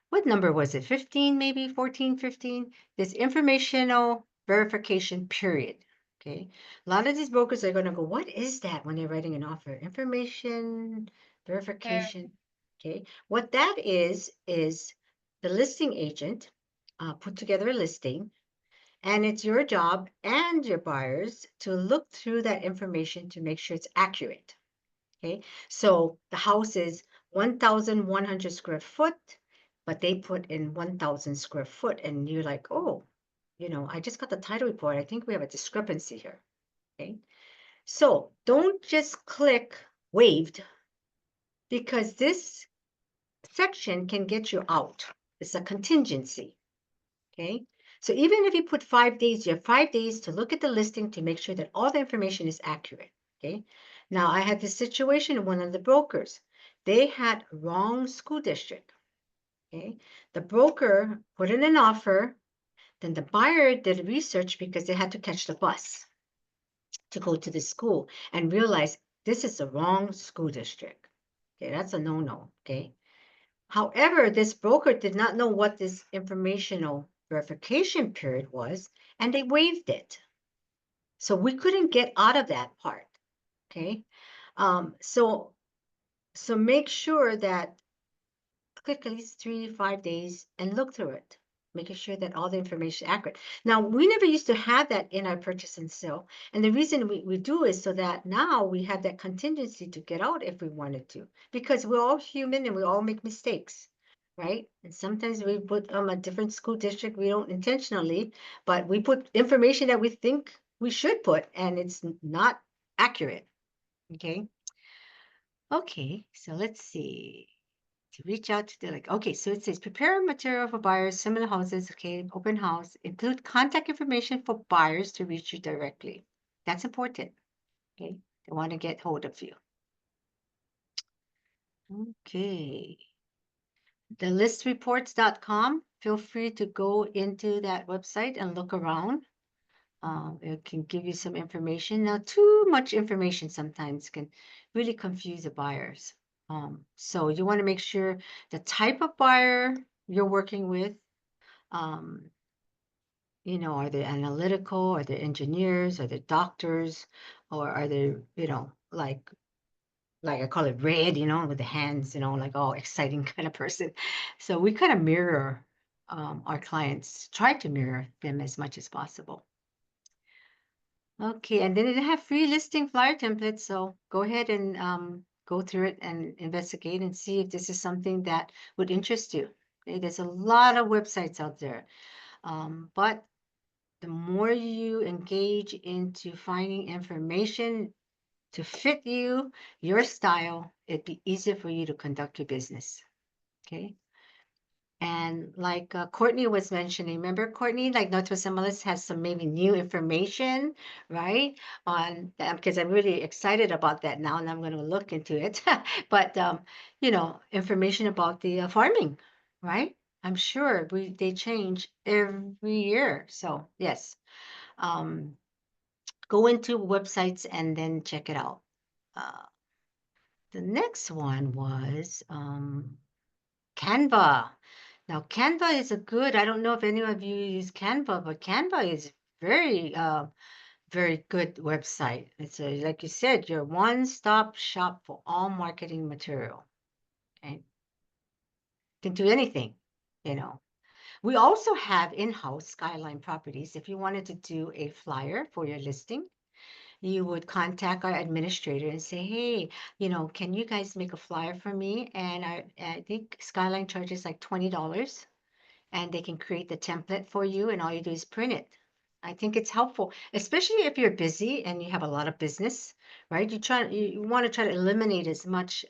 what number was it? 15, maybe 14, 15? This informational verification period. Okay, a lot of these brokers are going to go, what is that when they're writing an offer? Information verification. Okay, what that is the listing agent put together a listing, and it's your job and your buyers to look through that information to make sure it's accurate. Okay, so the house is 1,100 square foot, but they put in 1,000 square foot, and you're like, oh, I just got the title report. I think we have a discrepancy here. Okay, so don't just click waived, because this section can get you out. It's a contingency. Okay, so even if you put 5 days, you have 5 days to look at the listing to make sure that all the information is accurate. Okay, now I had this situation in one of the brokers. They had wrong school district. Okay, the broker put in an offer, then the buyer did research because they had to catch the bus to go to the school and realize this is the wrong school district. Okay, that's a no-no. Okay. However, this broker did not know what this informational verification period was, and they waived it. So we couldn't get out of that part. Okay. So make sure that click at least 3 to 5 days and look through it, making sure that all the information is accurate. Now, we never used to have that in our purchase and sale. And the reason we do is so that now we have that contingency to get out if we wanted to, because we're all human and we all make mistakes, right? And sometimes we put a different school district, we don't intentionally, but we put information that we think we should put, and it's not accurate. Okay. Okay, so let's see. To reach out to the okay, so it says prepare material for buyers, similar houses, okay, open house, include contact information for buyers to reach you directly. That's important. Okay, they want to get hold of you. Okay. The listreports.com, feel free to go into that website and look around. It can give you some information. Now, too much information sometimes can really confuse the buyers. So you want to make sure the type of buyer you're working with, um, are they analytical? Are they engineers? Are they doctors? Or are they, like I call it red, with the hands, like all exciting kind of person. So we kind of mirror our clients, try to mirror them as much as possible. Okay, and then they have free listing flyer templates, so go ahead and go through it and investigate and see if this is something that would interest you. Okay, there's a lot of websites out there, but the more you engage into finding information to fit you, your style, it'd be easier for you to conduct your business. Okay. And like Courtney was mentioning, remember Courtney, like Northwest MLS has some maybe new information, right? On because I'm really excited about that now, and I'm going to look into it. But information about the farming, right? I'm sure they change every year. So yes, go into websites and then check it out. The next one was Canva. Now, Canva is I don't know if any of you use Canva, but Canva is very, very good website. It's like you said, your one-stop shop for all marketing material. Okay. Can do anything, you know. We also have in-house Skyline properties. If you wanted to do a flyer for your listing, you would contact our administrator and say, hey, can you guys make a flyer for me? And I think Skyline charges like $20, and they can create the template for you, and all you do is print it. I think it's helpful, especially if you're busy and you have a lot of business, right? You want to try to eliminate as much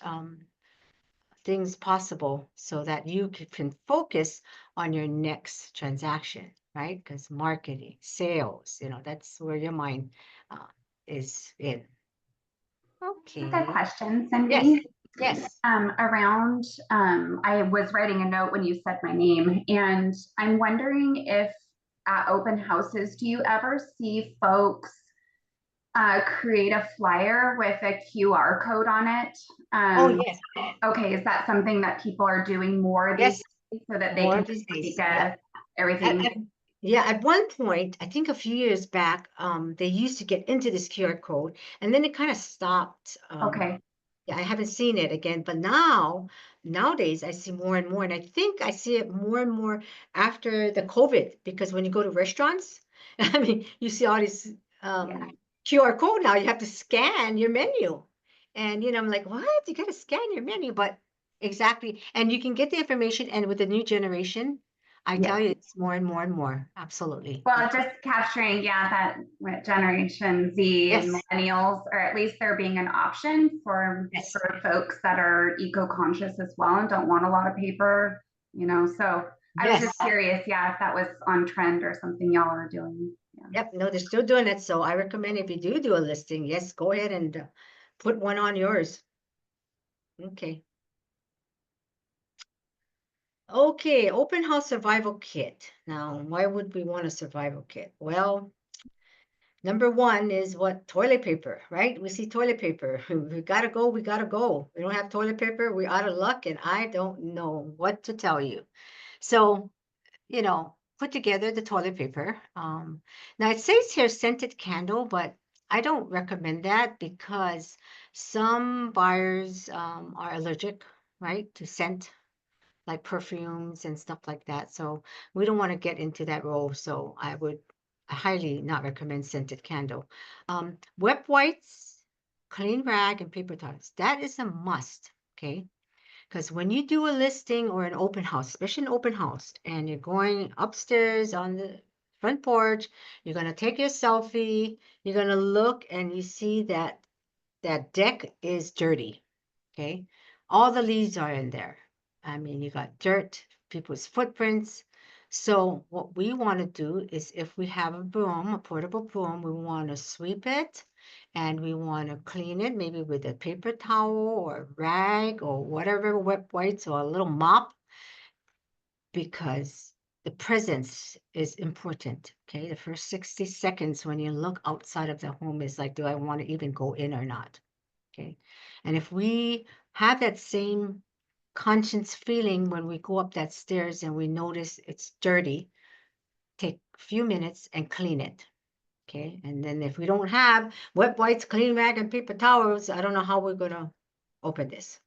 things possible so that you can focus on your next transaction, right? Because marketing, sales, that's where your mind uh, is in. I have a Okay. question, Yes. Cindy. Yes. I was writing a note when you said my name, and I'm wondering if at open houses, do you ever see folks create a flyer with a QR code on it? Oh, yes. Okay, is that something that people are doing more these Yes. days so that they More can these days. get Yeah. everything? Yeah, at one point, I think a few years back, they used to get into this QR code, and then it kind of stopped. Okay, Yeah, I haven't seen it again, but nowadays I see more and more, and I think I see it more and more after the COVID, because when you go to restaurants, I mean, you see all these yeah. QR code now. You have to scan your menu, and I'm like, what? You got to scan your menu, but exactly, and you can get the information, and with the new generation, I Yeah. tell you, it's more and more and more. Absolutely. Well, just capturing, yeah, that what Generation Z and Yes. millennials, or at least there being an option Yes. for folks that are eco-conscious as well and don't want a lot of paper, So I was Yes. just curious, yeah, if that was on trend or something y'all are doing. Yeah. Yep. No, they're still doing it. So I recommend if you do a listing, yes, go ahead and put one on yours. Okay. Okay. Open house survival kit. Now, why would we want a survival kit? Well, number one is what? Toilet paper, right? We see toilet paper. We gotta go. We gotta go. We don't have toilet paper. We're out of luck, and I don't know what to tell you. So, put together the toilet paper. Now it says here scented candle, but I don't recommend that because some buyers are allergic, right, to scent, like perfumes and stuff like that. So we don't want to get into that role. So I would highly not recommend scented candle. Wet wipes, clean rag, and paper towels. That is a must. Okay. Because when you do a listing or an open house, especially an open house, and you're going upstairs on the front porch, you're going to take your selfie, you're going to look and you see that that deck is dirty. Okay. All the leaves are in there. I mean, you got dirt, people's footprints. So what we want to do is if we have a broom, a portable broom, we want to sweep it and we want to clean it maybe with a paper towel or rag or whatever, wet wipes or a little mop, because the presence is important. Okay, the first 60 seconds when you look outside of the home is like, do I want to even go in or not? Okay, and if we have that same conscience feeling when we go up that stairs and we notice it's dirty, take a few minutes and clean it. Okay, and then if we don't have wet wipes, clean rag, and paper towels, I don't know how we're gonna open this.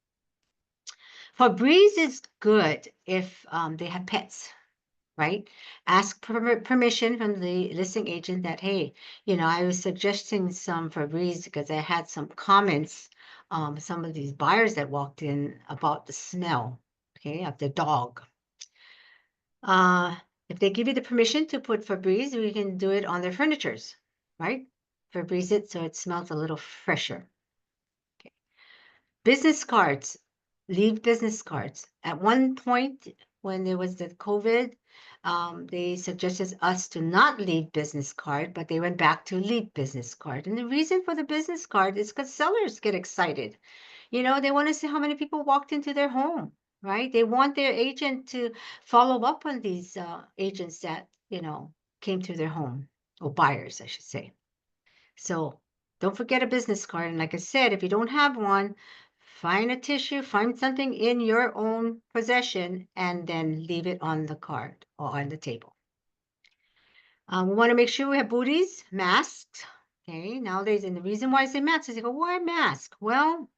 Febreze is good if they have pets, right? Ask permission from the listing agent that, hey, I was suggesting some Febreze because I had some comments, some of these buyers that walked in about the smell, okay, of the dog. If they give you the permission to put Febreze, we can do it on their furnitures, right? Febreze it so it smells a little fresher. Okay. Business cards, leave business cards. At one point, when there was the COVID, they suggested us to not leave business card, but they went back to leave business card. And the reason for the business card is because sellers get excited. They want to see how many people walked into their home, right? They want their agent to follow up on these agents that, came to their home, or buyers, I should say. So don't forget a business card. And like I said, if you don't have one, find a tissue, find something in your own possession, and then leave it on the card or on the table. We want to make sure we have booties, masks. Okay, nowadays, and the reason why I say masks is, you go, why mask? Well,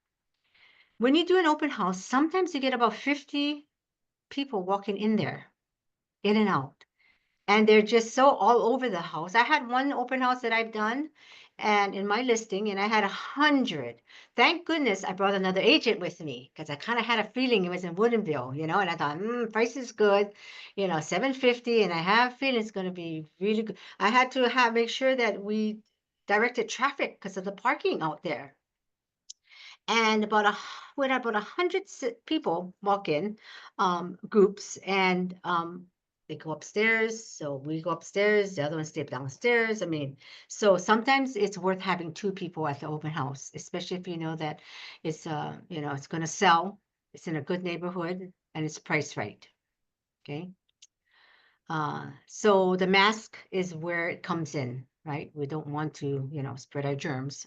when you do an open house, sometimes you get about 50 people walking in there, in and out. And they're just so all over the house. I had one open house that I've done and in my listing, and I had 100. Thank goodness I brought another agent with me because I kind of had a feeling it was in Woodinville, and I thought, price is good, $750, and I have a feeling it's going to be really good. I had to make sure that we directed traffic because of the parking out there. And we had about 100 people walk in, groups, and they go upstairs. So we go upstairs, the other one stay downstairs. I mean, so sometimes it's worth having 2 people at the open house, especially if you know that it's it's going to sell, it's in a good neighborhood, and it's priced right. Okay. So the mask is where it comes in, right? We don't want to, spread our germs.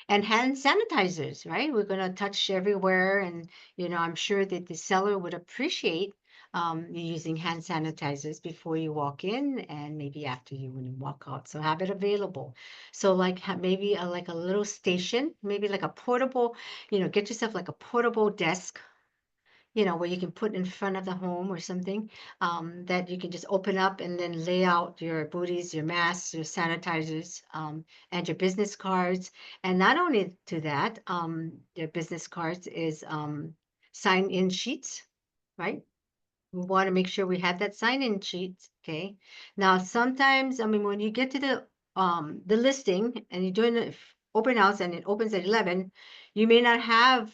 And hand sanitizers, right? We're going to touch everywhere. And, I'm sure that the seller would appreciate you using hand sanitizers before you walk in and maybe after when you walk out. So have it available. So like maybe like a little station, maybe like a portable, get yourself like a portable desk, where you can put in front of the home or something, that you can just open up and then lay out your booties, your masks, your sanitizers, and your business cards. And not only to that, your business cards is sign-in sheets, right? We want to make sure we have that sign-in sheet. Okay. Now, sometimes, I mean, when you get to the listing and you're doing an open house and it opens at 11, you may not have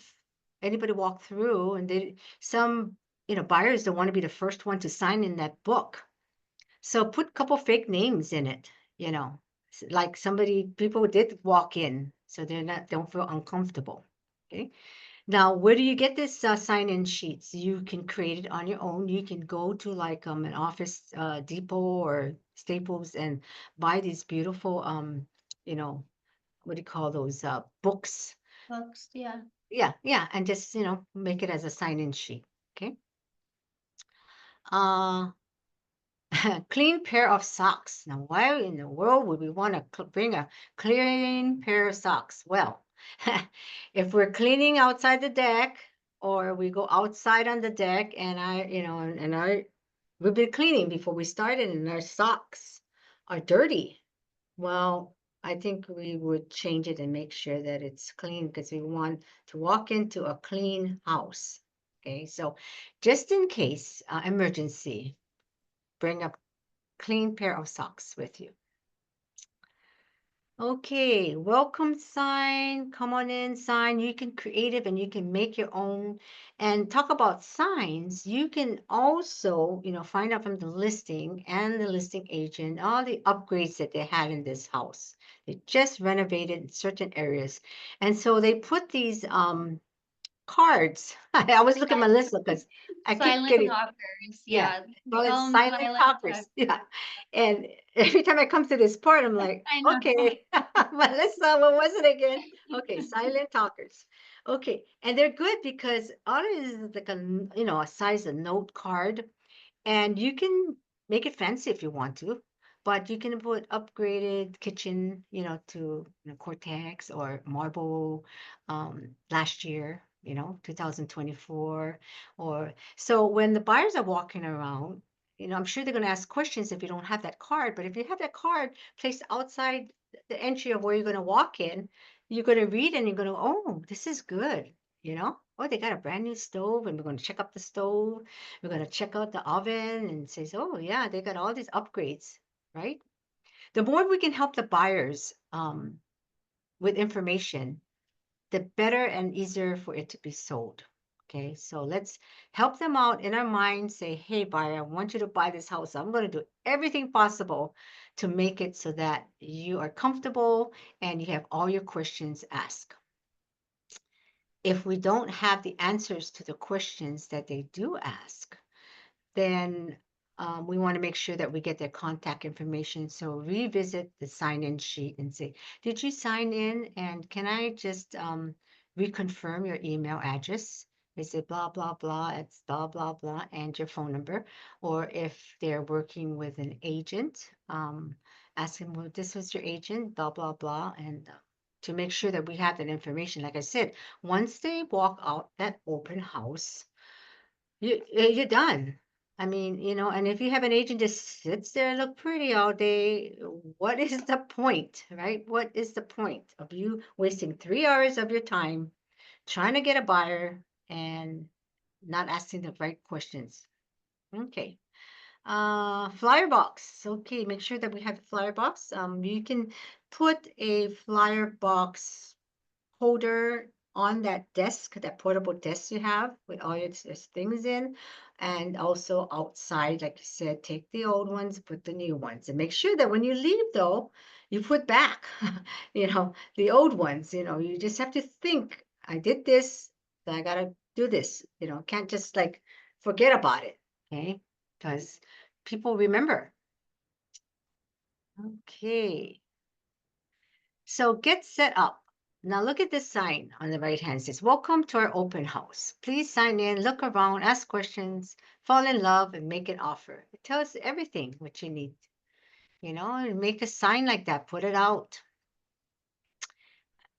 anybody walk through, and some buyers don't want to be the first one to sign in that book. So put a couple fake names in it, like people did walk in, so don't feel uncomfortable. Okay. Now, where do you get this sign-in sheets? You can create it on your own. You can go to like an Office Depot or Staples and buy these beautiful, what do you call those books? Books, yeah. Yeah, and just make it as a sign-in sheet. Okay. Clean pair of socks. Now, why in the world would we want to bring a clean pair of socks? Well, if we're cleaning outside the deck, or we go outside on the deck, and we've been cleaning before we started, and our socks are dirty. Well, I think we would change it and make sure that it's clean because we want to walk into a clean house. Okay, so just in case emergency, bring a clean pair of socks with you. Okay, welcome sign. Come on in, sign. You can creative and you can make your own. And talk about signs. You can also, find out from the listing and the listing agent all the upgrades that they had in this house. They just renovated certain areas, and so they put these cards. I always look at Melissa because I keep Silent getting, talkers, yeah, yeah. well, it's Become silent silent talkers. Yeah. And every time I come to this part, I'm like, I know. okay, Melissa, what was it again? Okay, silent talkers. Okay, and they're good because all it is like a size of note card, and you can make it fancy if you want to, but you can put upgraded kitchen, to Cortex or marble, last year, 2024, or so when the buyers are walking around, I'm sure they're going to ask questions if you don't have that card, but if you have that card placed outside the entry of where you're going to walk in, you're going to read and you're going to, oh, this is good. Oh, they got a brand new stove, and we're going to check up the stove. We're going to check out the oven and says, oh, yeah, they got all these upgrades, right? The more we can help the buyers with information, the better and easier for it to be sold. Okay, so let's help them out in our mind. Say, hey, buyer, I want you to buy this house. I'm going to do everything possible to make it so that you are comfortable and you have all your questions asked. If we don't have the answers to the questions that they do ask, then we want to make sure that we get their contact information. So revisit the sign-in sheet and say, did you sign in? And can I just reconfirm your email address? They say blah, blah, blah, it's blah, blah, blah, and your phone number. Or if they're working with an agent, ask them, well, this was your agent, blah, blah, blah. And to make sure that we have that information, like I said, once they walk out that open house, you're done. I mean, and if you have an agent that sits there and look pretty all day, what is the point, right? What is the point of you wasting 3 hours of your time trying to get a buyer and not asking the right questions? Okay. Flyer box. Okay, make sure that we have the flyer box. You can put a flyer box holder on that desk, that portable desk you have with all your things in, and also outside, like you said, take the old ones, put the new ones, and make sure that when you leave, though, you put back, the old ones. You just have to think, I did this, so I gotta do this. Can't just like forget about it, okay? Because people remember. Okay. So get set up. Now look at this sign on the right hand. It says, welcome to our open house. Please sign in, look around, ask questions, fall in love, and make an offer. It tells everything what you need. And make a sign like that, put it out.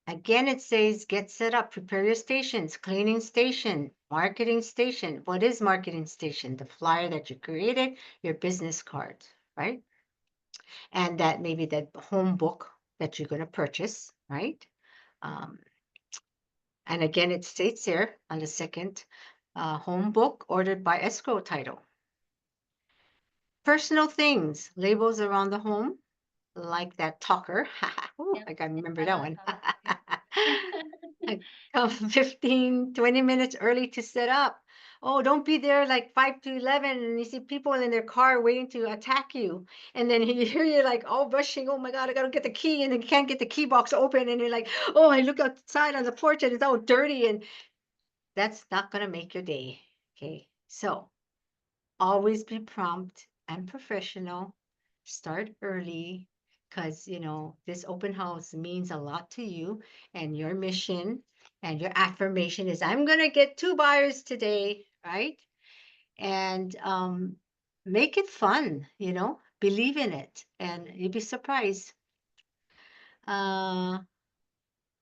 Again, it says, get set up, prepare your stations, cleaning station, marketing station. What is marketing station? The flyer that you created, your business card, right? And that maybe that home book that you're going to purchase, right? And again, it states here on the second home book ordered by escrow title. Personal things, labels around the home, like that talker. Ooh, Yep, I gotta remember I that love one. that. Come 15, 20 minutes early to set up. Oh, don't be there like 5 to 11 and you see people in their car waiting to attack you. And then you hear you like all rushing, oh my God, I gotta get the key, and then you can't get the key box open. And you're like, oh, I look outside on the porch and it's all dirty. And that's not going to make your day. Okay. So always be prompt and professional. Start early because, this open house means a lot to you, and your mission and your affirmation is, I'm going to get 2 buyers today. Right. And make it fun, believe in it, and you'd be surprised. Uh,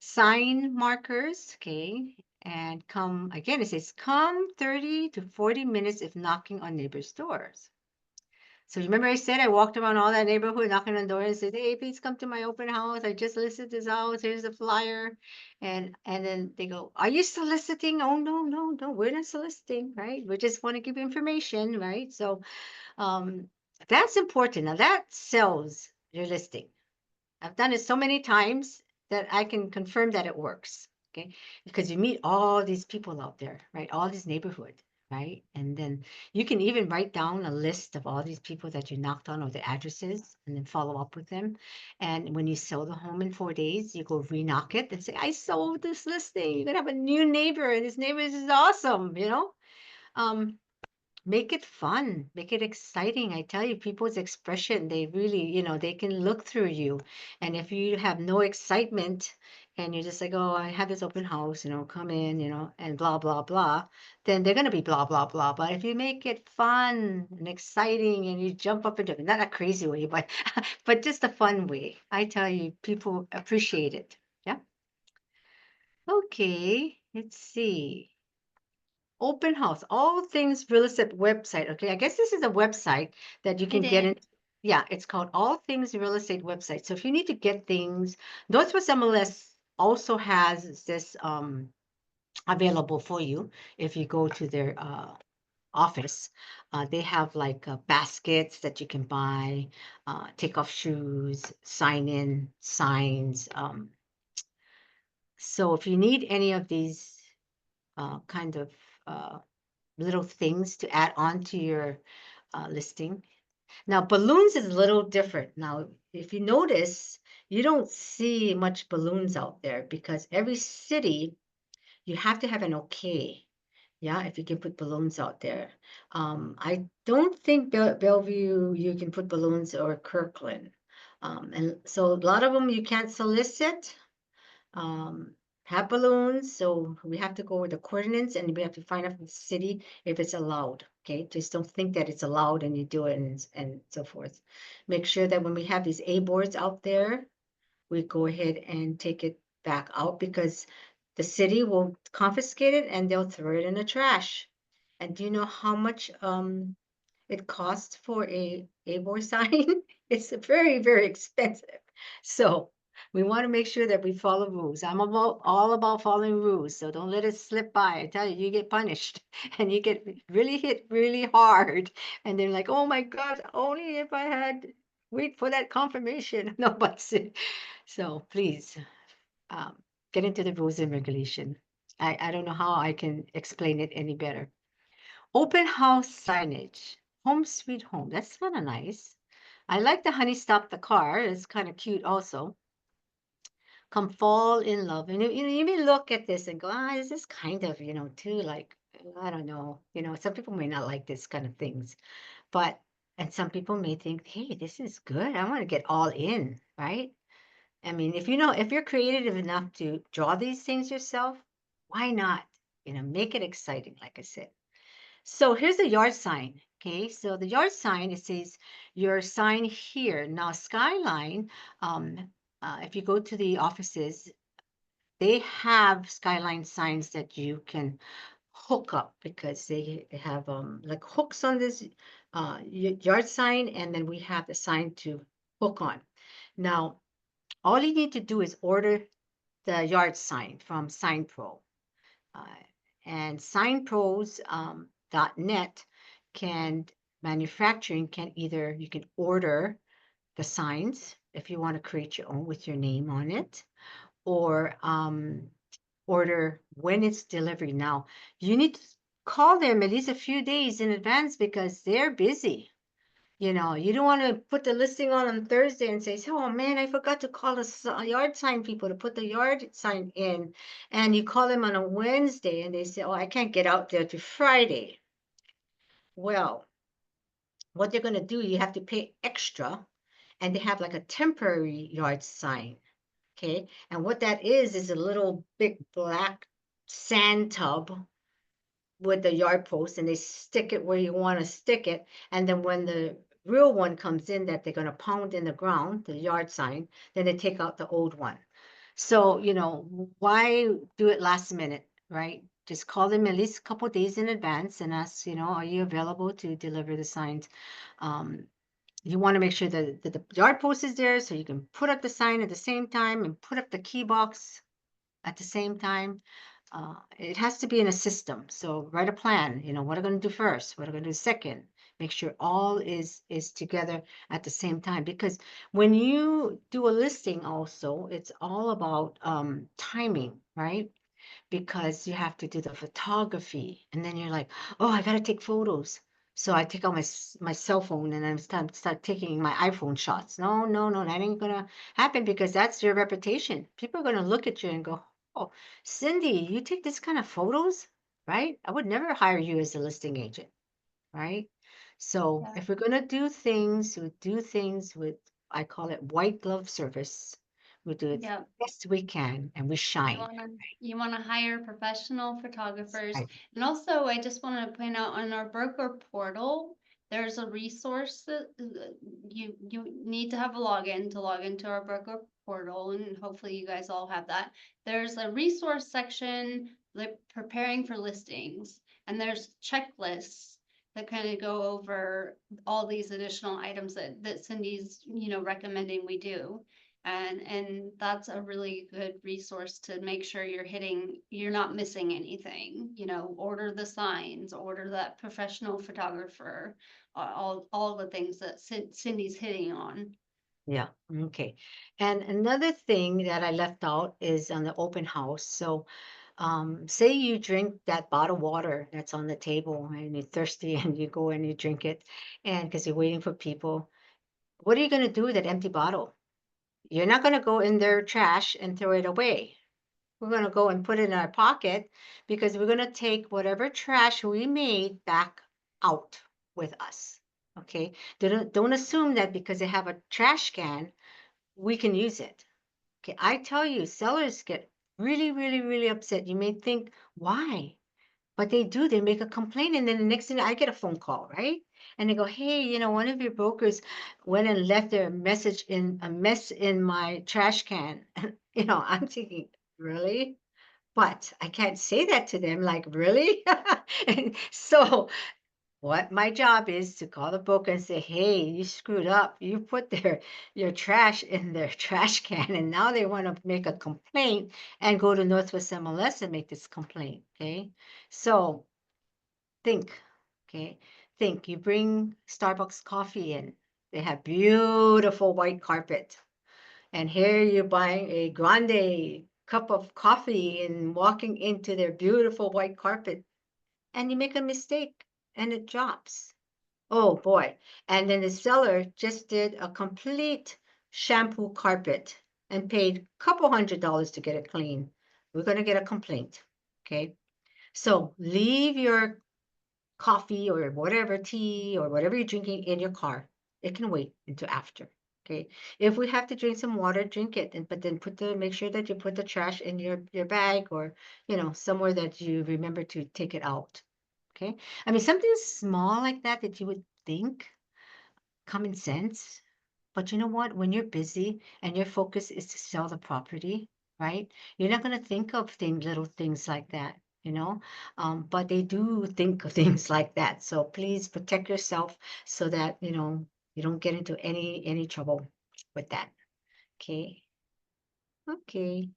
Sign markers, okay, and come again. It says come 30 to 40 minutes if knocking on neighbors' doors. So remember I said I walked around all that neighborhood knocking on doors and said, hey, please come to my open house. I just listed this house. Here's the flyer. And then they go, are you soliciting? Oh, no, we're not soliciting, right? We just want to give you information, right? So that's important. Now that sells your listing. I've done it so many times that I can confirm that it works. Okay. Because you meet all these people out there, right? All these neighborhood. right? And then you can even write down a list of all these people that you knocked on or the addresses and then follow up with them. And when you sell the home in 4 days, you go re-knock it and say, I sold this listing. You're gonna have a new neighbor, and this neighbor is awesome, you know? Make it fun, make it exciting. I tell you, people's expression, they really, they can look through you. And if you have no excitement and you're just like, oh, I have this open house, come in, and blah, blah, blah, then they're going to be blah, blah, blah. But if you make it fun and exciting and you jump up into it, not a crazy way, but but just a fun way, I tell you, people appreciate it. Yeah. Okay, let's see. Open house, all things real estate website. Okay, I guess this is a website that you can It get in. is. Yeah, it's called All Things Real Estate website. So if you need to get things, Northwest MLS also has this available for you if you go to their office. They have like baskets that you can buy, take off shoes, sign in signs. So if you need any of these kind of uh, little things to add on to your listing. Now, balloons is a little different. Now, if you notice, you don't see much balloons out there because every city, you have to have an okay. Yeah, if you can put balloons out there. I don't think Bellevue, you can put balloons or Kirkland. And so a lot of them you can't solicit um, have balloons. So we have to go with the coordinates and we have to find out from the city if it's allowed. Okay, just don't think that it's allowed and you do it and so forth. Make sure that when we have these A boards out there, we go ahead and take it back out because the city will confiscate it and they'll throw it in the trash. And do you know how much it costs for a board sign? It's very, very expensive. So we want to make sure that we follow rules. I'm all about following rules, so don't let it slip by. I tell you, you get punished and you get really hit really hard. And they're like, oh my God, only if I had wait for that confirmation. No, but so please um, get into the rules and regulation. I don't know how I can explain it any better. Open house signage. Home sweet home. That's kind of nice. I like the honey stop the car. It's kind of cute also. Come fall in love. And you may look at this and go, this is kind of, too like, I don't know. Some people may not like this kind of things. But, and some people may think, hey, this is good. I want to get all in, right? I mean, if you're creative enough to draw these things yourself, why not? Make it exciting, like I said. So here's the yard sign. Okay, so the yard sign, it says your sign here. Now, Skyline, if you go to the offices, they have Skyline signs that you can hook up because they have like hooks on this yard sign, and then we have the sign to hook on. Now, all you need to do is order the yard sign from Sign Pro. Uh, and signpros.net can manufacturing can either you can order the signs if you want to create your own with your name on it, or order when it's delivery. Now you need to call them at least a few days in advance because they're busy. You don't want to put the listing on Thursday and say, oh man, I forgot to call the yard sign people to put the yard sign in. And you call them on a Wednesday and they say, oh, I can't get out there to Friday. Well, what they're going to do, you have to pay extra, and they have like a temporary yard sign. Okay. And what that is a little big black sand tub with the yard post, and they stick it where you want to stick it. And then when the real one comes in that they're going to pound in the ground, the yard sign, then they take out the old one. So, why do it last minute, right? Just call them at least a couple days in advance and ask, are you available to deliver the signs? You want to make sure that the yard post is there so you can put up the sign at the same time and put up the key box at the same time. It has to be in a system. So write a plan, what I'm going to do first, what I'm going to do second. Make sure all is together at the same time. Because when you do a listing also, it's all about timing, right? because you have to do the photography. And then you're like, oh, I got to take photos. So I take out my cell phone and then start taking my iPhone shots. No, no, no, that ain't gonna happen because that's your reputation. People are gonna look at you and go, oh, Cindy, you take this kind of photos, right? I would never hire you as a listing agent, right? So Yeah. if we're gonna do things, we do things with, I call it white glove service. We do it the Yeah. best we can and we shine. You wanna hire professional photographers. Right. And also, I just wanna point out on our broker portal, there's a resource that you need to have a login to log into our broker portal, and hopefully you guys all have that. There's a resource section, like preparing for listings, and there's checklists that kind of go over all these additional items that Cindy's, recommending we do. And that's a really good resource to make sure you're not missing anything, order the signs, order that professional photographer, all the things that Cindy's hitting on. Yeah, okay. And another thing that I left out is on the open house. So say you drink that bottled water that's on the table and you're thirsty and you go and you drink it and because you're waiting for people. What are you going to do with that empty bottle? You're not going to go in their trash and throw it away. We're going to go and put it in our pocket because we're going to take whatever trash we made back out with us. Okay. Don't assume that because they have a trash can, we can use it. Okay. I tell you, sellers get really, really, really upset. You may think, why? But they do, they make a complaint, and then the next thing I get a phone call, right? And they go, hey, one of your brokers went and left a mess in my trash can. I'm thinking, really? But I can't say that to them, like, really? And so what my job is to call the broker and say, hey, you screwed up. You put your trash in their trash can, and now they want to make a complaint and go to Northwest MLS and make this complaint. Okay. So think, okay? Think you bring Starbucks coffee in. They have beautiful white carpet. And here you're buying a grande cup of coffee and walking into their beautiful white carpet and you make a mistake and it drops. Oh boy. And then the seller just did a complete shampoo carpet and paid a couple $100 to get it clean. We're going to get a complaint. Okay. So leave your coffee or whatever, tea or whatever you're drinking in your car. It can wait until after. Okay. If we have to drink some water, drink it. But then make sure that you put the trash in your bag or, somewhere that you remember to take it out. Okay. I mean, something small like that you would think, common sense. But you know what? When you're busy and your focus is to sell the property, right? You're not going to think of little things like that. But they do think of things like that. So please protect yourself so that, you don't get into any trouble with that. Okay. Okay.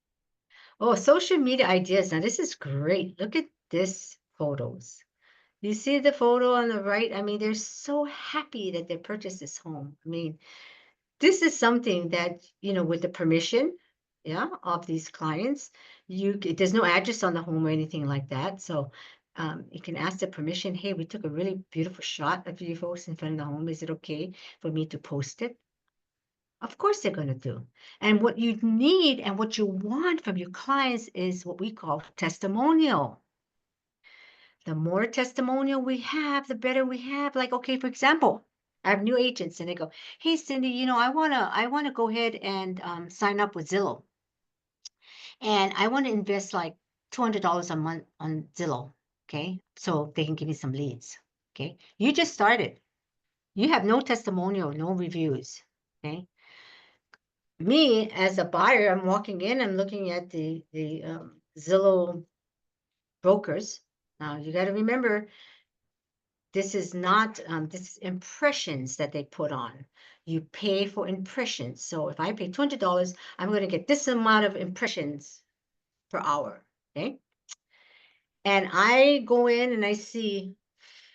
Oh, social media ideas. Now this is great. Look at this photos. You see the photo on the right? I mean, they're so happy that they purchased this home. I mean, this is something that, with the permission, yeah, of these clients, there's no address on the home or anything like that. So you can ask the permission, hey, we took a really beautiful shot of you folks in front of the home. Is it okay for me to post it? Of course they're going to do. And what you need and what you want from your clients is what we call testimonial. The more testimonial we have, the better we have. Like, okay, for example, I have new agents and they go, hey, Cindy, I wanna go ahead and sign up with Zillow. And I want to invest like $200 a month on Zillow. Okay. So they can give me some leads. Okay. You just started. You have no testimonial, no reviews. Okay. Me as a buyer, I'm walking in, I'm looking at the Zillow brokers. Now you got to remember, this is not, this is impressions that they put on. You pay for impressions. So if I pay $200, I'm going to get this amount of impressions per hour. Okay. And I go in and I see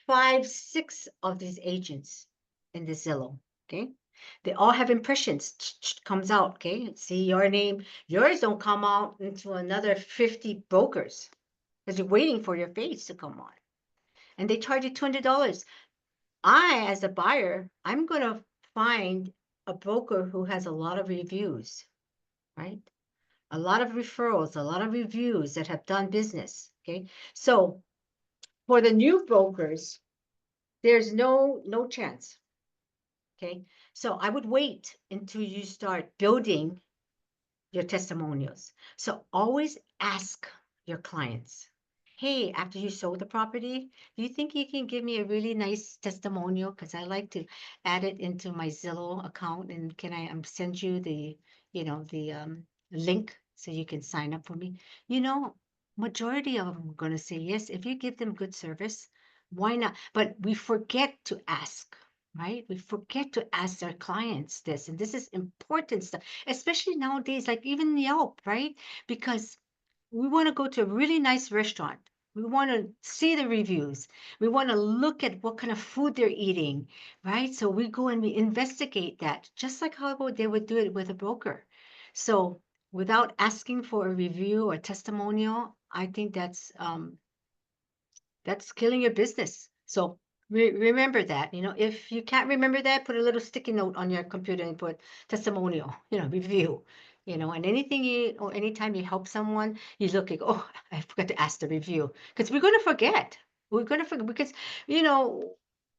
5, 6 of these agents in the Zillow. Okay. They all have impressions, comes out, okay? See your name, yours don't come out into another 50 brokers because you're waiting for your face to come on. And they charge you $200. I, as a buyer, I'm gonna find a broker who has a lot of reviews, right? A lot of referrals, a lot of reviews that have done business, okay? So for the new brokers, there's no chance, okay? So I would wait until you start building your testimonials. So always ask your clients, hey, after you sold the property, do you think you can give me a really nice testimonial? Because I like to add it into my Zillow account, and can I send you the, the link so you can sign up for me? Majority of them are going to say yes. If you give them good service, why not? But we forget to ask, right? We forget to ask our clients this, and this is important stuff, especially nowadays, like even Yelp, right? Because we want to go to a really nice restaurant. We want to see the reviews. We want to look at what kind of food they're eating, right? So we go and we investigate that, just like how they would do it with a broker. So without asking for a review or testimonial, I think that's killing your business. So remember that, if you can't remember that, put a little sticky note on your computer and put testimonial, review, and or anytime you help someone, you look like, oh, I forgot to ask the review, because we're going to forget. We're going to forget because,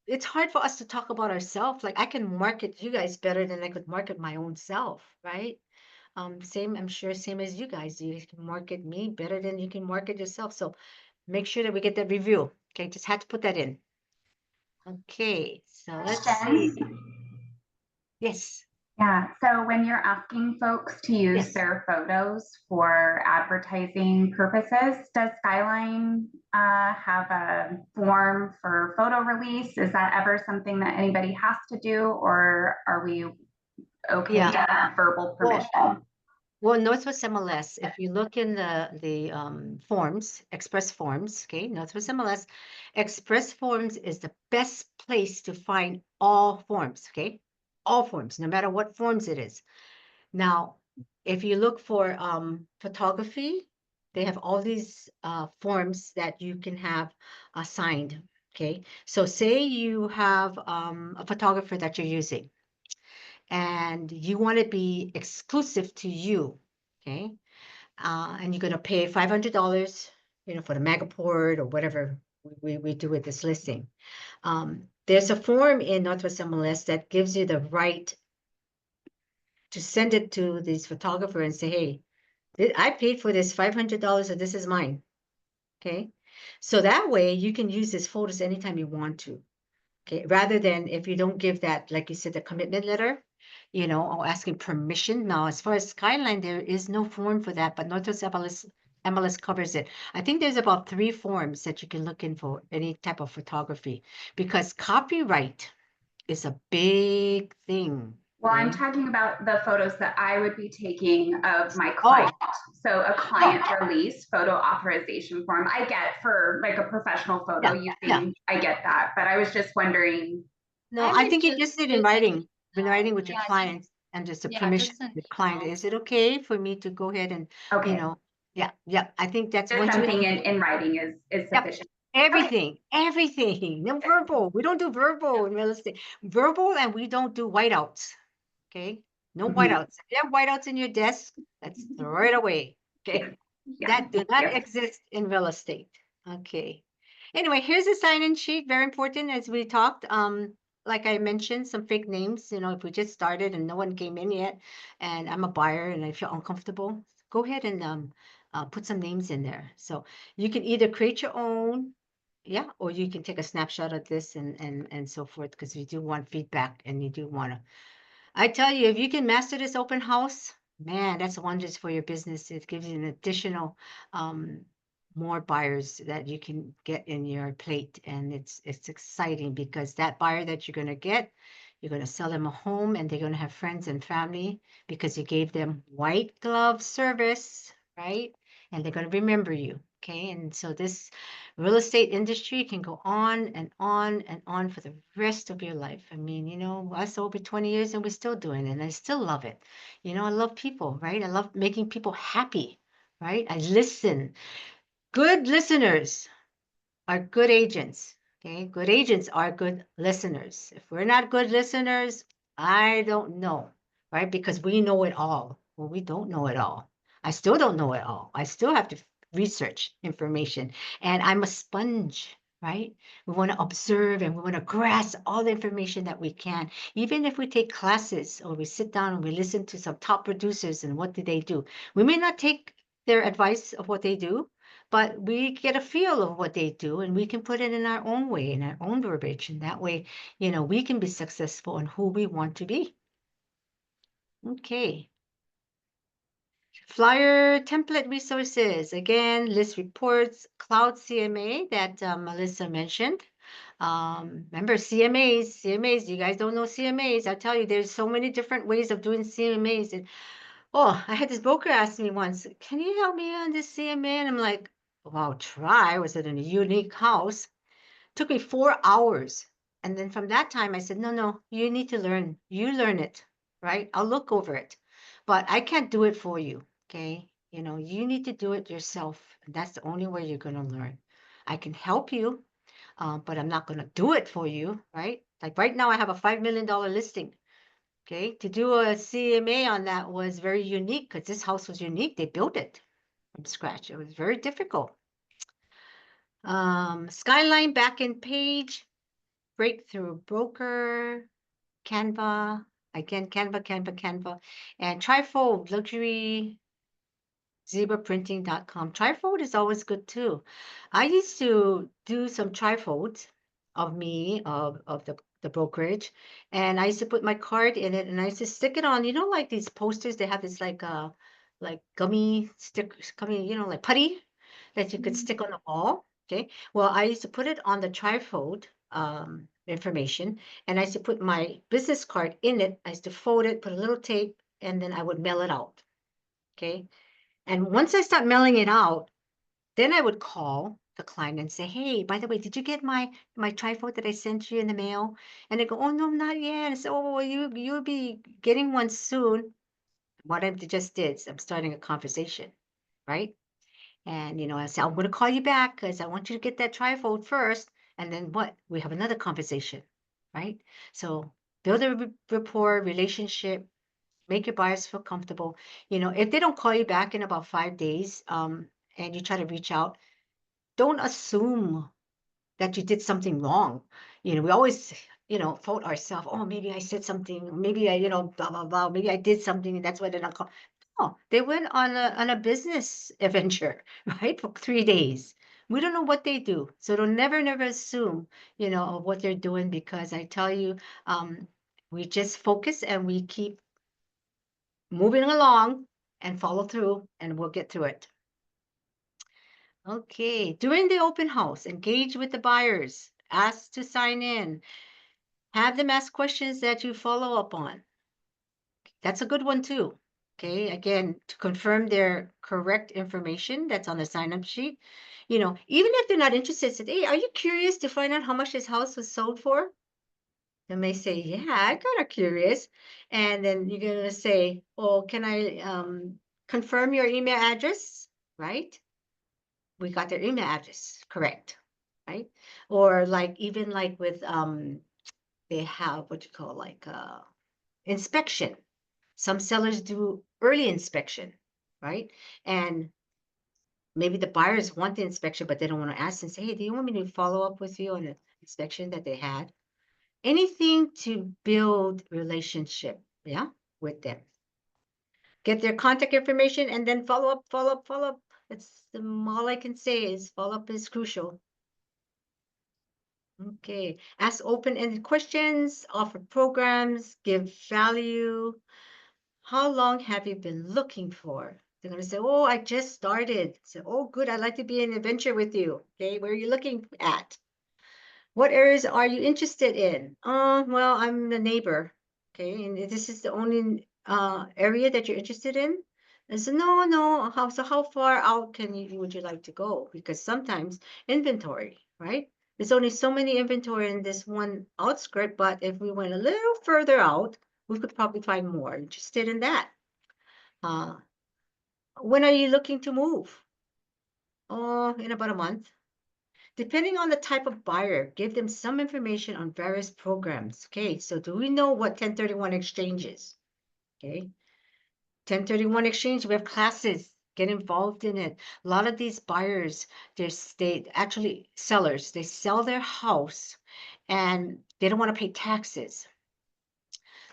it's hard for us to talk about ourselves. Like I can market you guys better than I could market my own self, right? I'm sure same as you guys, you can market me better than you can market yourself. So make sure that we get that review. Okay, just had to put that in. Okay, so let's see. Question? Yes, Yeah, so when you're asking folks to use yes. their photos for advertising purposes, does Skyline have a form for photo release? Is that ever something that anybody has to do, or are we okay Yeah. to have verbal Well, permission? Well, Northwest MLS, if you look in the forms, Express Forms, okay, Northwest MLS, Express Forms is the best place to find all forms, okay? All forms, no matter what forms it is. Now, if you look for photography, they have all these forms that you can have signed, okay? So say you have a photographer that you're using, and you want to be exclusive to you, okay? And you're going to pay $500, for the Megaport or whatever we do with this listing. There's a form in Northwest MLS that gives you the right to send it to this photographer and say, hey, I paid for this $500, so this is mine, okay? So that way you can use this photos anytime you want to. Okay, rather than if you don't give that, like you said, the commitment letter, or asking permission. Now, as far as Skyline, there is no form for that, but Northwest MLS covers it. I think there's about 3 forms that you can look in for any type of photography, because copyright is a big thing. Well, I'm Okay? talking about the photos that I would be taking of my Oh, client. So a client release photo authorization form, I get for like a professional photo using, I get that. But I was just wondering, no, I I would think you just just did do in like, writing with your yeah, client, and just a yeah, permission. just an The client, email. is it okay for me to go ahead and, okay, yeah, I think that's just once you something in writing is Yep. sufficient. Everything. No verbal. We don't do verbal in real estate. Verbal, and we don't do whiteouts. Okay. No Mhm. whiteouts. If you have whiteouts in your desk, let's throw it away. Yeah, Okay. yeah, That do thank not you. exist in real estate. Okay. Anyway, here's a sign-in sheet. Very important as we talked. Like I mentioned, some fake names. If we just started and no one came in yet, and I'm a buyer and I feel uncomfortable, go ahead and put some names in there. So you can either create your own, yeah, or you can take a snapshot of this and so forth, because you do want feedback and you do want to. I tell you, if you can master this open house, man, that's wonders for your business. It gives you an additional more buyers that you can get in your plate, and it's exciting because that buyer that you're going to get, you're going to sell them a home, and they're going to have friends and family because you gave them white glove service, right? And they're going to remember you. Okay, and so this real estate industry can go on and on and on for the rest of your life. I mean, us over 20 years and we're still doing it, and I still love it. I love people, right? I love making people happy, right? I listen. Good listeners are good agents. Okay, good agents are good listeners. If we're not good listeners, I don't know, right? Because we know it all. Well, we don't know it all. I still don't know it all. I still have to research information, and I'm a sponge, right? We want to observe and we want to grasp all the information that we can. Even if we take classes or we sit down and we listen to some top producers and what do they do, we may not take their advice of what they do, but we get a feel of what they do and we can put it in our own way, in our own verbiage. And that way, we can be successful in who we want to be. Okay. Flyer template resources. Again, list reports, cloud CMA that Melissa mentioned. Remember CMAs, you guys don't know CMAs. I tell you, there's so many different ways of doing CMAs. And oh, I had this broker ask me once, can you help me on this CMA? And I'm like, well, I'll try. Was it in a unique house? Took me 4 hours. And then from that time, I said, no, you need to learn. You learn it, right? I'll look over it, but I can't do it for you, okay? You need to do it yourself. That's the only way you're going to learn. I can help you, but I'm not going to do it for you, right? Like right now, I have a $5 million listing. Okay, to do a CMA on that was very unique because this house was unique. They built it from scratch. It was very difficult. Skyline backend page, breakthrough broker, Canva, again, Canva, and trifold luxury zebraprinting.com. Trifold is always good too. I used to do some trifolds of me, of the brokerage, and I used to put my card in it and I used to stick it on, like these posters, they have this like gummy stickers, gummy, like putty that you could stick on the wall. Okay. Well, I used to put it on the trifold information, and I used to put my business card in it. I used to fold it, put a little tape, and then I would mail it out. Okay. And once I start mailing it out, then I would call the client and say, hey, by the way, did you get my trifold that I sent you in the mail? And they go, oh, no, not yet. I said, oh, well, you'll be getting one soon. What I just did is I'm starting a conversation, right? And, I said, I'm going to call you back because I want you to get that trifold first. And then what? We have another conversation, right? So build a rapport, relationship, make your buyers feel comfortable. If they don't call you back in about 5 days, and you try to reach out, don't assume that you did something wrong. We always, fault ourselves. Oh, maybe I said something. Maybe I, blah, blah, blah. Maybe I did something and that's why they're not calling. No, they went on a business adventure, right? For 3 days. We don't know what they do. So don't never assume, of what they're doing, because I tell you, we just focus and we keep moving along and follow through and we'll get through it. Okay, during the open house, engage with the buyers, ask to sign in, have them ask questions that you follow up on. That's a good one too. Okay, again, to confirm their correct information that's on the sign-up sheet. Even if they're not interested, say, hey, are you curious to find out how much this house was sold for? They may say, yeah, I'm kind of curious. And then you're going to say, oh, can I confirm your email address? Right? We got their email address correct, right? Or like even like with they have what you call like inspection. Some sellers do early inspection, right? And maybe the buyers want the inspection, but they don't want to ask and say, hey, do you want me to follow up with you on the inspection that they had? Anything to build relationship, yeah, with them. Get their contact information and then follow up. That's all I can say is follow up is crucial. Okay, ask open-ended questions, offer programs, give value. How long have you been looking for? They're going to say, oh, I just started. So, oh, good, I'd like to be in an adventure with you. Okay, where are you looking at? What areas are you interested in? Well, I'm the neighbor. Okay, and this is the only area that you're interested in. I said, no, how far out would you like to go? Because sometimes inventory, right? There's only so many inventory in this one outskirt, but if we went a little further out, we could probably find more. Interested in that. Uh, when are you looking to move? Oh, in about a month. Depending on the type of buyer, give them some information on various programs. Okay, so do we know what 1031 exchange is? Okay, 1031 exchange, we have classes. Get involved in it. A lot of these buyers, they actually sellers, they sell their house and they don't want to pay taxes.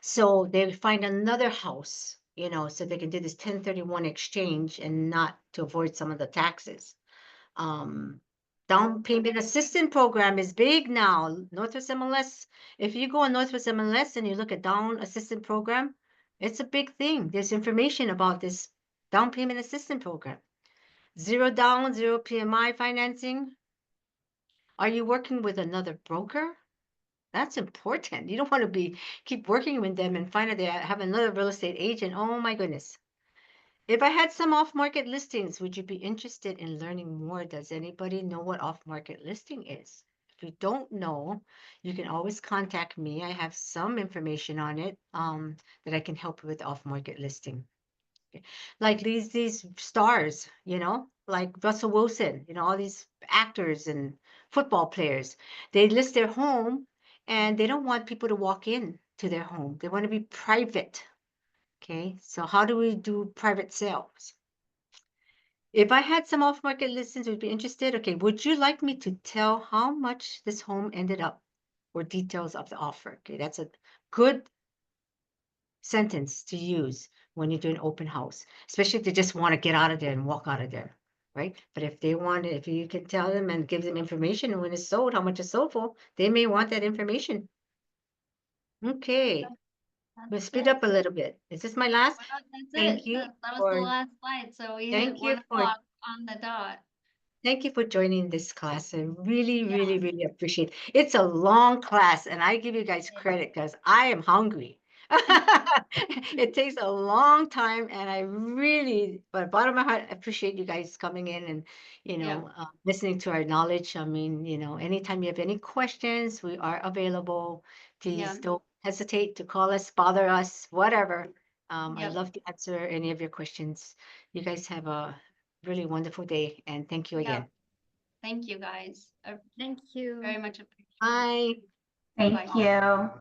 So they find another house, so they can do this 1031 exchange and not to avoid some of the taxes. Down payment assistance program is big now. Northwest MLS. If you go on Northwest MLS and you look at down assistance program, it's a big thing. There's information about this down payment assistance program. Zero down, zero PMI financing. Are you working with another broker? That's important. You don't want to keep working with them and find out they have another real estate agent. Oh my goodness. If I had some off-market listings, would you be interested in learning more? Does anybody know what off-market listing is? If you don't know, you can always contact me. I have some information on it that I can help you with off-market listing. Okay. Like these stars, like Russell Wilson, all these actors and football players, they list their home and they don't want people to walk in to their home. They want to be private. Okay, so how do we do private sales? If I had some off-market listings, would be interested. Okay, would you like me to tell how much this home ended up or details of the offer? Okay, that's a good sentence to use when you do an open house, especially if they just want to get out of there and walk out of there, right? But if you can tell them and give them information when it's sold, how much it's sold for, they may want that information. Okay, we'll That's speed it. up a little bit. Is this my last? Well, that's Thank it. you That was the for last slide. So we hit thank you 1 o'clock on the dot. Thank you for joining this class. I really, Yeah. really, really appreciate it. It's a long class, and I give you guys Yeah. credit because I am hungry. It takes a long time, and I really, but bottom of my heart, appreciate you guys coming in and, Yeah. listening to our knowledge. I mean, anytime you have any questions, we are available. Yeah. Please don't hesitate to call us, bother us, whatever. I'd Yep. love to answer any of your questions. You guys have a really wonderful day, and thank you Yeah. again. Thank you, guys. I Thank you. very much appreciate it. Bye. Thank Bye-bye. you.